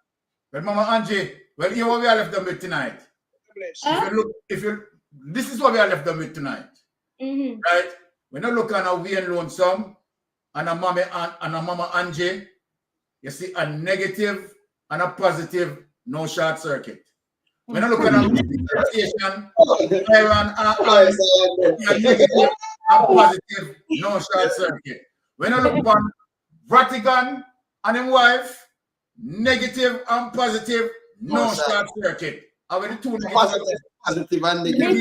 But Mama Angie, well, here what we are left them with tonight. This is what we are left them with tonight. Right? When you look at a Wayne Lonesome and a Mama Angie, you see a negative and a positive, no short circuit. When you look at a affiliation, negative and positive, no short circuit. When you look at Vatican and his wife, negative and positive, no short circuit. Are we the two
positive and negative?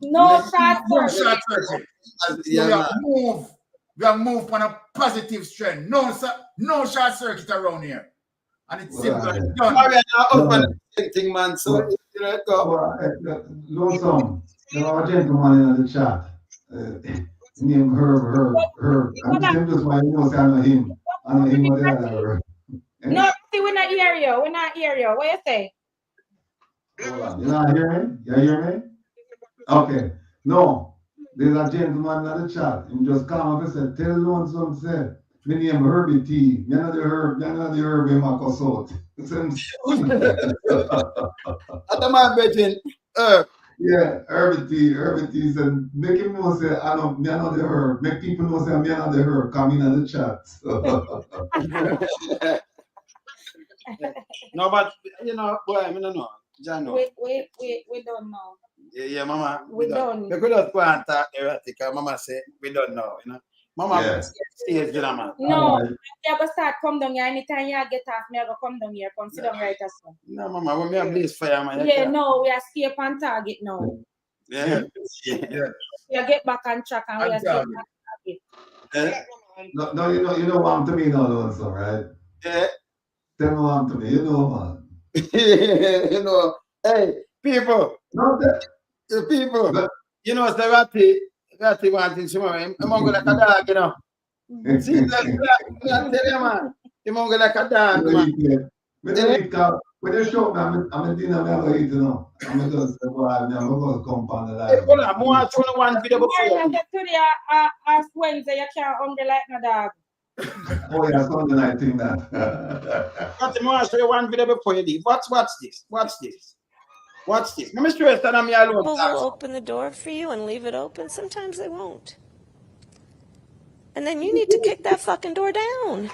No short circuit.
We have moved on a positive strength. No short circuit around here. And it's simple and done.
Man, so you know,
Lonesome, there are a gentleman in the chat. Name Herb. And the simplest way you know say I know him or the other.
No, see, we're not hear you. What you say?
Hold on. You not hear me? You hear me? Okay. No. There's a gentleman in the chat. He just come up and said, tell Lonesome say, my name Herbie T. Me not the herb in my consult.
At my bedroom,
yeah, Herbie T said, make him know say I know me not the herb. Make people know say me not the herb. Come in the chat.
No, but you know, boy, I don't know. Jano.
We don't know.
Yeah, Mama.
We don't.
We could just go and talk erratic. Mama say we don't know, you know. Mama stays drama.
No, you go start come down here. Anytime you get off, me I go come down here, come sit down right as well.
No, Mama, when me have this fire, man.
Yeah, no, we are escape on target now.
Yeah.
We get back on track and we are escape on target.
No, you know what to me now, Lonesome, right?
Yeah.
Tell me what to me, you know, man.
You know, hey, people.
No,
people. You know, the Ratty wanting some of him. I'm going like a dog, you know. See, like, man. I'm going like a dog, man.
When you show me, I'm a dinner, I'm going to eat, you know. I'm going to just go out, I'm going to come on the
Hey,
line.
hold on, I want to show one video before
Yeah,
you.
that today, as Wednesday, you can't hungry like no dog.
Oh, yeah, Sunday night thing that.
But I want to show you one video before you leave. Watch this. Watch this. Watch this. Let me show you that I'm here alone.
People will open the door for you and leave it open. Sometimes they won't. And then you need to kick that fucking door down.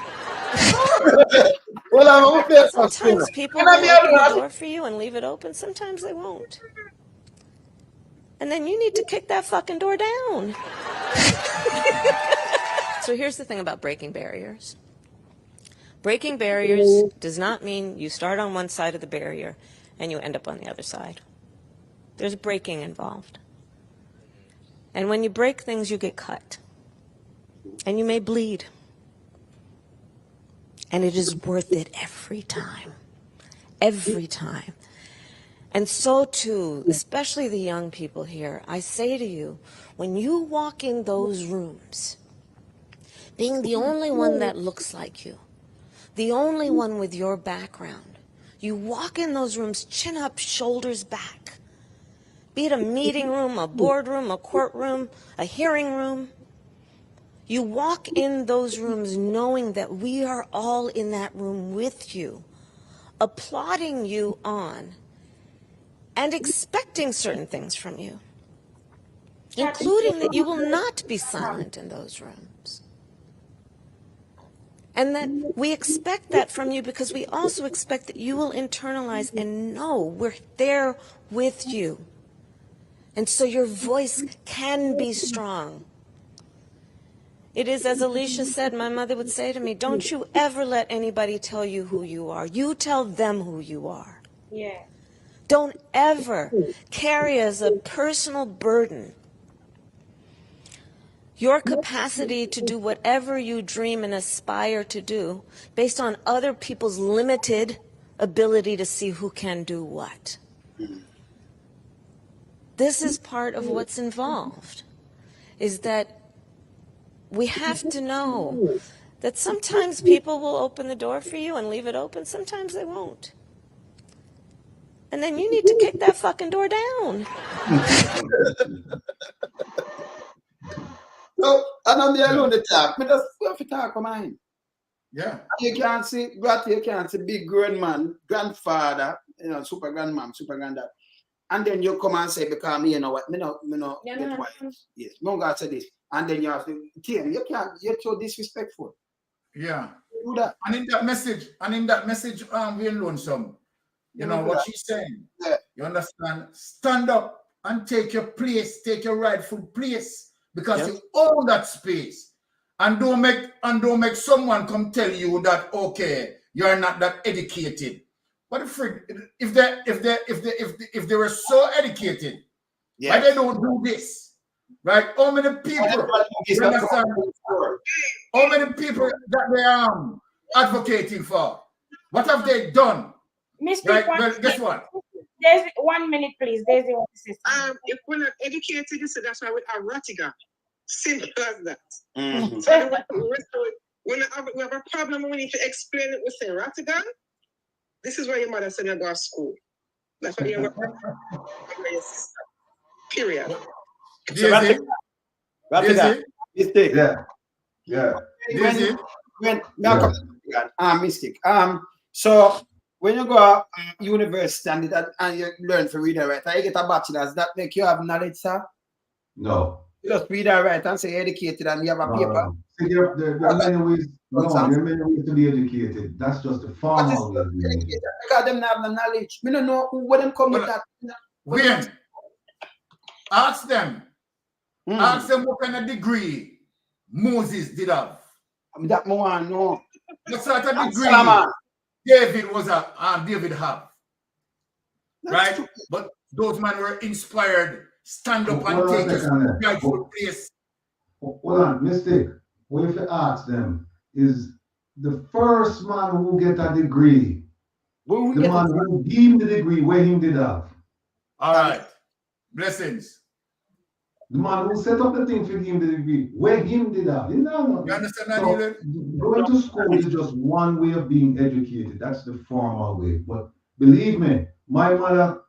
Sometimes people will open the door for you and leave it open. Sometimes they won't. And then you need to kick that fucking door down. So here's the thing about breaking barriers. Breaking barriers does not mean you start on one side of the barrier and you end up on the other side. There's breaking involved. And when you break things, you get cut. And you may bleed. And it is worth it every time. Every time. And so too, especially the young people here, I say to you, when you walk in those rooms, being the only one that looks like you, the only one with your background, you walk in those rooms, chin up, shoulders back. Be it a meeting room, a boardroom, a courtroom, a hearing room. You walk in those rooms knowing that we are all in that room with you, applauding you on, and expecting certain things from you, including that you will not be silent in those rooms. And that we expect that from you because we also expect that you will internalize and know we're there with you. And so your voice can be strong. It is, as Alicia said, my mother would say to me, don't you ever let anybody tell you who you are. You tell them who you are.
Yeah.
Don't ever carry as a personal burden your capacity to do whatever you dream and aspire to do based on other people's limited ability to see who can do what. This is part of what's involved, is that we have to know that sometimes people will open the door for you and leave it open, sometimes they won't. And then you need to kick that fucking door down.
So, and I'm there alone to talk. We just have to talk for mine.
Yeah.
You can't see, you can't see big grown man, grandfather, you know, super grandmom, super granddad. And then you come and say, because me, you know what, me no get wife. Yes, no God say this. And then you have to, Tim, you can't, you're so disrespectful.
Yeah.
Do that.
And in that message, Wayne Lonesome, you know what she's saying?
Yeah.
You understand? Stand up and take your place, take your rightful place, because you own that space. And don't make someone come tell you that, okay, you're not that educated. But if they were so educated, why they don't do this? Right? How many people, you understand? How many people that they are advocating for? What have they done? Right? Well, guess what?
There's 1 minute, please. There's the
If we're not educated, so that's why we are Ratiga. Simple as that.
Mm-hmm.
So when we have a problem, we need to explain it. We say Ratiga. This is why your mother said you go to school. That's why you have a sister. Period.
Ratiga. Mistake.
Yeah.
Mistake. So when you go to university and you learn to read and write, you get a bachelor's, that make you have knowledge, sir?
No.
You just read and write and say educated and you have a paper.
See, there are many ways. No, there are many ways to be educated. That's just the formal way.
Because them not have the knowledge. We don't know where them come with that.
Wayne, ask them. Ask them what kind of degree Moses did have.
That more no.
What sort of degree David have. Right? True. But those men were inspired. Stand up and take his rightful place.
Hold on, mistake. What if you ask them is the first man who get a degree, the man who deemed the degree where he did have.
All right. Blessings.
The man who set up the thing for him the degree, where him did have. You
understand that,
so going to school is just one way of being educated. That's the formal way. But Believe me, my mother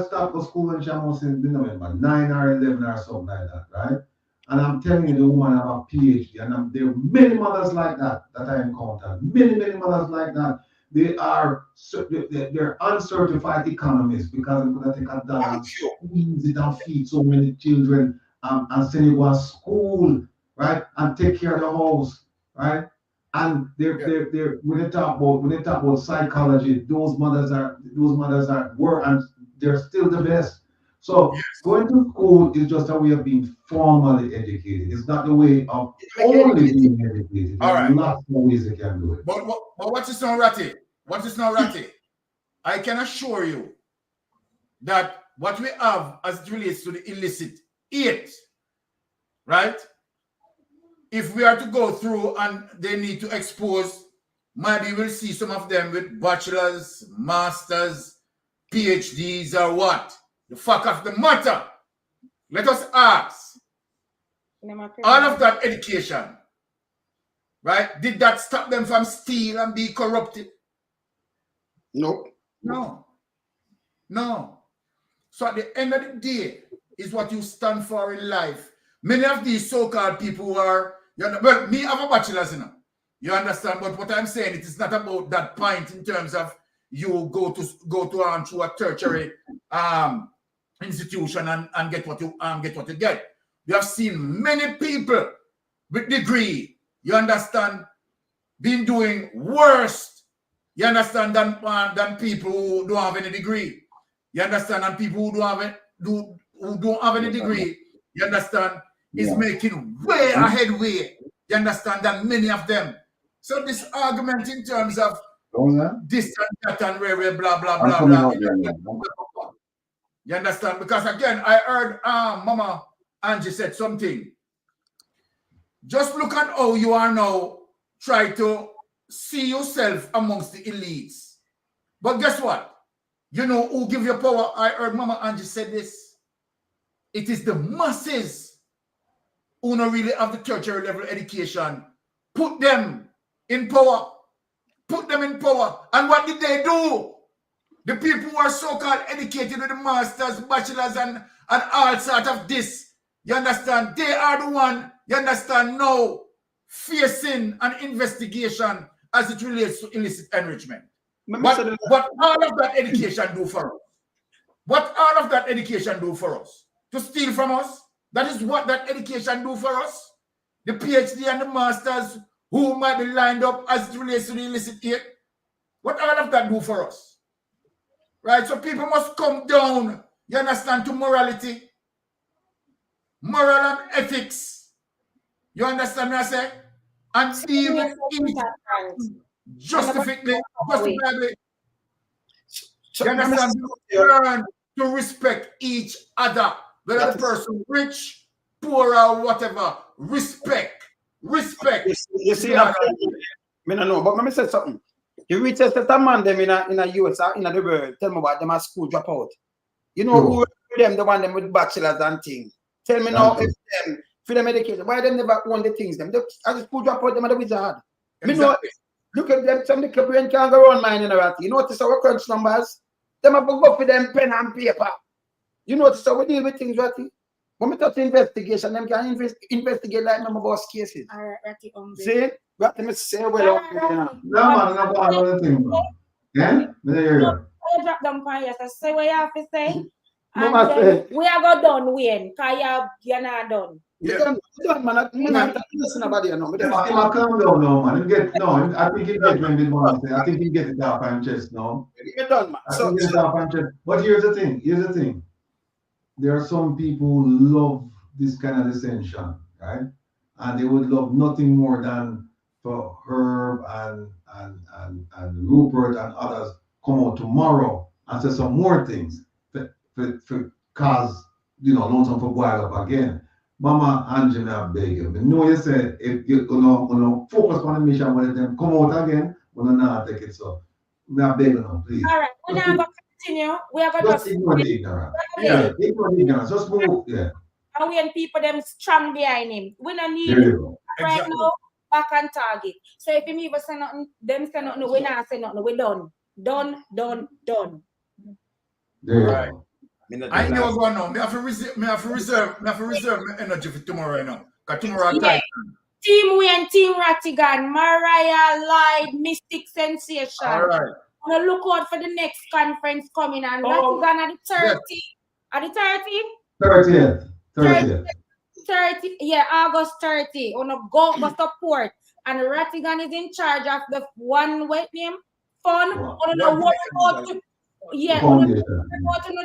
stopped for school when she was in 9 or 11 or something like that, right? And I'm telling you, the woman have a PhD, and there are many mothers like that I encountered. Many mothers like that. They're uncertified economists because they could take a dollar and squeeze it and feed so many children and send you to school, right? And take care of the house, right? And they're when they talk about psychology, those mothers were and they're still the best. So going to school is just a way of being formally educated. It's not the way of only being educated. There are lots of ways they can do it.
But what is not ratty? What is not ratty? I can assure you that what we have as it relates to the illicit 8, right? If we are to go through and they need to expose, maybe we'll see some of them with bachelors, masters, PhDs, or what. The fuck of the matter. Let us ask. All of that education, right? Did that stop them from steal and be corrupted?
No.
So at the end of the day, is what you stand for in life. Many of these so-called people who are, well, me have a bachelor's, you understand? But what I'm saying, it is not about that point in terms of you go to through a tertiary institution and get what you get. You have seen many people with degree, you understand, been doing worse, you understand, than people who don't have any degree. You understand? And people who don't have any degree, you understand, is making way ahead way, you understand, than many of them. So this argument in terms of this and that and where blah blah blah blah. You understand? Because again, I heard Mama Angie said something. Just look at how you are now. Try to see yourself amongst the elites. But guess what? You know who give you power? I heard Mama Angie said this. It is the masses who don't really have the tertiary level education. Put them in power. Put them in power. And what did they do? The people who are so-called educated with the masters, bachelors, and all sort of this, you understand? They are the one, you understand, now facing an investigation as it relates to illicit enrichment. What all of that education do for us? What all of that education do for us? To steal from us? That is what that education do for us? The PhD and the masters who might be lined up as it relates to the illicit aid? What all of that do for us? Right, so people must come down, you understand, to morality, moral and ethics. You understand what I say? And deal with it justifiably. You understand? Learn to respect each other, whether the person rich, poor, or whatever. Respect.
You see, I don't know, but let me say something. You reach a certain man them in a US in the world, tell me about them at school dropout. You know who them, the one them with bachelors and things. Tell me now if them for them education, why they never own the things them? As a school dropout, them are the wizard. Exactly. Me know, look at them, some of the brain can't go on mine in a rat. You notice our crunch numbers? Them have to go for them pen and paper. You notice how we deal with things, Ratty? When we talk investigation, them can investigate like number boss cases.
Ratty,
see? But let me say well
no man, no one other thing. Yeah?
I drop them for you. So say what you have to say. And we are go done, Wayne, because you're not done.
You done, man. I'm not listening about you now.
I calm down now, man. I think he get when the man say. I think he get it off and chest now.
You're done, man.
I think get it off and chest. But here's the thing. There are some people who love this kind of dissension, right? And they would love nothing more than for Herb and Rupert and others come out tomorrow and say some more things for cause, Lonesome for boil up again. Mama Angela beg you. You said if you focus on the mission, when them come out again, we're not take it so. We are begging now, please.
All right, we're not going to continue. We are going to
just ignore the ignorance. Yeah, ignore the ignorance. Just move. Yeah.
And when people them strong behind him, we don't need right now back on target. So if him even say nothing, them say nothing, we not say nothing, we done. Done.
There you
Right.
go.
I know going now. Me have to reserve my energy for tomorrow, you know. Because tomorrow I tight.
Team Wayne, Team Rattigan, Mariah, Lied, Mystic Sensation.
All right.
I'm look out for the next conference coming and Rattigan at the 30.
Yes.
At the 30?
30th.
30, yeah, August 30. On a go support. And Rattigan is in charge of the one wet name fund. On the work out to, yeah, on the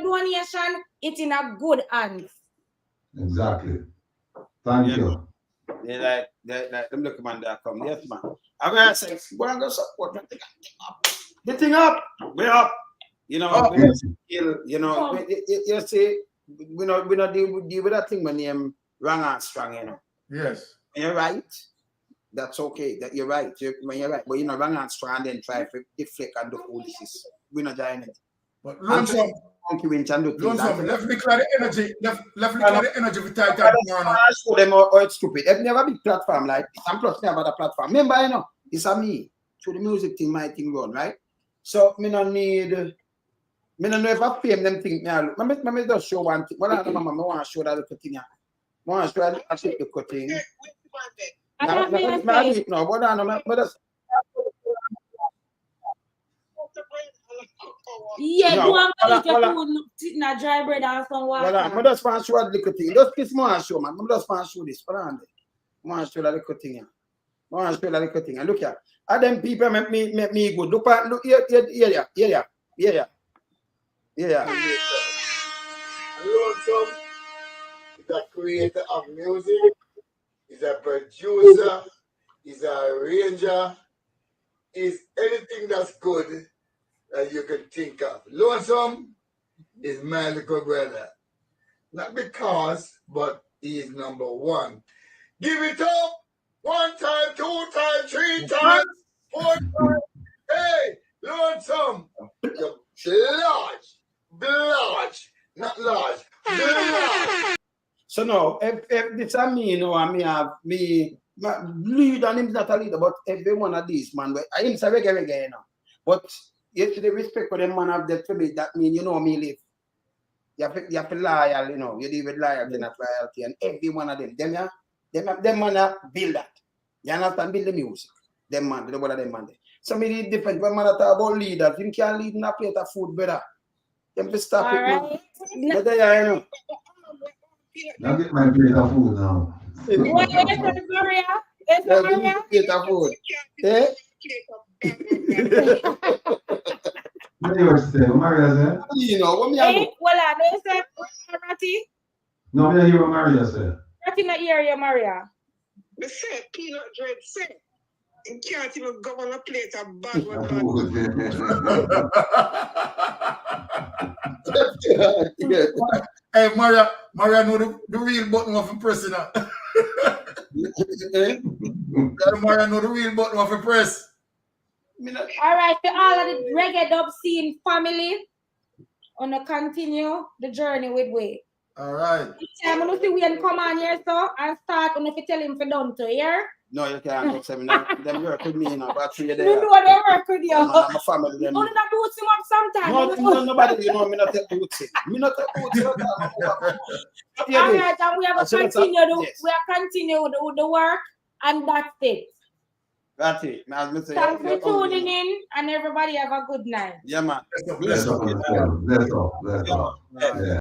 donation, it's in a good hands.
Exactly. Thank you.
They like them look man that come. Yes, man. I'm gonna say, go and go support the thing up. We're up. You know, you know, you see, we not deal with that thing when name wrong and strong, you know.
Yes.
And you're right. That's okay. That you're right. When you're right, but you know, wrong and strong and then try to deflect and do foolishness. We're not doing it.
But
Lonesome, let me clear
the energy. Let me clear the energy for tight tomorrow.
Show them how it's stupid. If never big platform like this, and plus never the platform. Remember, you know, it's a me. So the music thing, my thing run, right? So me no need. Me no know if I pay them thing. Let me just show one thing. Well, I want to show that little thing. I want to show that little thing. No, but I know, but that's.
Yeah,
no,
go and get your food, sitting a dry bread and some water.
Well, I just want to show that little thing. Just this more show, man. I just want to show this. I want to show that little thing. I want to show that little thing. And look here. And them people make me good. Look here.
Lonesome is a creator of music, is a producer, is a arranger, is anything that's good that you can think of. Lonesome is my little brother. Not because, but he is number one. Give it up! 1 time, 2 times, 3 times, 4 times. Hey, Lonesome, you're large, not large, large.
So now, if this is me, you know, and me have me lead and him not a leader, but every one of these man, I him say reggae, you know. But you the respect for them man have that for me, that mean you know me live. You have to loyal, you know, you deal with loyalty, not loyalty, and every one of them man build that. You understand? Build the music. Them man, the one of them man. So me different when man talk about leaders, you can't lead in a plate of food, brother. Them to stop it, man. But they are, you know.
Now get my plate of food now.
What is it, Maria? Is it Maria?
Plate of food. Eh?
What do you say? What Maria said?
You know, what me
hey, well, I know say Ratty.
No, me hear what Maria said.
Ratty not hear you, Maria.
The say peanut dread say. You can't even go on a plate of bad
Hey, Maria know the real button of a person. Maria know the real button of a press.
All right, to all of the reggae dub scene family, wanna continue the journey with Wayne.
All right.
I'm gonna see Wayne come on here so and start on if you tell him for done to here.
No, you can't say me. Them work with me, you know, but you there.
You know they work with you.
No, I'm a family. Them.
Only that boots him up sometimes.
No, nobody, you know, me not take boots. Me not take boots.
All right, and we have to continue the work, and that's it.
That's it.
Thanks for tuning in, and everybody have a good night.
Yeah, man.
Let's go. Yeah.